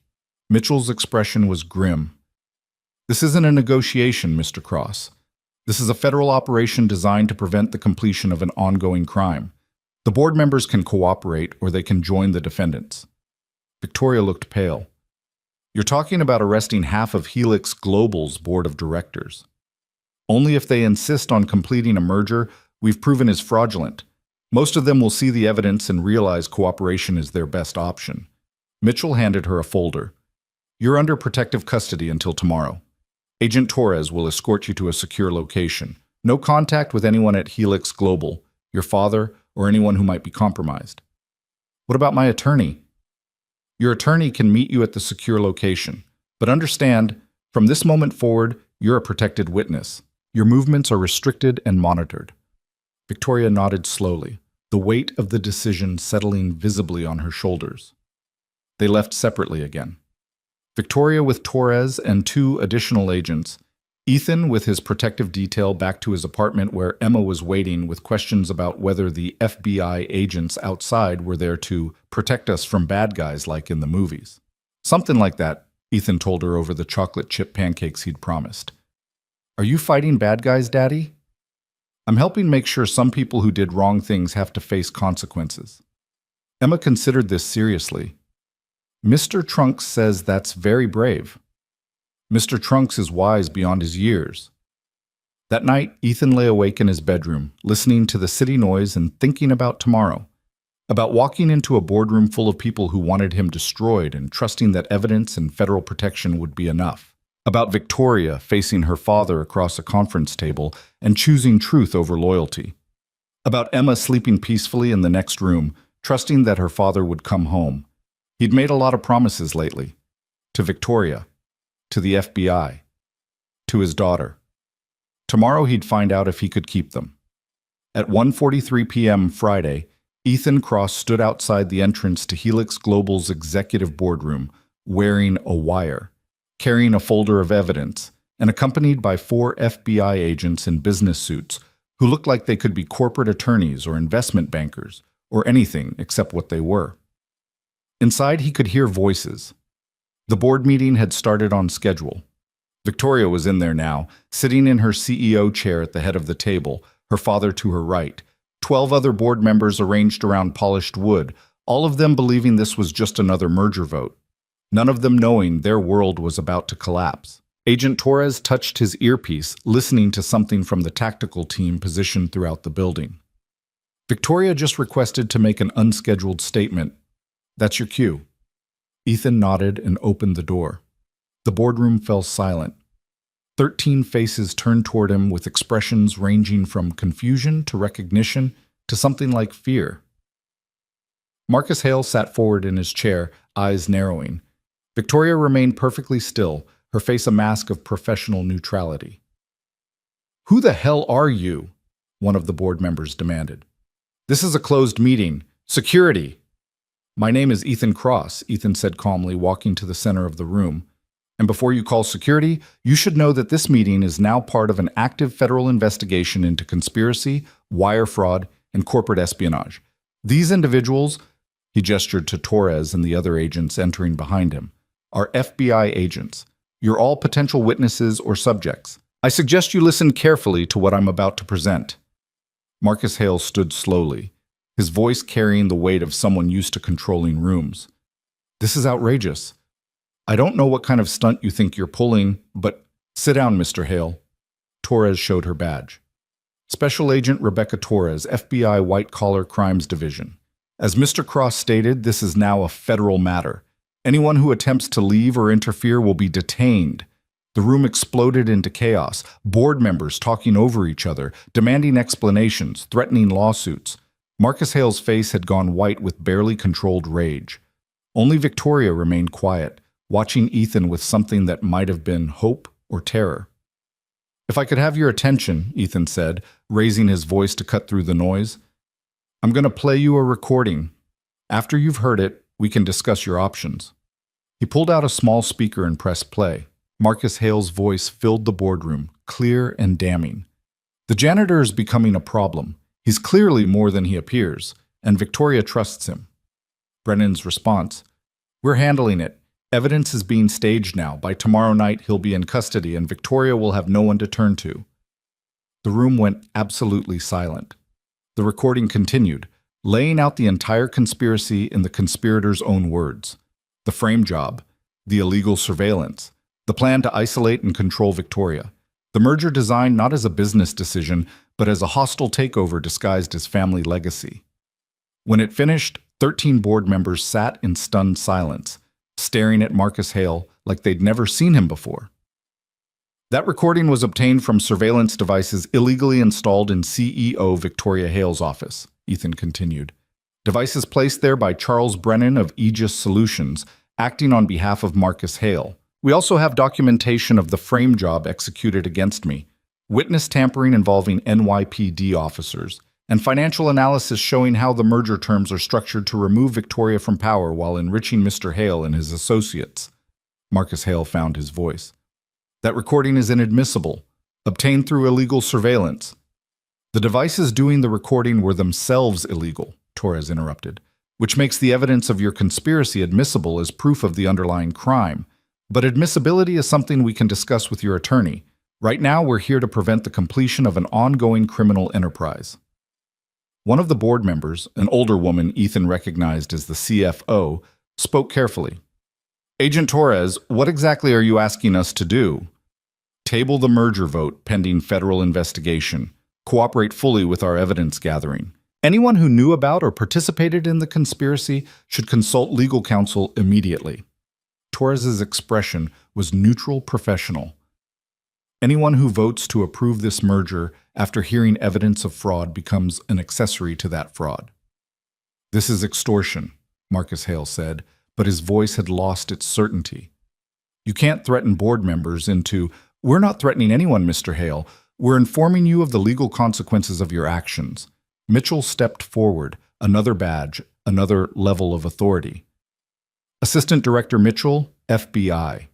Mitchell's expression was grim. This isn't a negotiation, Mr. Cross. This is a federal operation designed to prevent the completion of an ongoing crime. The board members can cooperate or they can join the defendants. Victoria looked pale. You're talking about arresting half of Helix Global's board of directors. Only if they insist on completing a merger we've proven is fraudulent. Most of them will see the evidence and realize cooperation is their best option. Mitchell handed her a folder. You're under protective custody until tomorrow. Agent Torres will escort you to a secure location. No contact with anyone at Helix Global, your father, or anyone who might be compromised. What about my attorney? Your attorney can meet you at the secure location. But understand, from this moment forward, you're a protected witness. Your movements are restricted and monitored. Victoria nodded slowly, the weight of the decision settling visibly on her shoulders. They left separately again. Victoria with Torres and 2 additional agents, Ethan with his protective detail back to his apartment where Emma was waiting with questions about whether the FBI agents outside were there to protect us from bad guys like in the movies. Something like that, Ethan told her over the chocolate chip pancakes he'd promised. Are you fighting bad guys, Daddy? I'm helping make sure some people who did wrong things have to face consequences. Emma considered this seriously. Mr. Trunks says that's very brave. Mr. Trunks is wise beyond his years. That night, Ethan lay awake in his bedroom, listening to the city noise and thinking about tomorrow. About walking into a boardroom full of people who wanted him destroyed and trusting that evidence and federal protection would be enough. About Victoria facing her father across a conference table and choosing truth over loyalty. About Emma sleeping peacefully in the next room, trusting that her father would come home. He'd made a lot of promises lately. To Victoria. To the FBI. To his daughter. Tomorrow he'd find out if he could keep them. At 1:43 p.m. Friday, Ethan Cross stood outside the entrance to Helix Global's executive boardroom, wearing a wire, carrying a folder of evidence, and accompanied by 4 FBI agents in business suits who looked like they could be corporate attorneys or investment bankers, or anything except what they were. Inside, he could hear voices. The board meeting had started on schedule. Victoria was in there now, sitting in her CEO chair at the head of the table, her father to her right. 12 other board members arranged around polished wood, all of them believing this was just another merger vote. None of them knowing their world was about to collapse. Agent Torres touched his earpiece, listening to something from the tactical team positioned throughout the building. Victoria just requested to make an unscheduled statement. That's your cue. Ethan nodded and opened the door. The boardroom fell silent. 13 faces turned toward him with expressions ranging from confusion to recognition to something like fear. Marcus Hale sat forward in his chair, eyes narrowing. Victoria remained perfectly still, her face a mask of professional neutrality. "Who the hell are you?" one of the board members demanded. "This is a closed meeting. Security!" "My name is Ethan Cross," Ethan said calmly, walking to the center of the room. "And before you call security, you should know that this meeting is now part of an active federal investigation into conspiracy, wire fraud, and corporate espionage. These individuals," he gestured to Torres and the other agents entering behind him, "are FBI agents. You're all potential witnesses or subjects. I suggest you listen carefully to what I'm about to present." Marcus Hale stood slowly, his voice carrying the weight of someone used to controlling rooms. "This is outrageous. I don't know what kind of stunt you think you're pulling, but sit down, Mr. Hale." Torres showed her badge. "Special Agent Rebecca Torres, FBI White Collar Crimes Division. As Mr. Cross stated, this is now a federal matter. Anyone who attempts to leave or interfere will be detained." The room exploded into chaos, board members talking over each other, demanding explanations, threatening lawsuits. Marcus Hale's face had gone white with barely controlled rage. Only Victoria remained quiet, watching Ethan with something that might have been hope or terror. "If I could have your attention," Ethan said, raising his voice to cut through the noise. "I'm going to play you a recording. After you've heard it, we can discuss your options." He pulled out a small speaker and pressed play. Marcus Hale's voice filled the boardroom, clear and damning. "The janitor is becoming a problem. He's clearly more than he appears, and Victoria trusts him." Brennan's response: "We're handling it. Evidence is being staged now. By tomorrow night, he'll be in custody, and Victoria will have no one to turn to." The room went absolutely silent. The recording continued, laying out the entire conspiracy in the conspirators' own words. The frame job, the illegal surveillance, the plan to isolate and control Victoria. The merger designed not as a business decision, but as a hostile takeover disguised as family legacy. When it finished, 13 board members sat in stunned silence, staring at Marcus Hale like they'd never seen him before. That recording was obtained from surveillance devices illegally installed in CEO Victoria Hale's office, Ethan continued. Devices placed there by Charles Brennan of Aegis Solutions, acting on behalf of Marcus Hale. We also have documentation of the frame job executed against me, witness tampering involving NYPD officers, and financial analysis showing how the merger terms are structured to remove Victoria from power while enriching Mr. Hale and his associates. Marcus Hale found his voice. That recording is inadmissible, obtained through illegal surveillance. The devices doing the recording were themselves illegal, Torres interrupted, which makes the evidence of your conspiracy admissible as proof of the underlying crime. But admissibility is something we can discuss with your attorney. Right now, we're here to prevent the completion of an ongoing criminal enterprise. One of the board members, an older woman Ethan recognized as the CFO, spoke carefully. Agent Torres, what exactly are you asking us to do? Table the merger vote pending federal investigation. Cooperate fully with our evidence gathering. Anyone who knew about or participated in the conspiracy should consult legal counsel immediately. Torres's expression was neutral professional. Anyone who votes to approve this merger after hearing evidence of fraud becomes an accessory to that fraud. This is extortion, Marcus Hale said, but his voice had lost its certainty. You can't threaten board members into, "We're not threatening anyone, Mr. Hale. We're informing you of the legal consequences of your actions." Mitchell stepped forward, another badge, another level of authority. Assistant Director Mitchell, FBI.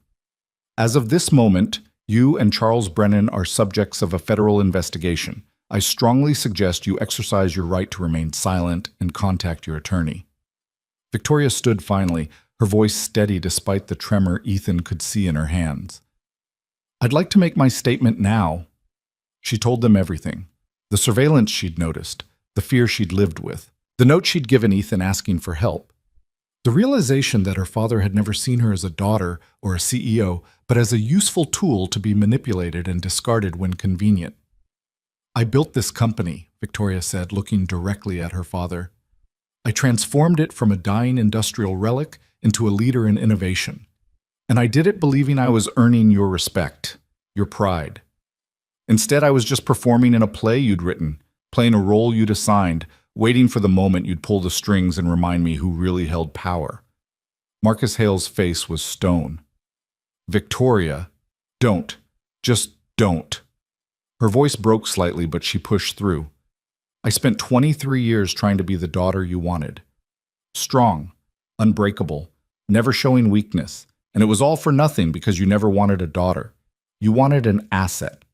As of this moment, you and Charles Brennan are subjects of a federal investigation. I strongly suggest you exercise your right to remain silent and contact your attorney. Victoria stood finally, her voice steady despite the tremor Ethan could see in her hands. I'd like to make my statement now. She told them everything. The surveillance she'd noticed, the fear she'd lived with, the note she'd given Ethan asking for help, the realization that her father had never seen her as a daughter or a CEO, but as a useful tool to be manipulated and discarded when convenient. I built this company, Victoria said, looking directly at her father. I transformed it from a dying industrial relic into a leader in innovation. And I did it believing I was earning your respect, your pride. Instead, I was just performing in a play you'd written, playing a role you'd assigned, waiting for the moment you'd pull the strings and remind me who really held power. Marcus Hale's face was stone. Victoria, don't. Just don't. Her voice broke slightly, but she pushed through. I spent 23 years trying to be the daughter you wanted. Strong, unbreakable, never showing weakness. And it was all for nothing because you never wanted a daughter. You wanted an asset.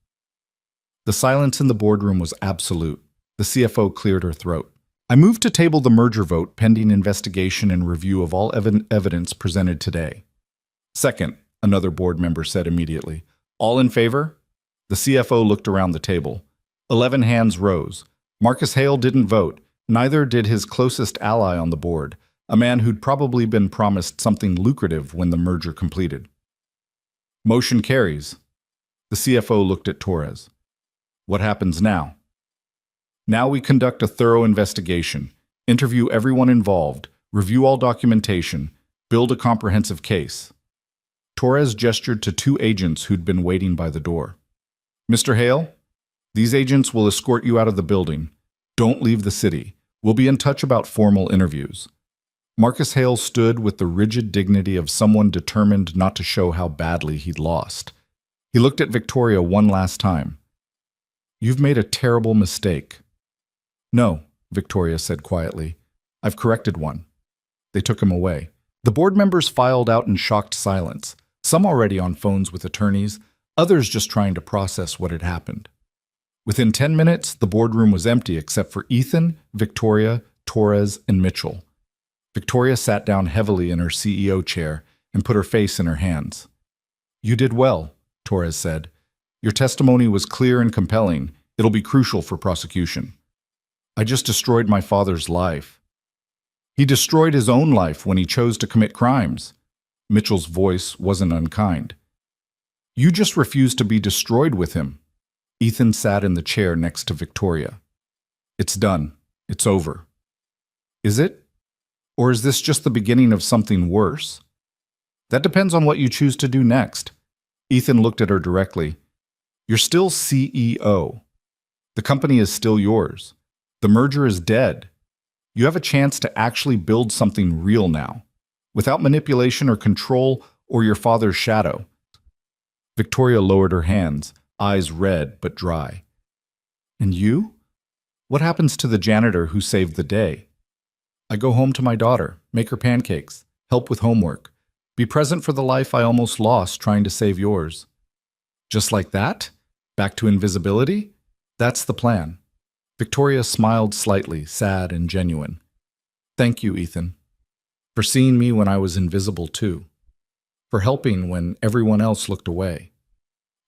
The silence in the boardroom was absolute. The CFO cleared her throat. I moved to table the merger vote pending investigation and review of all evidence presented today. Second, another board member said immediately. All in favor? The CFO looked around the table. 11 hands rose. Marcus Hale didn't vote. Neither did his closest ally on the board, a man who'd probably been promised something lucrative when the merger completed. Motion carries. The CFO looked at Torres. What happens now? Now we conduct a thorough investigation, interview everyone involved, review all documentation, build a comprehensive case. Torres gestured to 2 agents who'd been waiting by the door. Mr. Hale, these agents will escort you out of the building. Don't leave the city. We'll be in touch about formal interviews. Marcus Hale stood with the rigid dignity of someone determined not to show how badly he'd lost. He looked at Victoria one last time. You've made a terrible mistake. No, Victoria said quietly. I've corrected one. They took him away. The board members filed out in shocked silence, some already on phones with attorneys, others just trying to process what had happened. Within 10 minutes, the boardroom was empty except for Ethan, Victoria, Torres, and Mitchell. Victoria sat down heavily in her CEO chair and put her face in her hands. You did well, Torres said. Your testimony was clear and compelling. It'll be crucial for prosecution. I just destroyed my father's life. He destroyed his own life when he chose to commit crimes. Mitchell's voice wasn't unkind. You just refused to be destroyed with him. Ethan sat in the chair next to Victoria. It's done. It's over. Is it? Or is this just the beginning of something worse? That depends on what you choose to do next. Ethan looked at her directly. You're still CEO. The company is still yours. The merger is dead. You have a chance to actually build something real now, without manipulation or control or your father's shadow. Victoria lowered her hands, eyes red but dry. And you? What happens to the janitor who saved the day? I go home to my daughter, make her pancakes, help with homework, be present for the life I almost lost trying to save yours. Just like that? Back to invisibility? That's the plan. Victoria smiled slightly, sad and genuine. Thank you, Ethan. For seeing me when I was invisible too. For helping when everyone else looked away.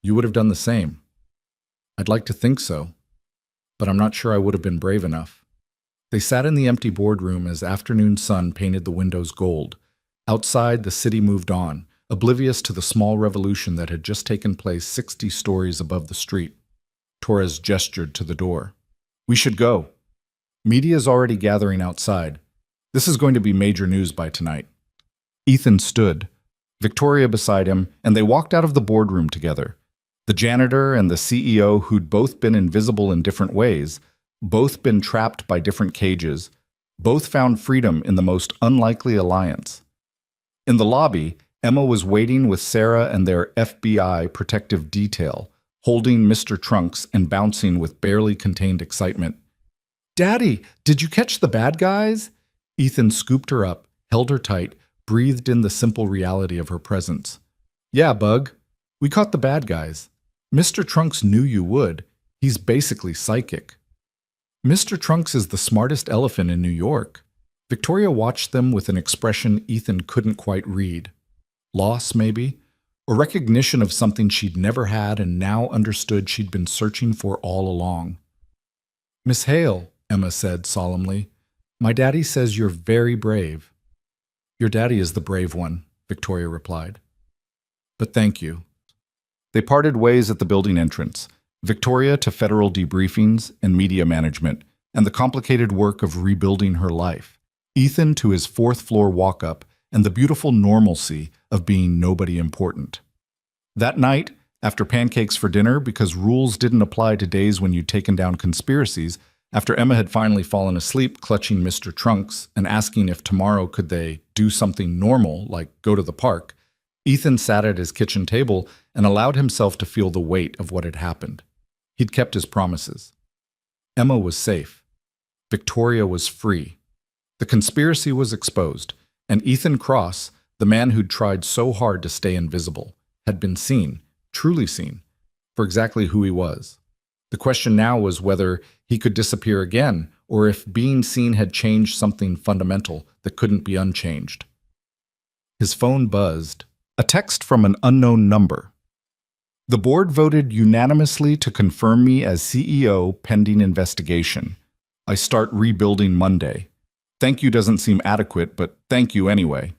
You would have done the same. I'd like to think so, but I'm not sure I would have been brave enough. They sat in the empty boardroom as afternoon sun painted the windows gold. Outside, the city moved on, oblivious to the small revolution that had just taken place 60 stories above the street. Torres gestured to the door. "We should go. Media's already gathering outside. This is going to be major news by tonight." Ethan stood, Victoria beside him, and they walked out of the boardroom together. The janitor and the CEO, who'd both been invisible in different ways, both been trapped by different cages, both found freedom in the most unlikely alliance. In the lobby, Emma was waiting with Sarah and their FBI protective detail, holding Mr. Trunks and bouncing with barely contained excitement. "Daddy, did you catch the bad guys?" Ethan scooped her up, held her tight, breathed in the simple reality of her presence. "Yeah, Bug. We caught the bad guys. Mr. Trunks knew you would. He's basically psychic." "Mr. Trunks is the smartest elephant in New York." Victoria watched them with an expression Ethan couldn't quite read. Loss, maybe? Or recognition of something she'd never had and now understood she'd been searching for all along. "Miss Hale," Emma said solemnly, "my daddy says you're very brave." "Your daddy is the brave one," Victoria replied. "But thank you." They parted ways at the building entrance, Victoria to federal debriefings and media management, and the complicated work of rebuilding her life. Ethan to his fourth-floor walk-up and the beautiful normalcy of being nobody important. That night, after pancakes for dinner because rules didn't apply to days when you'd taken down conspiracies, after Emma had finally fallen asleep clutching Mr. Trunks and asking if tomorrow could they do something normal like go to the park, Ethan sat at his kitchen table and allowed himself to feel the weight of what had happened. He'd kept his promises. Emma was safe. Victoria was free. The conspiracy was exposed, and Ethan Cross, the man who'd tried so hard to stay invisible, had been seen, truly seen, for exactly who he was. The question now was whether he could disappear again, or if being seen had changed something fundamental that couldn't be unchanged. His phone buzzed. A text from an unknown number. "The board voted unanimously to confirm me as CEO pending investigation. I start rebuilding Monday. Thank you doesn't seem adequate, but thank you anyway.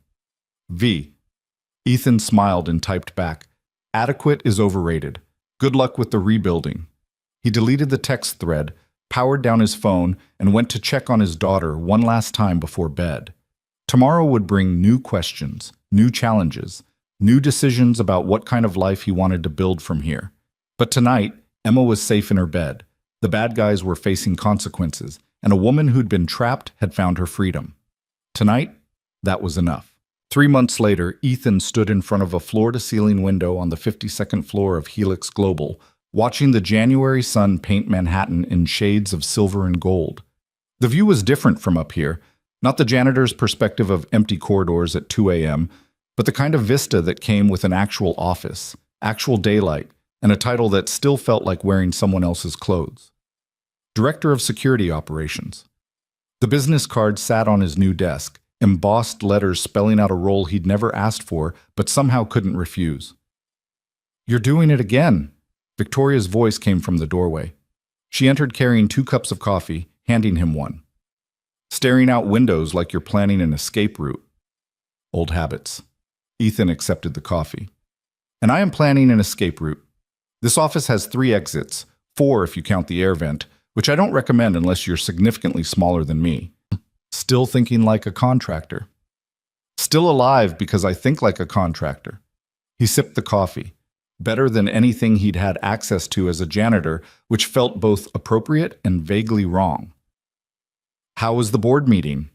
V." Ethan smiled and typed back, "Adequate is overrated. Good luck with the rebuilding." He deleted the text thread, powered down his phone, and went to check on his daughter one last time before bed. Tomorrow would bring new questions, new challenges, new decisions about what kind of life he wanted to build from here. But tonight, Emma was safe in her bed. The bad guys were facing consequences, and a woman who'd been trapped had found her freedom. Tonight, that was enough. 3 months later, Ethan stood in front of a floor-to-ceiling window on the 52nd floor of Helix Global, watching the January sun paint Manhattan in shades of silver and gold. The view was different from up here, not the janitor's perspective of empty corridors at 2 a.m., but the kind of vista that came with an actual office, actual daylight, and a title that still felt like wearing someone else's clothes. Director of Security Operations. The business card sat on his new desk, embossed letters spelling out a role he'd never asked for, but somehow couldn't refuse. "You're doing it again." Victoria's voice came from the doorway. She entered carrying 2 cups of coffee, handing him one. "Staring out windows like you're planning an escape route." Old habits. Ethan accepted the coffee. "And I am planning an escape route. This office has 3 exits, 4 if you count the air vent, which I don't recommend unless you're significantly smaller than me. Still thinking like a contractor. Still alive because I think like a contractor." He sipped the coffee, better than anything he'd had access to as a janitor, which felt both appropriate and vaguely wrong. "How was the board meeting?"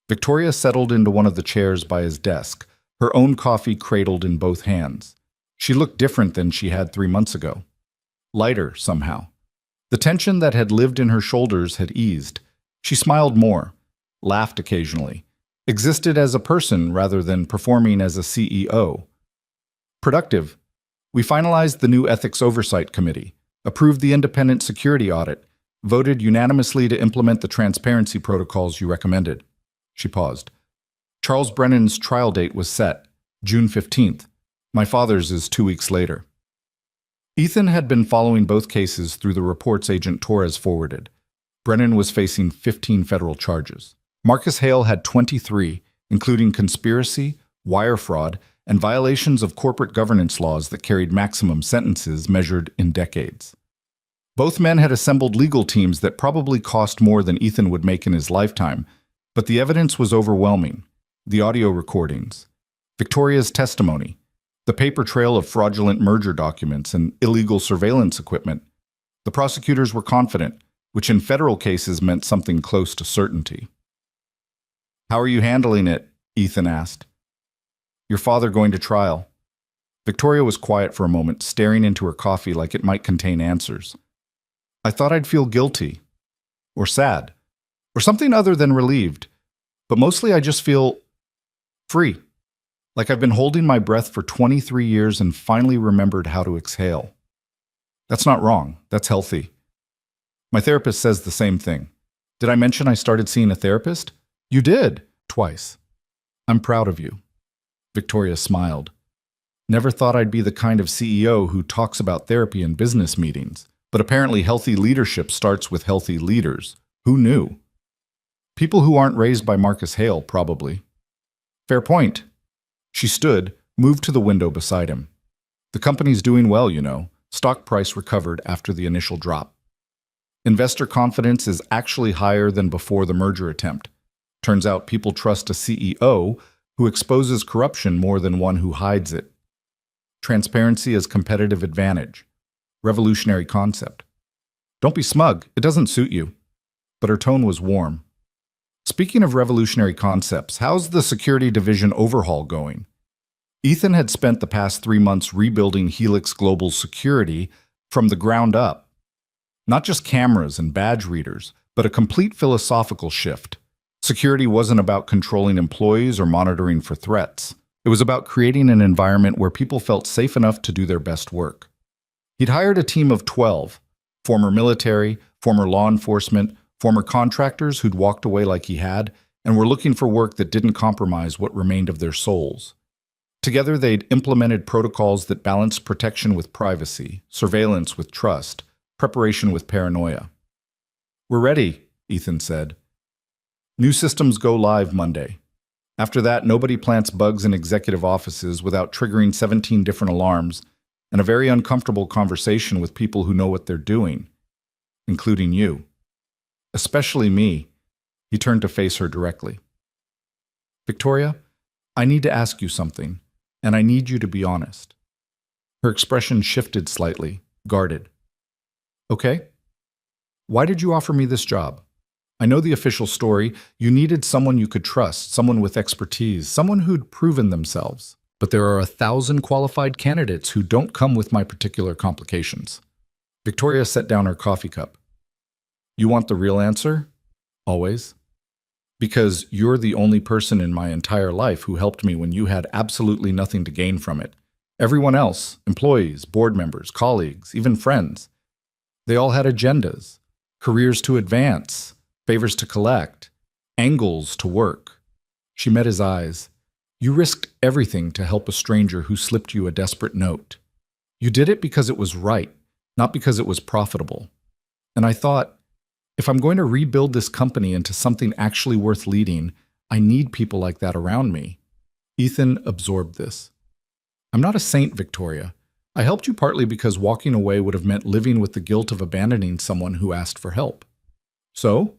Victoria settled into one of the chairs by his desk, her own coffee cradled in both hands. She looked different than she had 3 months ago. Lighter, somehow. The tension that had lived in her shoulders had eased. She smiled more, laughed occasionally, existed as a person rather than performing as a CEO. "Productive. We finalized the new Ethics Oversight Committee, approved the independent security audit, voted unanimously to implement the transparency protocols you recommended." She paused. "Charles Brennan's trial date was set, June 15th. My father's is 2 weeks later." Ethan had been following both cases through the reports Agent Torres forwarded. Brennan was facing 15 federal charges. Marcus Hale had 23, including conspiracy, wire fraud, and violations of corporate governance laws that carried maximum sentences measured in decades. Both men had assembled legal teams that probably cost more than Ethan would make in his lifetime, but the evidence was overwhelming. The audio recordings, Victoria's testimony, the paper trail of fraudulent merger documents and illegal surveillance equipment. The prosecutors were confident, which in federal cases meant something close to certainty. "How are you handling it?" Ethan asked. "Your father going to trial." Victoria was quiet for a moment, staring into her coffee like it might contain answers. "I thought I'd feel guilty, or sad, or something other than relieved, but mostly I just feel free, like I've been holding my breath for 23 years and finally remembered how to exhale. That's not wrong, that's healthy. My therapist says the same thing. Did I mention I started seeing a therapist?" "You did, twice. I'm proud of you." Victoria smiled. "Never thought I'd be the kind of CEO who talks about therapy in business meetings. But apparently healthy leadership starts with healthy leaders. Who knew? People who aren't raised by Marcus Hale, probably." "Fair point." She stood, moved to the window beside him. "The company's doing well, you know. Stock price recovered after the initial drop. Investor confidence is actually higher than before the merger attempt. Turns out people trust a CEO who exposes corruption more than one who hides it. Transparency as competitive advantage. Revolutionary concept. Don't be smug, it doesn't suit you." But her tone was warm. "Speaking of revolutionary concepts, how's the security division overhaul going?" Ethan had spent the past 3 months rebuilding Helix Global's security from the ground up. Not just cameras and badge readers, but a complete philosophical shift. Security wasn't about controlling employees or monitoring for threats. It was about creating an environment where people felt safe enough to do their best work. He'd hired a team of 12, former military, former law enforcement, former contractors who'd walked away like he had, and were looking for work that didn't compromise what remained of their souls. Together, they'd implemented protocols that balanced protection with privacy, surveillance with trust, preparation with paranoia. "We're ready," Ethan said. "New systems go live Monday. After that, nobody plants bugs in executive offices without triggering 17 different alarms and a very uncomfortable conversation with people who know what they're doing, including you. Especially me." He turned to face her directly. "Victoria, I need to ask you something, and I need you to be honest." Her expression shifted slightly, guarded. "Okay? Why did you offer me this job? I know the official story. You needed someone you could trust, someone with expertise, someone who'd proven themselves. But there are 1,000 qualified candidates who don't come with my particular complications." Victoria set down her coffee cup. "You want the real answer? Always? Because you're the only person in my entire life who helped me when you had absolutely nothing to gain from it. Everyone else, employees, board members, colleagues, even friends, they all had agendas, careers to advance, favors to collect, angles to work." She met his eyes. "You risked everything to help a stranger who slipped you a desperate note. You did it because it was right, not because it was profitable. And I thought, if I'm going to rebuild this company into something actually worth leading, I need people like that around me." Ethan absorbed this. "I'm not a saint, Victoria. I helped you partly because walking away would have meant living with the guilt of abandoning someone who asked for help. So,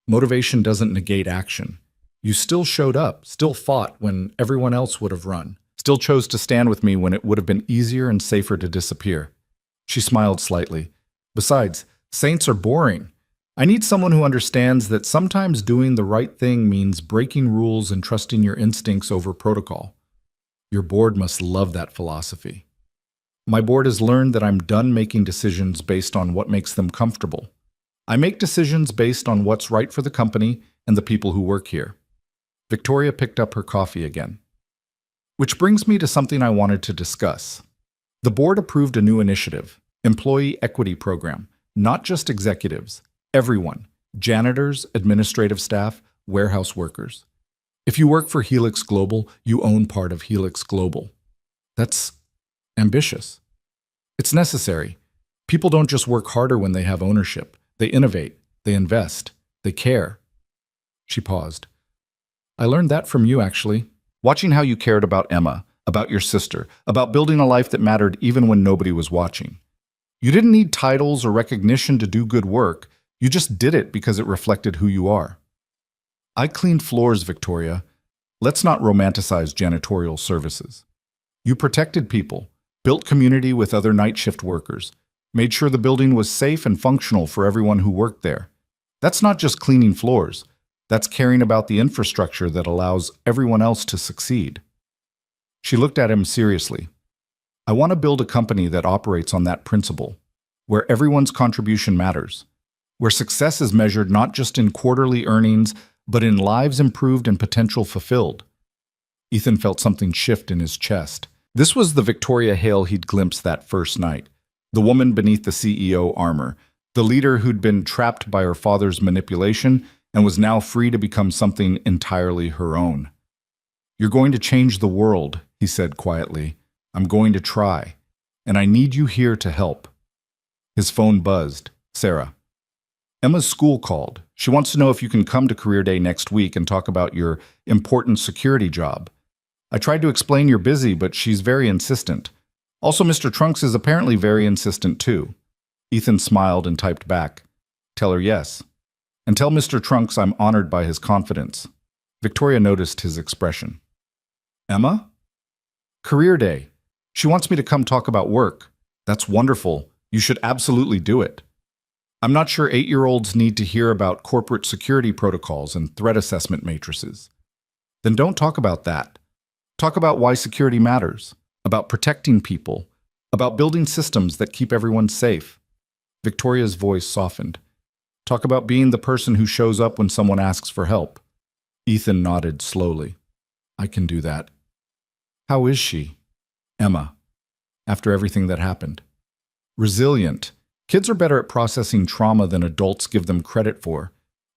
motivation doesn't negate action. You still showed up, still fought when everyone else would have run, still chose to stand with me when it would have been easier and safer to disappear." She smiled slightly. "Besides, saints are boring. I need someone who understands that sometimes doing the right thing means breaking rules and trusting your instincts over protocol. Your board must love that philosophy. My board has learned that I'm done making decisions based on what makes them comfortable. I make decisions based on what's right for the company and the people who work here." Victoria picked up her coffee again. "Which brings me to something I wanted to discuss. The board approved a new initiative, employee equity program, not just executives, everyone, janitors, administrative staff, warehouse workers. If you work for Helix Global, you own part of Helix Global. That's ambitious. It's necessary. People don't just work harder when they have ownership. They innovate, they invest, they care." She paused. "I learned that from you, actually. watching how you cared about Emma, about your sister, about building a life that mattered even when nobody was watching. You didn't need titles or recognition to do good work. You just did it because it reflected who you are. I cleaned floors, Victoria. Let's not romanticize janitorial services. You protected people, built community with other night shift workers, made sure the building was safe and functional for everyone who worked there. That's not just cleaning floors. That's caring about the infrastructure that allows everyone else to succeed. She looked at him seriously. I want to build a company that operates on that principle, where everyone's contribution matters, where success is measured not just in quarterly earnings, but in lives improved and potential fulfilled. Ethan felt something shift in his chest. This was the Victoria Hale he'd glimpsed that first night, the woman beneath the CEO armor, the leader who'd been trapped by her father's manipulation and was now free to become something entirely her own. You're going to change the world, he said quietly. I'm going to try, and I need you here to help. His phone buzzed. Sarah. Emma's school called. She wants to know if you can come to Career Day next week and talk about your important security job. I tried to explain you're busy, but she's very insistent. Also, Mr. Trunks is apparently very insistent too. Ethan smiled and typed back. Tell her yes. And tell Mr. Trunks I'm honored by his confidence. Victoria noticed his expression. Emma? Career Day. She wants me to come talk about work. That's wonderful. You should absolutely do it. I'm not sure 8-year-olds need to hear about corporate security protocols and threat assessment matrices. Then don't talk about that. Talk about why security matters, about protecting people, about building systems that keep everyone safe. Victoria's voice softened. Talk about being the person who shows up when someone asks for help. Ethan nodded slowly. I can do that. How is she? Emma, after everything that happened. Resilient. Kids are better at processing trauma than adults give them credit for.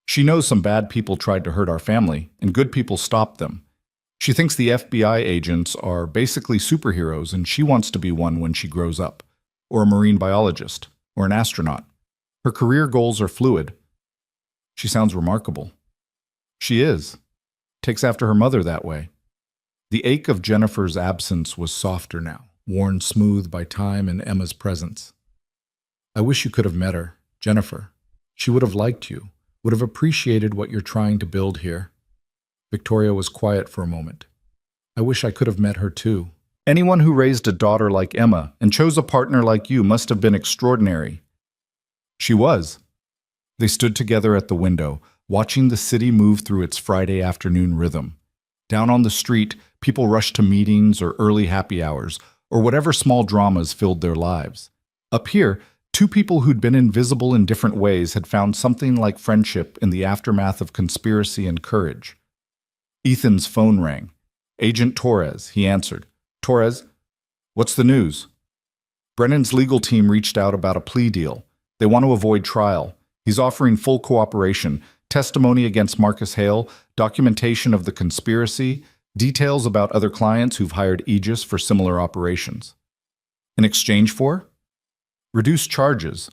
She knows some bad people tried to hurt our family, and good people stopped them. She thinks the FBI agents are basically superheroes, and she wants to be one when she grows up, or a marine biologist, or an astronaut. Her career goals are fluid. She sounds remarkable. She is. Takes after her mother that way. The ache of Jennifer's absence was softer now, worn smooth by time and Emma's presence. I wish you could have met her, Jennifer. She would have liked you, would have appreciated what you're trying to build here. Victoria was quiet for a moment. I wish I could have met her too. Anyone who raised a daughter like Emma and chose a partner like you must have been extraordinary. She was. They stood together at the window, watching the city move through its Friday afternoon rhythm. Down on the street, people rushed to meetings or early happy hours, or whatever small dramas filled their lives. Up here, two people who'd been invisible in different ways had found something like friendship in the aftermath of conspiracy and courage. Ethan's phone rang. Agent Torres, he answered. Torres, what's the news? Brennan's legal team reached out about a plea deal. They want to avoid trial. He's offering full cooperation, testimony against Marcus Hale, documentation of the conspiracy, details about other clients who've hired Aegis for similar operations. In exchange for? Reduced charges.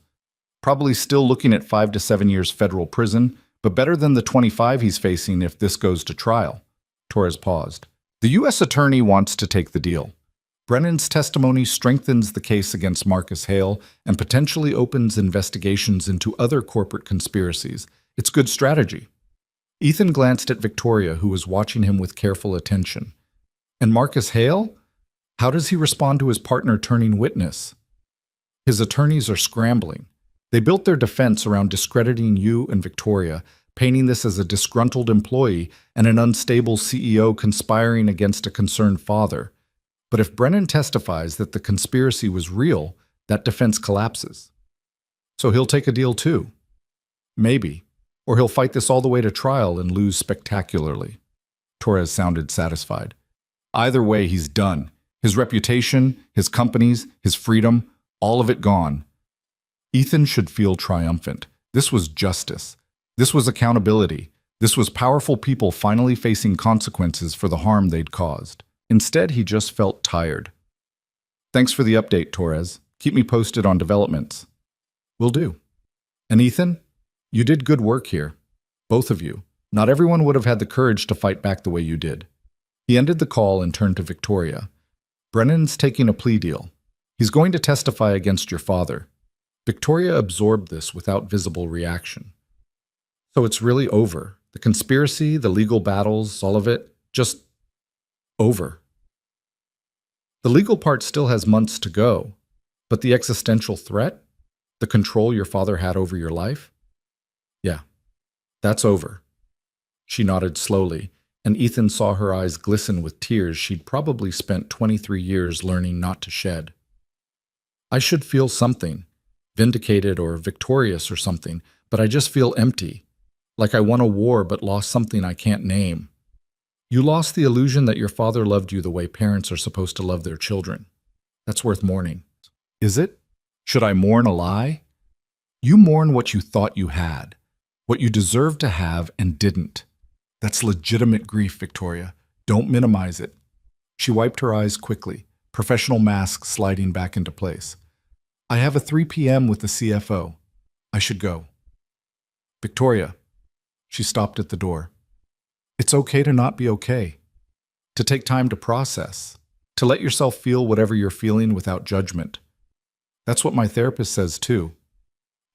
Probably still looking at 5 to 7 years federal prison, but better than the 25 he's facing if this goes to trial. Torres paused. The U.S. attorney wants to take the deal. Brennan's testimony strengthens the case against Marcus Hale and potentially opens investigations into other corporate conspiracies. It's good strategy. Ethan glanced at Victoria, who was watching him with careful attention. And Marcus Hale? How does he respond to his partner turning witness? His attorneys are scrambling. They built their defense around discrediting you and Victoria, painting this as a disgruntled employee and an unstable CEO conspiring against a concerned father. But if Brennan testifies that the conspiracy was real, that defense collapses. So he'll take a deal too. Maybe. Or he'll fight this all the way to trial and lose spectacularly. Torres sounded satisfied. Either way, he's done. His reputation, his companies, his freedom, all of it gone. Ethan should feel triumphant. This was justice. This was accountability. This was powerful people finally facing consequences for the harm they'd caused. Instead, he just felt tired. Thanks for the update, Torres. Keep me posted on developments. Will do. And Ethan, you did good work here. Both of you. Not everyone would have had the courage to fight back the way you did. He ended the call and turned to Victoria. Brennan's taking a plea deal. He's going to testify against your father. Victoria absorbed this without visible reaction. So it's really over. The conspiracy, the legal battles, all of it, just over. The legal part still has months to go, but the existential threat, the control your father had over your life, yeah, that's over. She nodded slowly, and Ethan saw her eyes glisten with tears she'd probably spent 23 years learning not to shed. I should feel something, vindicated or victorious or something, but I just feel empty, like I won a war but lost something I can't name. You lost the illusion that your father loved you the way parents are supposed to love their children. That's worth mourning. Is it? Should I mourn a lie? You mourn what you thought you had, what you deserved to have and didn't. That's legitimate grief, Victoria. Don't minimize it. She wiped her eyes quickly, professional mask sliding back into place. I have a 3 p.m. with the CFO. I should go. Victoria. She stopped at the door. It's okay to not be okay. To take time to process. To let yourself feel whatever you're feeling without judgment. That's what my therapist says too.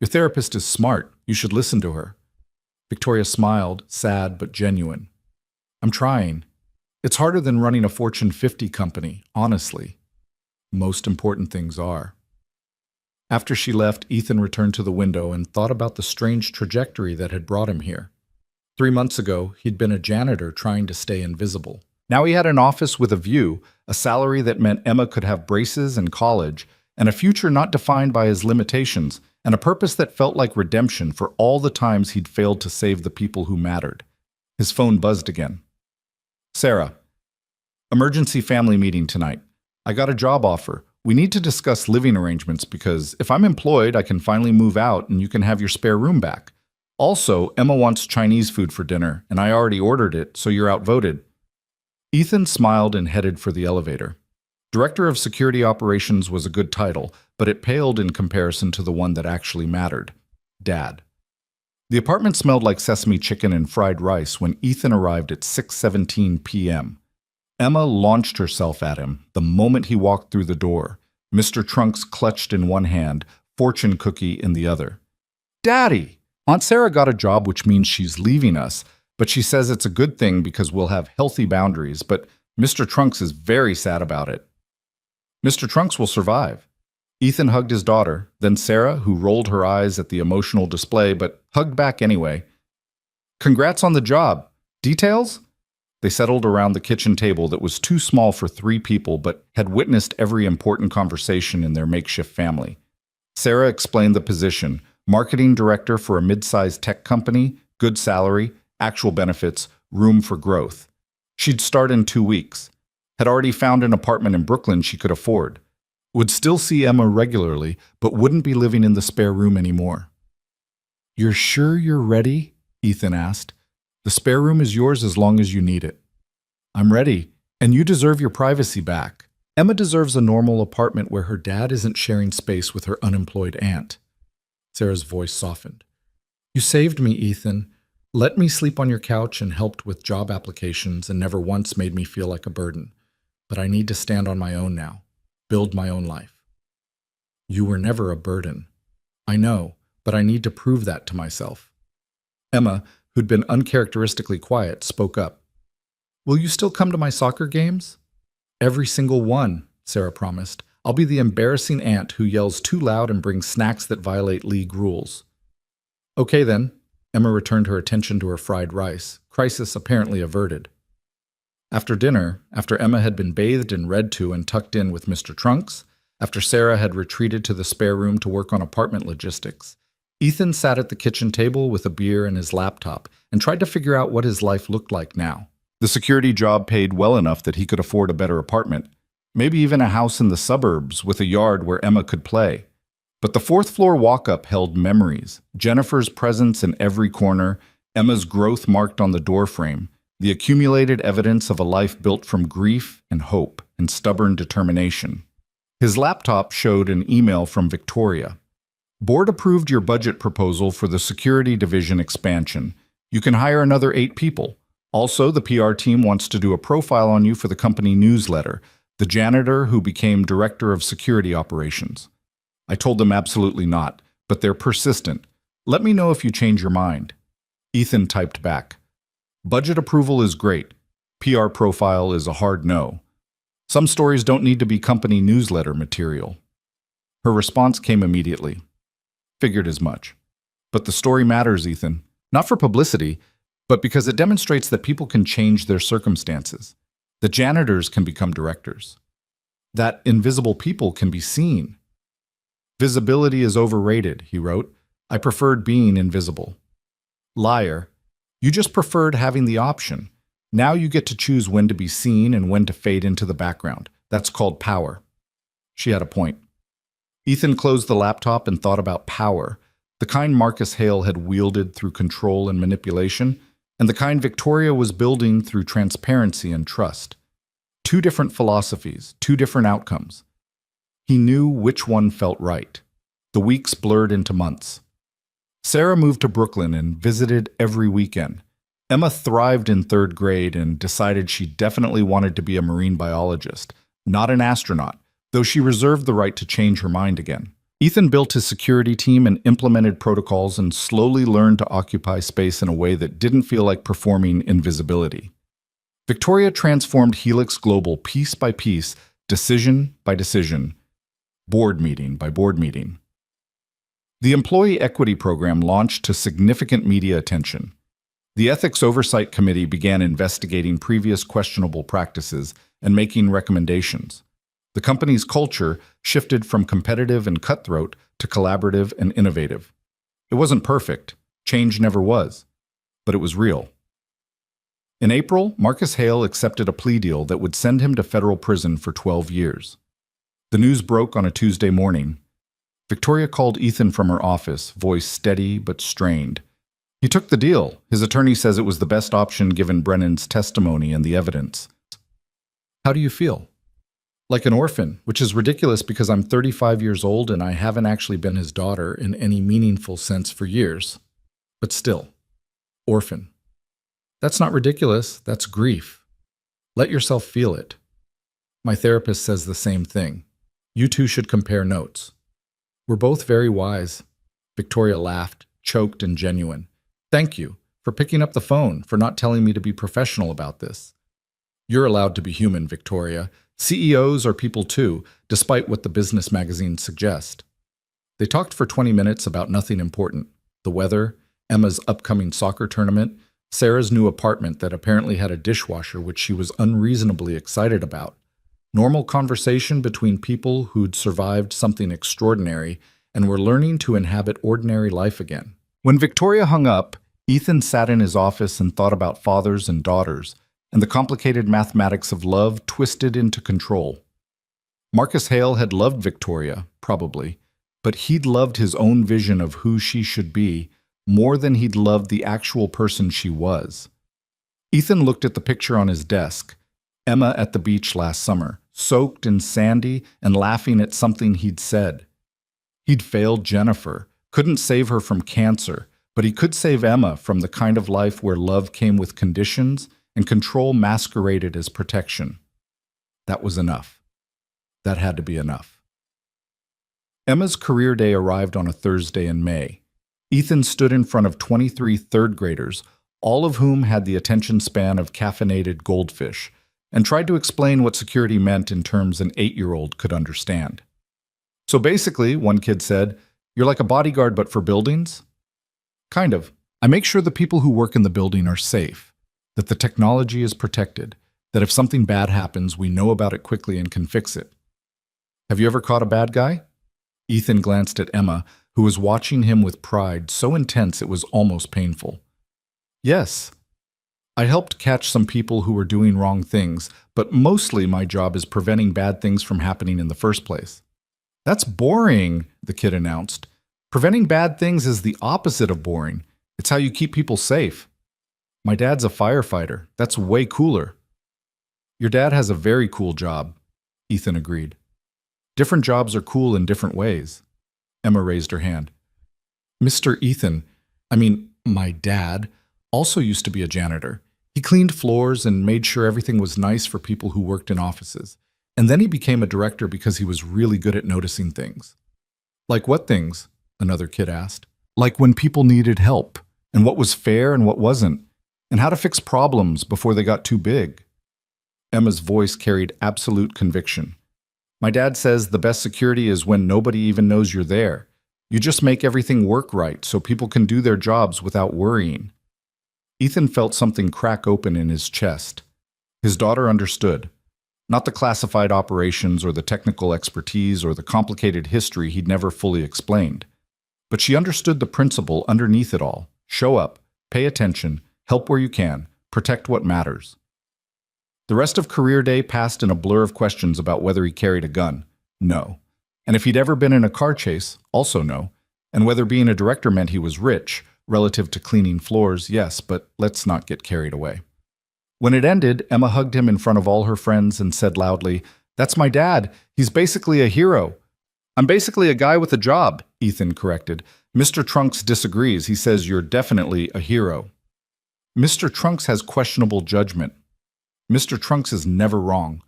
Your therapist is smart. You should listen to her. Victoria smiled, sad but genuine. I'm trying. It's harder than running a Fortune 50 company, honestly. Most important things are. After she left, Ethan returned to the window and thought about the strange trajectory that had brought him here. 3 months ago, he'd been a janitor trying to stay invisible. Now he had an office with a view, a salary that meant Emma could have braces and college, and a future not defined by his limitations, and a purpose that felt like redemption for all the times he'd failed to save the people who mattered. His phone buzzed again. Sarah, emergency family meeting tonight. I got a job offer. We need to discuss living arrangements because if I'm employed, I can finally move out and you can have your spare room back. Also, Emma wants Chinese food for dinner, and I already ordered it, so you're outvoted. Ethan smiled and headed for the elevator. Director of Security Operations was a good title, but it paled in comparison to the one that actually mattered. Dad. The apartment smelled like sesame chicken and fried rice when Ethan arrived at 6:17 p.m. Emma launched herself at him the moment he walked through the door, Mr. Trunks clutched in one hand, fortune cookie in the other. Daddy! Aunt Sarah got a job, which means she's leaving us, but she says it's a good thing because we'll have healthy boundaries, but Mr. Trunks is very sad about it. Mr. Trunks will survive. Ethan hugged his daughter, then Sarah, who rolled her eyes at the emotional display but hugged back anyway. Congrats on the job. Details? They settled around the kitchen table that was too small for 3 people but had witnessed every important conversation in their makeshift family. Sarah explained the position, marketing director for a mid-sized tech company, good salary, actual benefits, room for growth. She'd start in 2 weeks. Had already found an apartment in Brooklyn she could afford. Would still see Emma regularly, but wouldn't be living in the spare room anymore. You're sure you're ready? Ethan asked. The spare room is yours as long as you need it. I'm ready, and you deserve your privacy back. Emma deserves a normal apartment where her dad isn't sharing space with her unemployed aunt. Sarah's voice softened. You saved me, Ethan. Let me sleep on your couch and helped with job applications and never once made me feel like a burden. But I need to stand on my own now, build my own life. You were never a burden. I know, but I need to prove that to myself. Emma, who'd been uncharacteristically quiet, spoke up. Will you still come to my soccer games? Every single one, Sarah promised. I'll be the embarrassing aunt who yells too loud and brings snacks that violate league rules. Okay then. Emma returned her attention to her fried rice, crisis apparently averted. After dinner, after Emma had been bathed and read to and tucked in with Mr. Trunks, after Sarah had retreated to the spare room to work on apartment logistics, Ethan sat at the kitchen table with a beer and his laptop and tried to figure out what his life looked like now. The security job paid well enough that he could afford a better apartment, maybe even a house in the suburbs with a yard where Emma could play. But the 4th floor walk-up held memories, Jennifer's presence in every corner, Emma's growth marked on the doorframe, the accumulated evidence of a life built from grief and hope and stubborn determination. His laptop showed an email from Victoria. Board approved your budget proposal for the security division expansion. You can hire another 8 people. Also, the PR team wants to do a profile on you for the company newsletter, the janitor who became director of security operations. I told them absolutely not, but they're persistent. Let me know if you change your mind. Ethan typed back. Budget approval is great. PR profile is a hard no. Some stories don't need to be company newsletter material. Her response came immediately. Figured as much. But the story matters, Ethan. Not for publicity, but because it demonstrates that people can change their circumstances. The janitors can become directors. That invisible people can be seen. Visibility is overrated, he wrote. I preferred being invisible. Liar. You just preferred having the option. Now you get to choose when to be seen and when to fade into the background. That's called power. She had a point. Ethan closed the laptop and thought about power, the kind Marcus Hale had wielded through control and manipulation, and the kind Victoria was building through transparency and trust. Two different philosophies, two different outcomes. He knew which one felt right. The weeks blurred into months. Sarah moved to Brooklyn and visited every weekend. Emma thrived in third grade and decided she definitely wanted to be a marine biologist, not an astronaut, though she reserved the right to change her mind again. Ethan built his security team and implemented protocols and slowly learned to occupy space in a way that didn't feel like performing invisibility. Victoria transformed Helix Global piece by piece, decision by decision, board meeting by board meeting. The Employee Equity Program launched to significant media attention. The Ethics Oversight Committee began investigating previous questionable practices and making recommendations. The company's culture shifted from competitive and cutthroat to collaborative and innovative. It wasn't perfect. Change never was. But it was real. In April, Marcus Hale accepted a plea deal that would send him to federal prison for 12 years. The news broke on a Tuesday morning. Victoria called Ethan from her office, voice steady but strained. He took the deal. His attorney says it was the best option given Brennan's testimony and the evidence. How do you feel? Like an orphan, which is ridiculous because I'm 35 years old and I haven't actually been his daughter in any meaningful sense for years. But still, orphan. That's not ridiculous, that's grief. Let yourself feel it. My therapist says the same thing. You two should compare notes. We're both very wise. Victoria laughed, choked and genuine. Thank you for picking up the phone, for not telling me to be professional about this. You're allowed to be human, Victoria. CEOs are people too, despite what the business magazines suggest. They talked for 20 minutes about nothing important. The weather, Emma's upcoming soccer tournament, Sarah's new apartment that apparently had a dishwasher which she was unreasonably excited about. Normal conversation between people who'd survived something extraordinary and were learning to inhabit ordinary life again. When Victoria hung up, Ethan sat in his office and thought about fathers and daughters, and the complicated mathematics of love twisted into control. Marcus Hale had loved Victoria, probably, but he'd loved his own vision of who she should be more than he'd loved the actual person she was. Ethan looked at the picture on his desk, Emma at the beach last summer, soaked and sandy and laughing at something he'd said. He'd failed Jennifer, couldn't save her from cancer, but he could save Emma from the kind of life where love came with conditions and control masqueraded as protection. That was enough. That had to be enough. Emma's career day arrived on a Thursday in May. Ethan stood in front of 23 third graders, all of whom had the attention span of caffeinated goldfish, and tried to explain what security meant in terms an 8-year-old could understand. So basically, one kid said, "You're like a bodyguard but for buildings?" Kind of. I make sure the people who work in the building are safe, that the technology is protected, that if something bad happens, we know about it quickly and can fix it. Have you ever caught a bad guy? Ethan glanced at Emma, who was watching him with pride so intense it was almost painful. Yes. I helped catch some people who were doing wrong things, but mostly my job is preventing bad things from happening in the first place. That's boring, the kid announced. Preventing bad things is the opposite of boring. It's how you keep people safe. My dad's a firefighter. That's way cooler. Your dad has a very cool job, Ethan agreed. Different jobs are cool in different ways. Emma raised her hand. Mr. Ethan, my dad, also used to be a janitor. He cleaned floors and made sure everything was nice for people who worked in offices. And then he became a director because he was really good at noticing things. Like what things? Another kid asked. Like when people needed help, and what was fair and what wasn't, and how to fix problems before they got too big. Emma's voice carried absolute conviction. My dad says the best security is when nobody even knows you're there. You just make everything work right so people can do their jobs without worrying. Ethan felt something crack open in his chest. His daughter understood. Not the classified operations or the technical expertise or the complicated history he'd never fully explained. But she understood the principle underneath it all. Show up, pay attention, help where you can, protect what matters. The rest of career day passed in a blur of questions about whether he carried a gun. No. And if he'd ever been in a car chase, also no. And whether being a director meant he was rich, relative to cleaning floors, yes, but let's not get carried away. When it ended, Emma hugged him in front of all her friends and said loudly, "That's my dad. He's basically a hero." "I'm basically a guy with a job," Ethan corrected. "Mr. Trunks disagrees. He says you're definitely a hero." "Mr. Trunks has questionable judgment. Mr. Trunks is never wrong."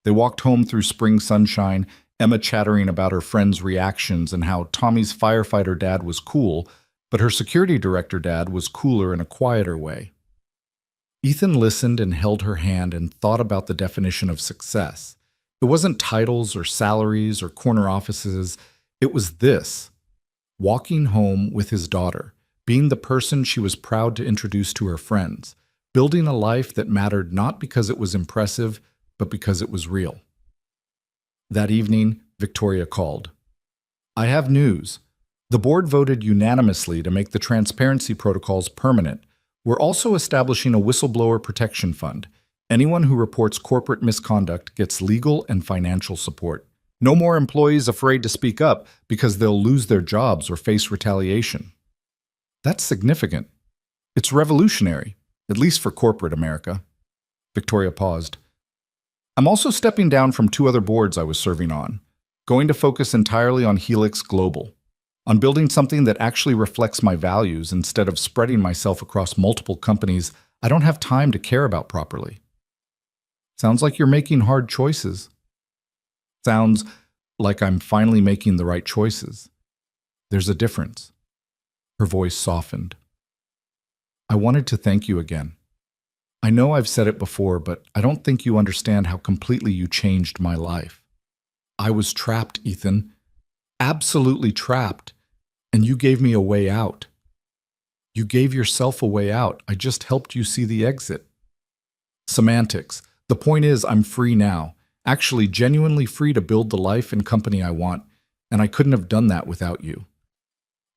They walked home through spring sunshine, Emma chattering about her friends' reactions and how Tommy's firefighter dad was cool, but her security director dad was cooler in a quieter way. Ethan listened and held her hand and thought about the definition of success. It wasn't titles or salaries or corner offices. It was this: walking home with his daughter, being the person she was proud to introduce to her friends, building a life that mattered not because it was impressive, but because it was real. That evening, Victoria called. "I have news. The board voted unanimously to make the transparency protocols permanent. We're also establishing a whistleblower protection fund. Anyone who reports corporate misconduct gets legal and financial support. No more employees afraid to speak up because they'll lose their jobs or face retaliation." That's significant. It's revolutionary, at least for corporate America. Victoria paused. "I'm also stepping down from 2 other boards I was serving on, going to focus entirely on Helix Global, on building something that actually reflects my values instead of spreading myself across multiple companies I don't have time to care about properly." "Sounds like you're making hard choices." "Sounds like I'm finally making the right choices. There's a difference." Her voice softened. "I wanted to thank you again. I know I've said it before, but I don't think you understand how completely you changed my life. I was trapped, Ethan. Absolutely trapped. And you gave me a way out. You gave yourself a way out. I just helped you see the exit." Semantics. The point is, I'm free now. Actually, genuinely free to build the life and company I want, and I couldn't have done that without you.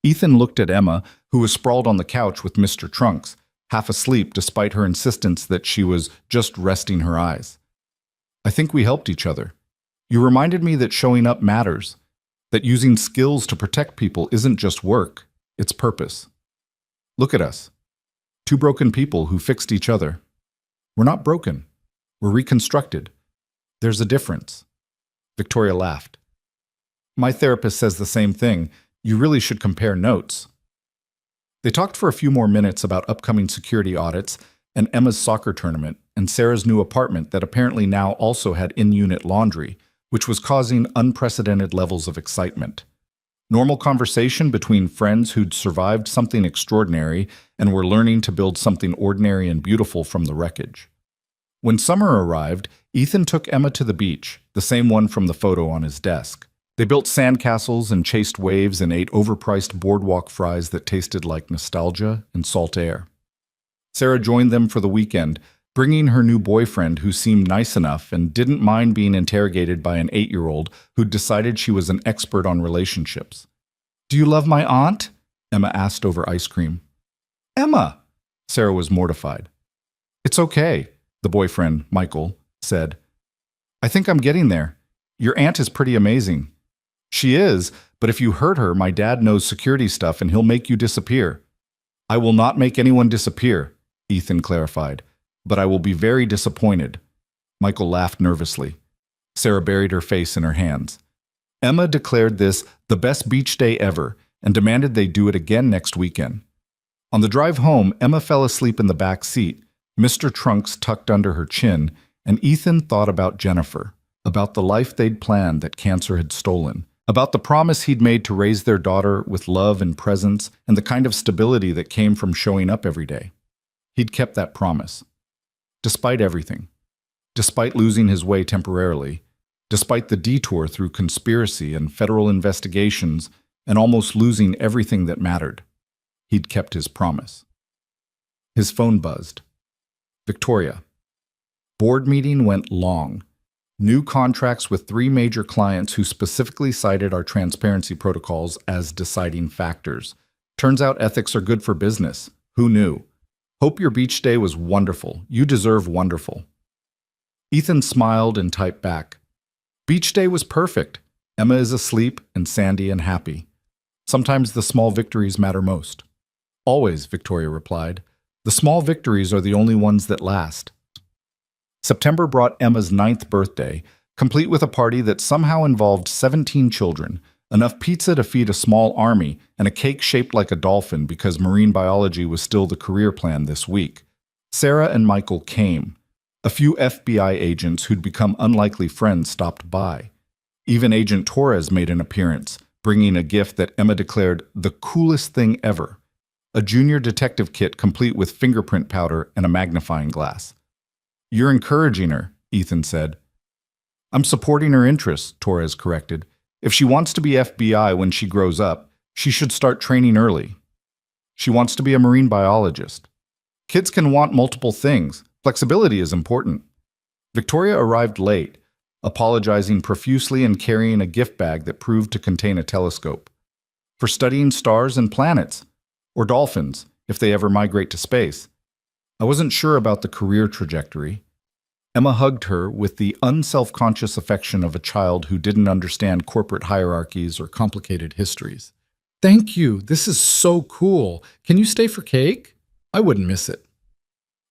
Ethan looked at Emma, who was sprawled on the couch with Mr. Trunks, half asleep despite her insistence that she was just resting her eyes. "I think we helped each other. You reminded me that showing up matters, that using skills to protect people isn't just work, it's purpose. Look at us. 2 broken people who fixed each other. We're not broken. We're reconstructed. There's a difference." Victoria laughed. "My therapist says the same thing. You really should compare notes." They talked for a few more minutes about upcoming security audits and Emma's soccer tournament and Sarah's new apartment that apparently now also had in-unit laundry, which was causing unprecedented levels of excitement. Normal conversation between friends who'd survived something extraordinary and were learning to build something ordinary and beautiful from the wreckage. When summer arrived, Ethan took Emma to the beach, the same one from the photo on his desk. They built sandcastles and chased waves and ate overpriced boardwalk fries that tasted like nostalgia and salt air. Sarah joined them for the weekend, bringing her new boyfriend who seemed nice enough and didn't mind being interrogated by an 8-year-old who'd decided she was an expert on relationships. "Do you love my aunt?" Emma asked over ice cream. "Emma!" Sarah was mortified. "It's okay," the boyfriend, Michael, said. "I think I'm getting there. Your aunt is pretty amazing." "She is, but if you hurt her, my dad knows security stuff and he'll make you disappear." "I will not make anyone disappear," Ethan clarified, "but I will be very disappointed." Michael laughed nervously. Sarah buried her face in her hands. Emma declared this the best beach day ever and demanded they do it again next weekend. On the drive home, Emma fell asleep in the back seat, Mr. Trunks tucked under her chin, and Ethan thought about Jennifer, about the life they'd planned that cancer had stolen, about the promise he'd made to raise their daughter with love and presence and the kind of stability that came from showing up every day. He'd kept that promise. Despite everything, despite losing his way temporarily, despite the detour through conspiracy and federal investigations and almost losing everything that mattered, he'd kept his promise. His phone buzzed. Victoria. Board meeting went long. New contracts with 3 major clients who specifically cited our transparency protocols as deciding factors. Turns out ethics are good for business. Who knew? Hope your beach day was wonderful. You deserve wonderful. Ethan smiled and typed back. Beach day was perfect. Emma is asleep and Sandy and happy. Sometimes the small victories matter most. Always, Victoria replied. The small victories are the only ones that last. September brought Emma's 9th birthday, complete with a party that somehow involved 17 children, enough pizza to feed a small army, and a cake shaped like a dolphin because marine biology was still the career plan this week. Sarah and Michael came. A few FBI agents who'd become unlikely friends stopped by. Even Agent Torres made an appearance, bringing a gift that Emma declared the coolest thing ever. A junior detective kit complete with fingerprint powder and a magnifying glass. You're encouraging her, Ethan said. I'm supporting her interests, Torres corrected. If she wants to be FBI when she grows up, she should start training early. She wants to be a marine biologist. Kids can want multiple things. Flexibility is important. Victoria arrived late, apologizing profusely and carrying a gift bag that proved to contain a telescope. For studying stars and planets, or dolphins, if they ever migrate to space. I wasn't sure about the career trajectory. Emma hugged her with the unself-conscious affection of a child who didn't understand corporate hierarchies or complicated histories. Thank you. This is so cool. Can you stay for cake? I wouldn't miss it.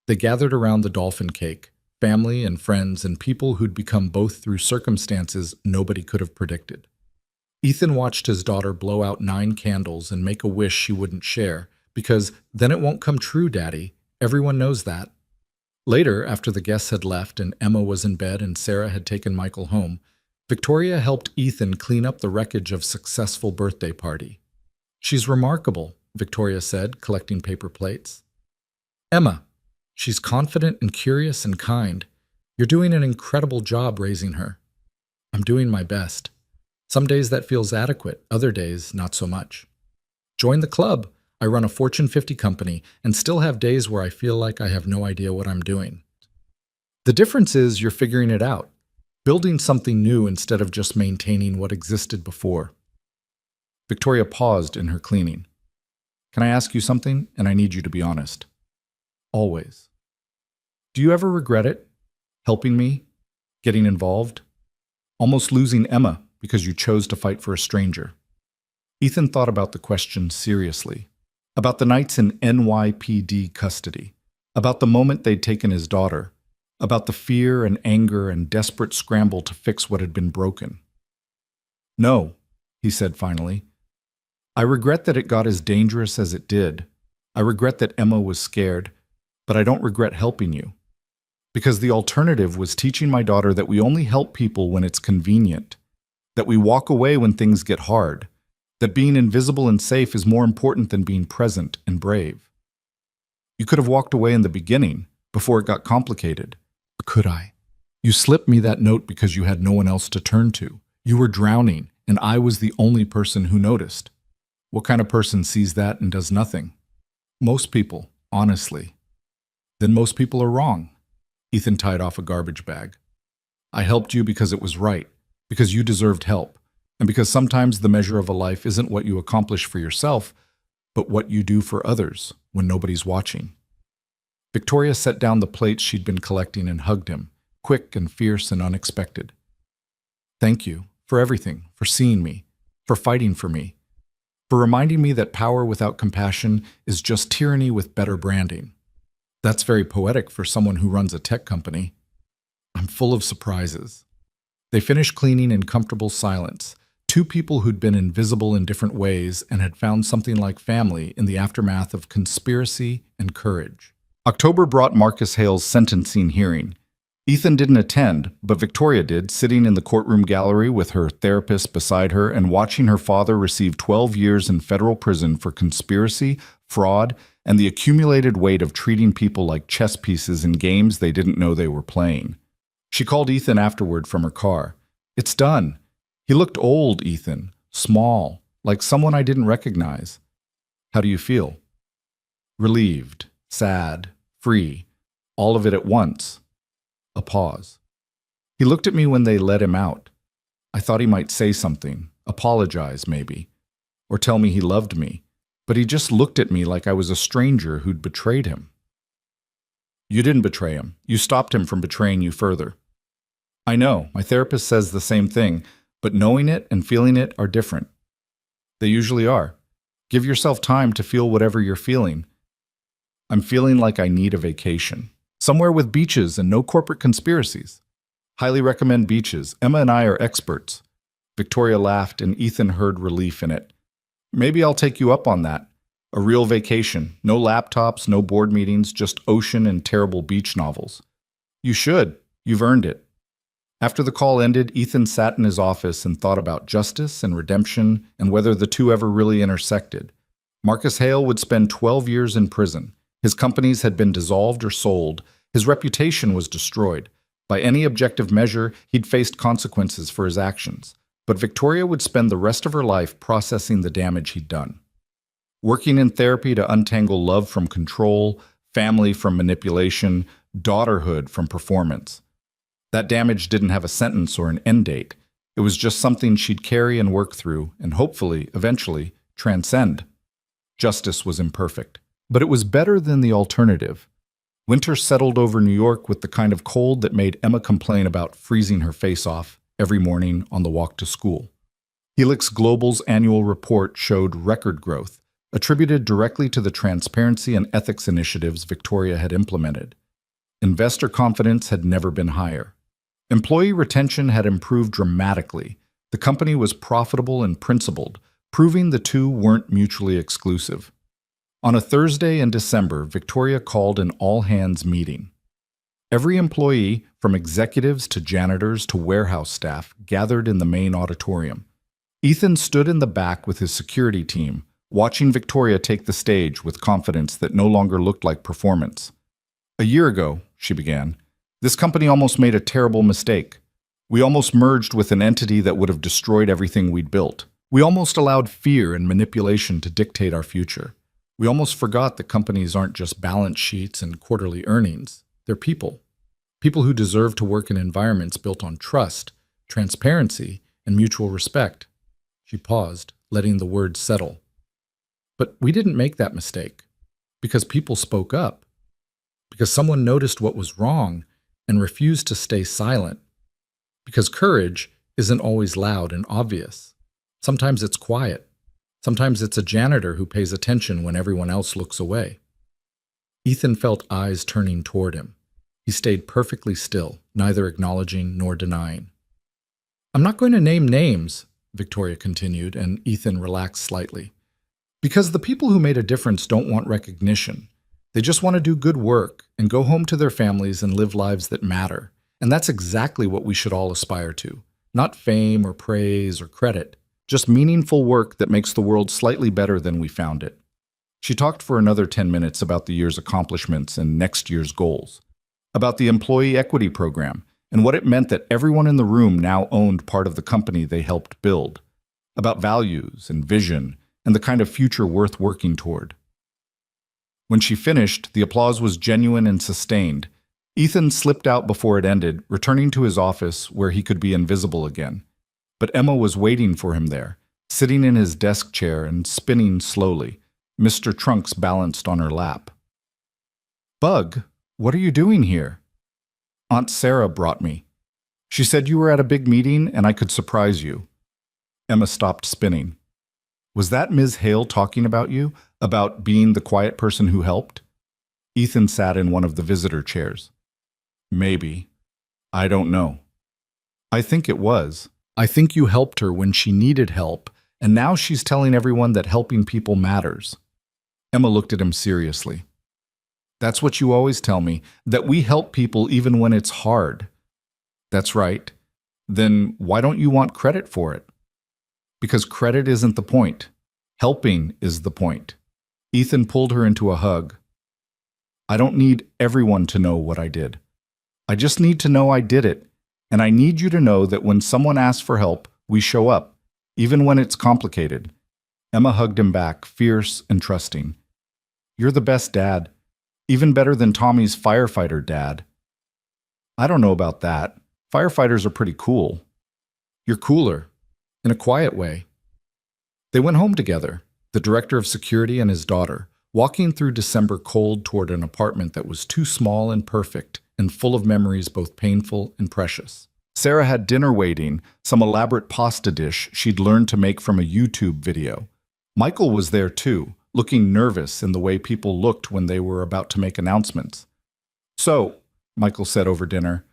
They gathered around the dolphin cake, family and friends and people who'd become both through circumstances nobody could have predicted. Ethan watched his daughter blow out 9 candles and make a wish she wouldn't share, because then it won't come true, Daddy. Everyone knows that. Later, after the guests had left and Emma was in bed and Sarah had taken Michael home, Victoria helped Ethan clean up the wreckage of successful birthday party. She's remarkable, Victoria said, collecting paper plates. Emma, she's confident and curious and kind. You're doing an incredible job raising her. I'm doing my best. Some days that feels adequate, other days not so much. Join the club. I run a Fortune 50 company and still have days where I feel like I have no idea what I'm doing. The difference is you're figuring it out, building something new instead of just maintaining what existed before. Victoria paused in her cleaning. Can I ask you something? And I need you to be honest. Always. Do you ever regret it? Helping me? Getting involved? Almost losing Emma because you chose to fight for a stranger. Ethan thought about the question seriously. About the nights in NYPD custody. About the moment they'd taken his daughter. About the fear and anger and desperate scramble to fix what had been broken. No, he said finally. I regret that it got as dangerous as it did. I regret that Emma was scared, but I don't regret helping you. Because the alternative was teaching my daughter that we only help people when it's convenient, that we walk away when things get hard, that being invisible and safe is more important than being present and brave. You could have walked away in the beginning, before it got complicated. Could I? You slipped me that note because you had no one else to turn to. You were drowning, and I was the only person who noticed. What kind of person sees that and does nothing? Most people, honestly. Then most people are wrong. Ethan tied off a garbage bag. I helped you because it was right, because you deserved help, and because sometimes the measure of a life isn't what you accomplish for yourself, but what you do for others when nobody's watching. Victoria set down the plates she'd been collecting and hugged him, quick and fierce and unexpected. Thank you for everything, for seeing me, for fighting for me, for reminding me that power without compassion is just tyranny with better branding. That's very poetic for someone who runs a tech company. I'm full of surprises. They finished cleaning in comfortable silence, 2 people who'd been invisible in different ways and had found something like family in the aftermath of conspiracy and courage. October brought Marcus Hale's sentencing hearing. Ethan didn't attend, but Victoria did, sitting in the courtroom gallery with her therapist beside her and watching her father receive 12 years in federal prison for conspiracy, fraud, and the accumulated weight of treating people like chess pieces in games they didn't know they were playing. She called Ethan afterward from her car. "It's done." He looked old, Ethan, small, like someone I didn't recognize. "How do you feel?" "Relieved, sad, free, all of it at once." A pause. "He looked at me when they let him out. I thought he might say something, apologize maybe, or tell me he loved me, but he just looked at me like I was a stranger who'd betrayed him." "You didn't betray him. You stopped him from betraying you further." "I know, my therapist says the same thing, but knowing it and feeling it are different." "They usually are. Give yourself time to feel whatever you're feeling." "I'm feeling like I need a vacation. Somewhere with beaches and no corporate conspiracies." "Highly recommend beaches. Emma and I are experts." Victoria laughed, and Ethan heard relief in it. "Maybe I'll take you up on that. A real vacation. No laptops, no board meetings, just ocean and terrible beach novels." "You should. You've earned it." After the call ended, Ethan sat in his office and thought about justice and redemption and whether the two ever really intersected. Marcus Hale would spend 12 years in prison. His companies had been dissolved or sold. His reputation was destroyed. By any objective measure, he'd faced consequences for his actions. But Victoria would spend the rest of her life processing the damage he'd done. Working in therapy to untangle love from control, family from manipulation, daughterhood from performance. That damage didn't have a sentence or an end date. It was just something she'd carry and work through, and hopefully, eventually, transcend. Justice was imperfect, but it was better than the alternative. Winter settled over New York with the kind of cold that made Emma complain about freezing her face off every morning on the walk to school. Helix Global's annual report showed record growth, attributed directly to the transparency and ethics initiatives Victoria had implemented. Investor confidence had never been higher. Employee retention had improved dramatically. The company was profitable and principled, proving the two weren't mutually exclusive. On a Thursday in December, Victoria called an all-hands meeting. Every employee, from executives to janitors to warehouse staff, gathered in the main auditorium. Ethan stood in the back with his security team, watching Victoria take the stage with confidence that no longer looked like performance. "A year ago," she began, "this company almost made a terrible mistake. We almost merged with an entity that would have destroyed everything we'd built. We almost allowed fear and manipulation to dictate our future. We almost forgot that companies aren't just balance sheets and quarterly earnings. They're people. People who deserve to work in environments built on trust, transparency, and mutual respect." She paused, letting the words settle. "But we didn't make that mistake. Because people spoke up. Because someone noticed what was wrong and refused to stay silent. Because courage isn't always loud and obvious. Sometimes it's quiet. Sometimes it's a janitor who pays attention when everyone else looks away." Ethan felt eyes turning toward him. He stayed perfectly still, neither acknowledging nor denying. "I'm not going to name names," Victoria continued, and Ethan relaxed slightly. "Because the people who made a difference don't want recognition. They just want to do good work and go home to their families and live lives that matter. And that's exactly what we should all aspire to. Not fame or praise or credit. Just meaningful work that makes the world slightly better than we found it." She talked for another 10 minutes about the year's accomplishments and next year's goals, about the employee equity program and what it meant that everyone in the room now owned part of the company they helped build, about values and vision and the kind of future worth working toward. When she finished, the applause was genuine and sustained. Ethan slipped out before it ended, returning to his office where he could be invisible again. But Emma was waiting for him there, sitting in his desk chair and spinning slowly, Mr. Trunks balanced on her lap. "Bug, what are you doing here?" "Aunt Sarah brought me. She said you were at a big meeting and I could surprise you." Emma stopped spinning. "Was that Ms. Hale talking about you? About being the quiet person who helped?" Ethan sat in one of the visitor chairs. "Maybe. I don't know. I think it was. I think you helped her when she needed help, and now she's telling everyone that helping people matters." Emma looked at him seriously. That's what you always tell me, that we help people even when it's hard. That's right. Then why don't you want credit for it? Because credit isn't the point. Helping is the point. Ethan pulled her into a hug. I don't need everyone to know what I did. I just need to know I did it. And I need you to know that when someone asks for help, we show up, even when it's complicated. Emma hugged him back, fierce and trusting. You're the best dad. Even better than Tommy's firefighter dad. I don't know about that. Firefighters are pretty cool. You're cooler, in a quiet way. They went home together, the director of security and his daughter, walking through December cold toward an apartment that was too small and perfect and full of memories both painful and precious. Sarah had dinner waiting, some elaborate pasta dish she'd learned to make from a YouTube video. Michael was there too, looking nervous in the way people looked when they were about to make announcements. So, Michael said over dinner,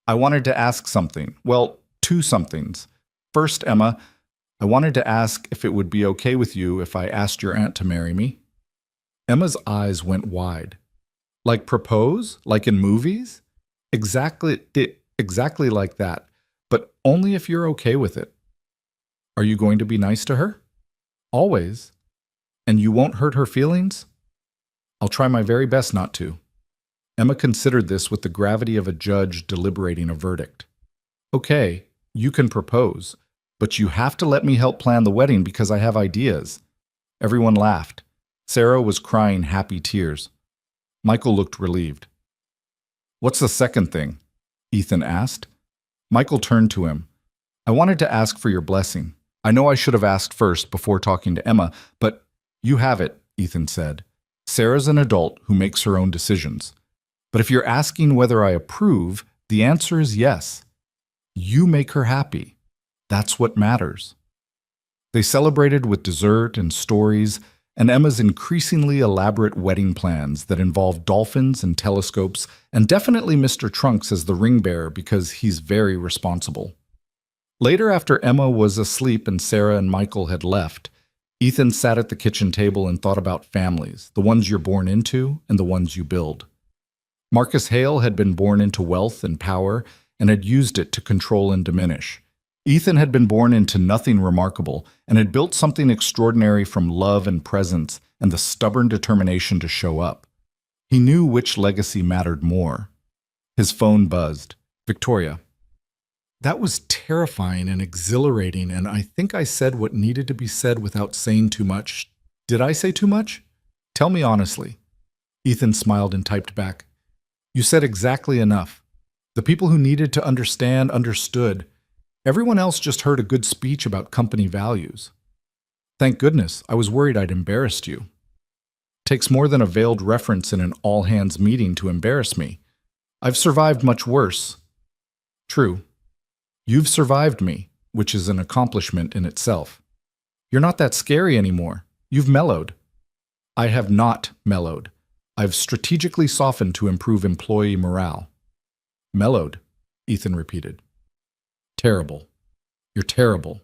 I wanted to ask something. Well, two somethings. First, Emma, I wanted to ask if it would be okay with you if I asked your aunt to marry me. Emma's eyes went wide. Like propose? Like in movies? Exactly like that, but only if you're okay with it. Are you going to be nice to her? Always. And you won't hurt her feelings? I'll try my very best not to. Emma considered this with the gravity of a judge deliberating a verdict. Okay, you can propose, but you have to let me help plan the wedding because I have ideas. Everyone laughed. Sarah was crying happy tears. Michael looked relieved. What's the second thing? Ethan asked. Michael turned to him. I wanted to ask for your blessing. I know I should have asked first before talking to Emma, but you have it, Ethan said. Sarah's an adult who makes her own decisions. But if you're asking whether I approve, the answer is yes. You make her happy. That's what matters. They celebrated with dessert and stories, and Emma's increasingly elaborate wedding plans that involved dolphins and telescopes, and definitely Mr. Trunks as the ring bearer because he's very responsible. Later, after Emma was asleep and Sarah and Michael had left, Ethan sat at the kitchen table and thought about families, the ones you're born into and the ones you build. Marcus Hale had been born into wealth and power and had used it to control and diminish. Ethan had been born into nothing remarkable and had built something extraordinary from love and presence and the stubborn determination to show up. He knew which legacy mattered more. His phone buzzed. Victoria. That was terrifying and exhilarating, and I think I said what needed to be said without saying too much. Did I say too much? Tell me honestly. Ethan smiled and typed back. You said exactly enough. The people who needed to understand understood. Everyone else just heard a good speech about company values. Thank goodness, I was worried I'd embarrassed you. Takes more than a veiled reference in an all-hands meeting to embarrass me. I've survived much worse. True. You've survived me, which is an accomplishment in itself. You're not that scary anymore. You've mellowed. I have not mellowed. I've strategically softened to improve employee morale. Mellowed, Ethan repeated. Terrible. You're terrible.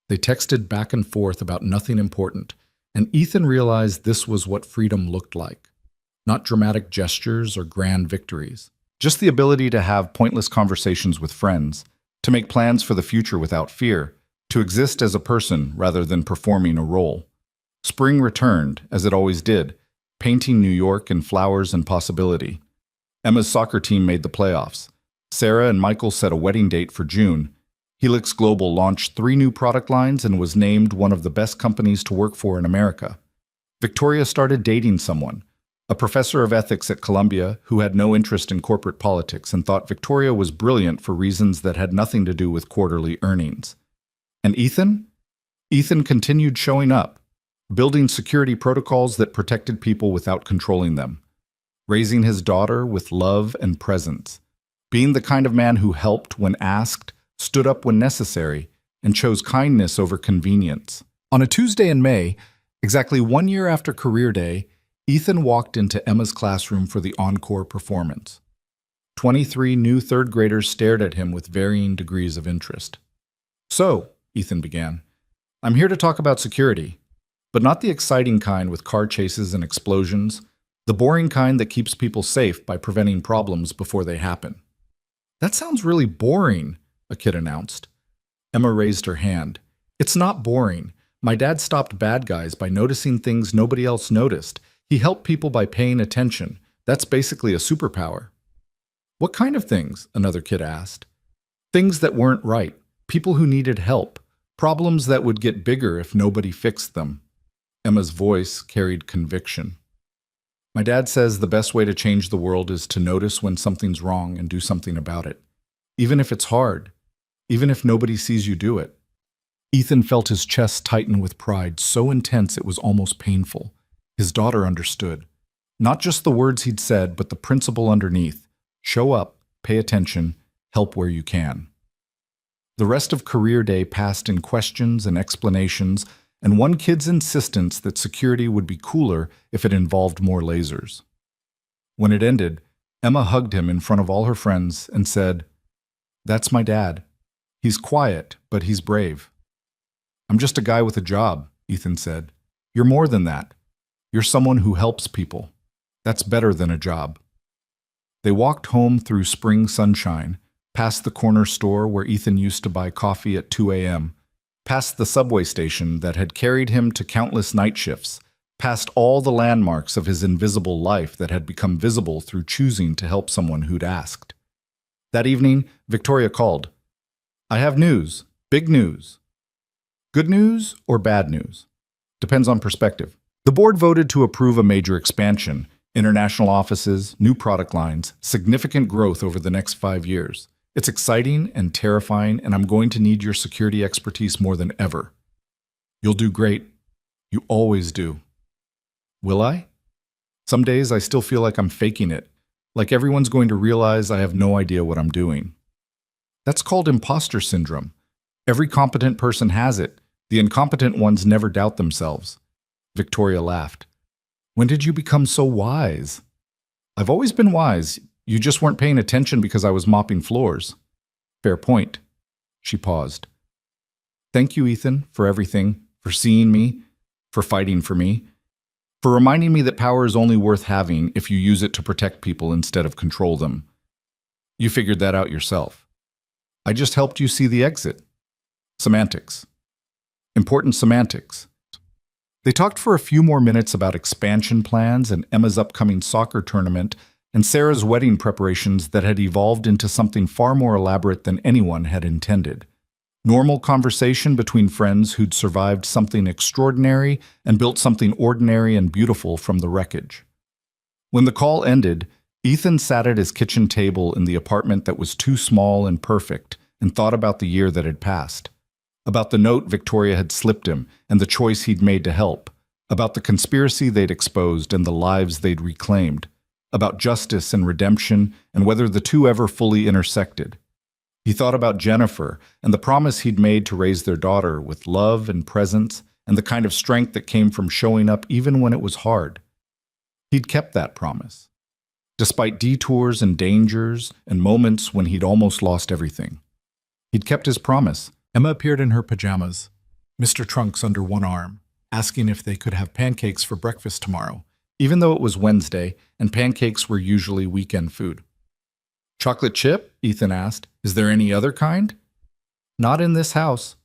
They texted back and forth about nothing important, and Ethan realized this was what freedom looked like. Not dramatic gestures or grand victories. Just the ability to have pointless conversations with friends, to make plans for the future without fear, to exist as a person rather than performing a role. Spring returned, as it always did, painting New York in flowers and possibility. Emma's soccer team made the playoffs. Sarah and Michael set a wedding date for June. Helix Global launched 3 new product lines and was named one of the best companies to work for in America. Victoria started dating someone, a professor of ethics at Columbia who had no interest in corporate politics and thought Victoria was brilliant for reasons that had nothing to do with quarterly earnings. And Ethan? Ethan continued showing up, building security protocols that protected people without controlling them, raising his daughter with love and presence, being the kind of man who helped when asked, stood up when necessary, and chose kindness over convenience. On a Tuesday in May, exactly 1 year after Career Day, Ethan walked into Emma's classroom for the encore performance. 23 new third graders stared at him with varying degrees of interest. So, Ethan began, I'm here to talk about security, but not the exciting kind with car chases and explosions. The boring kind that keeps people safe by preventing problems before they happen. That sounds really boring, a kid announced. Emma raised her hand. It's not boring. My dad stopped bad guys by noticing things nobody else noticed. He helped people by paying attention. That's basically a superpower. What kind of things? Another kid asked. Things that weren't right. People who needed help. Problems that would get bigger if nobody fixed them. Emma's voice carried conviction. My dad says the best way to change the world is to notice when something's wrong and do something about it. Even if it's hard. Even if nobody sees you do it. Ethan felt his chest tighten with pride, so intense it was almost painful. His daughter understood. Not just the words he'd said, but the principle underneath. Show up, pay attention, help where you can. The rest of career day passed in questions and explanations, and one kid's insistence that security would be cooler if it involved more lasers. When it ended, Emma hugged him in front of all her friends and said, "That's my dad. He's quiet, but he's brave." "I'm just a guy with a job," Ethan said. "You're more than that. You're someone who helps people. That's better than a job." They walked home through spring sunshine, past the corner store where Ethan used to buy coffee at 2 a.m., past the subway station that had carried him to countless night shifts, past all the landmarks of his invisible life that had become visible through choosing to help someone who'd asked. That evening, Victoria called. "I have news. Big news." Good news or bad news? Depends on perspective. The board voted to approve a major expansion, international offices, new product lines, significant growth over the next 5 years. It's exciting and terrifying, and I'm going to need your security expertise more than ever. You'll do great. You always do. Will I? Some days I still feel like I'm faking it, like everyone's going to realize I have no idea what I'm doing. That's called imposter syndrome. Every competent person has it. The incompetent ones never doubt themselves. Victoria laughed. When did you become so wise? I've always been wise. You just weren't paying attention because I was mopping floors. Fair point. She paused. Thank you, Ethan, for everything, for seeing me, for fighting for me, for reminding me that power is only worth having if you use it to protect people instead of control them. You figured that out yourself. I just helped you see the exit. Semantics. Important semantics. They talked for a few more minutes about expansion plans and Emma's upcoming soccer tournament and Sarah's wedding preparations that had evolved into something far more elaborate than anyone had intended. Normal conversation between friends who'd survived something extraordinary and built something ordinary and beautiful from the wreckage. When the call ended, Ethan sat at his kitchen table in the apartment that was too small and perfect and thought about the year that had passed. About the note Victoria had slipped him and the choice he'd made to help. About the conspiracy they'd exposed and the lives they'd reclaimed. About justice and redemption and whether the two ever fully intersected. He thought about Jennifer and the promise he'd made to raise their daughter with love and presence and the kind of strength that came from showing up even when it was hard. He'd kept that promise, despite detours and dangers and moments when he'd almost lost everything. He'd kept his promise. Emma appeared in her pajamas, Mr. Trunks under one arm, asking if they could have pancakes for breakfast tomorrow, even though it was Wednesday and pancakes were usually weekend food. Chocolate chip? Ethan asked. Is there any other kind? Not in this house.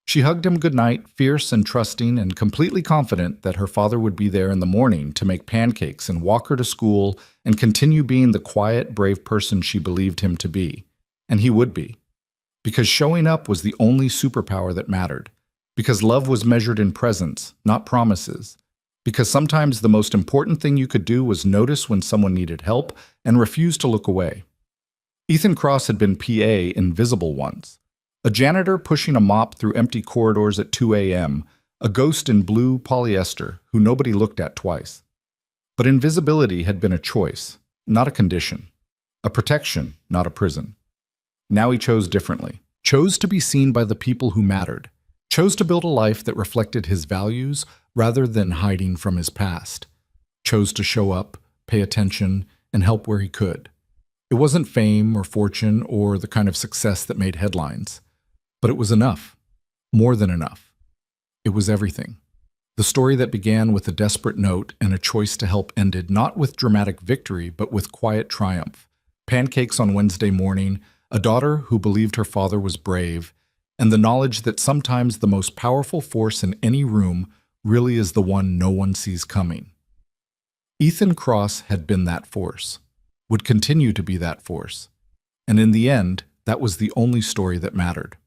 She hugged him goodnight, fierce and trusting and completely confident that her father would be there in the morning to make pancakes and walk her to school and continue being the quiet, brave person she believed him to be. And he would be. Because showing up was the only superpower that mattered. Because love was measured in presence, not promises. Because sometimes the most important thing you could do was notice when someone needed help and refuse to look away. Ethan Cross had been PA in Visible once. A janitor pushing a mop through empty corridors at 2 a.m., a ghost in blue polyester who nobody looked at twice. But invisibility had been a choice, not a condition. A protection, not a prison. Now he chose differently. Chose to be seen by the people who mattered. Chose to build a life that reflected his values rather than hiding from his past. Chose to show up, pay attention, and help where he could. It wasn't fame or fortune or the kind of success that made headlines. But it was enough. More than enough. It was everything. The story that began with a desperate note and a choice to help ended not with dramatic victory, but with quiet triumph. Pancakes on Wednesday morning, a daughter who believed her father was brave, and the knowledge that sometimes the most powerful force in any room really is the one no one sees coming. Ethan Cross had been that force, would continue to be that force, and in the end, that was the only story that mattered.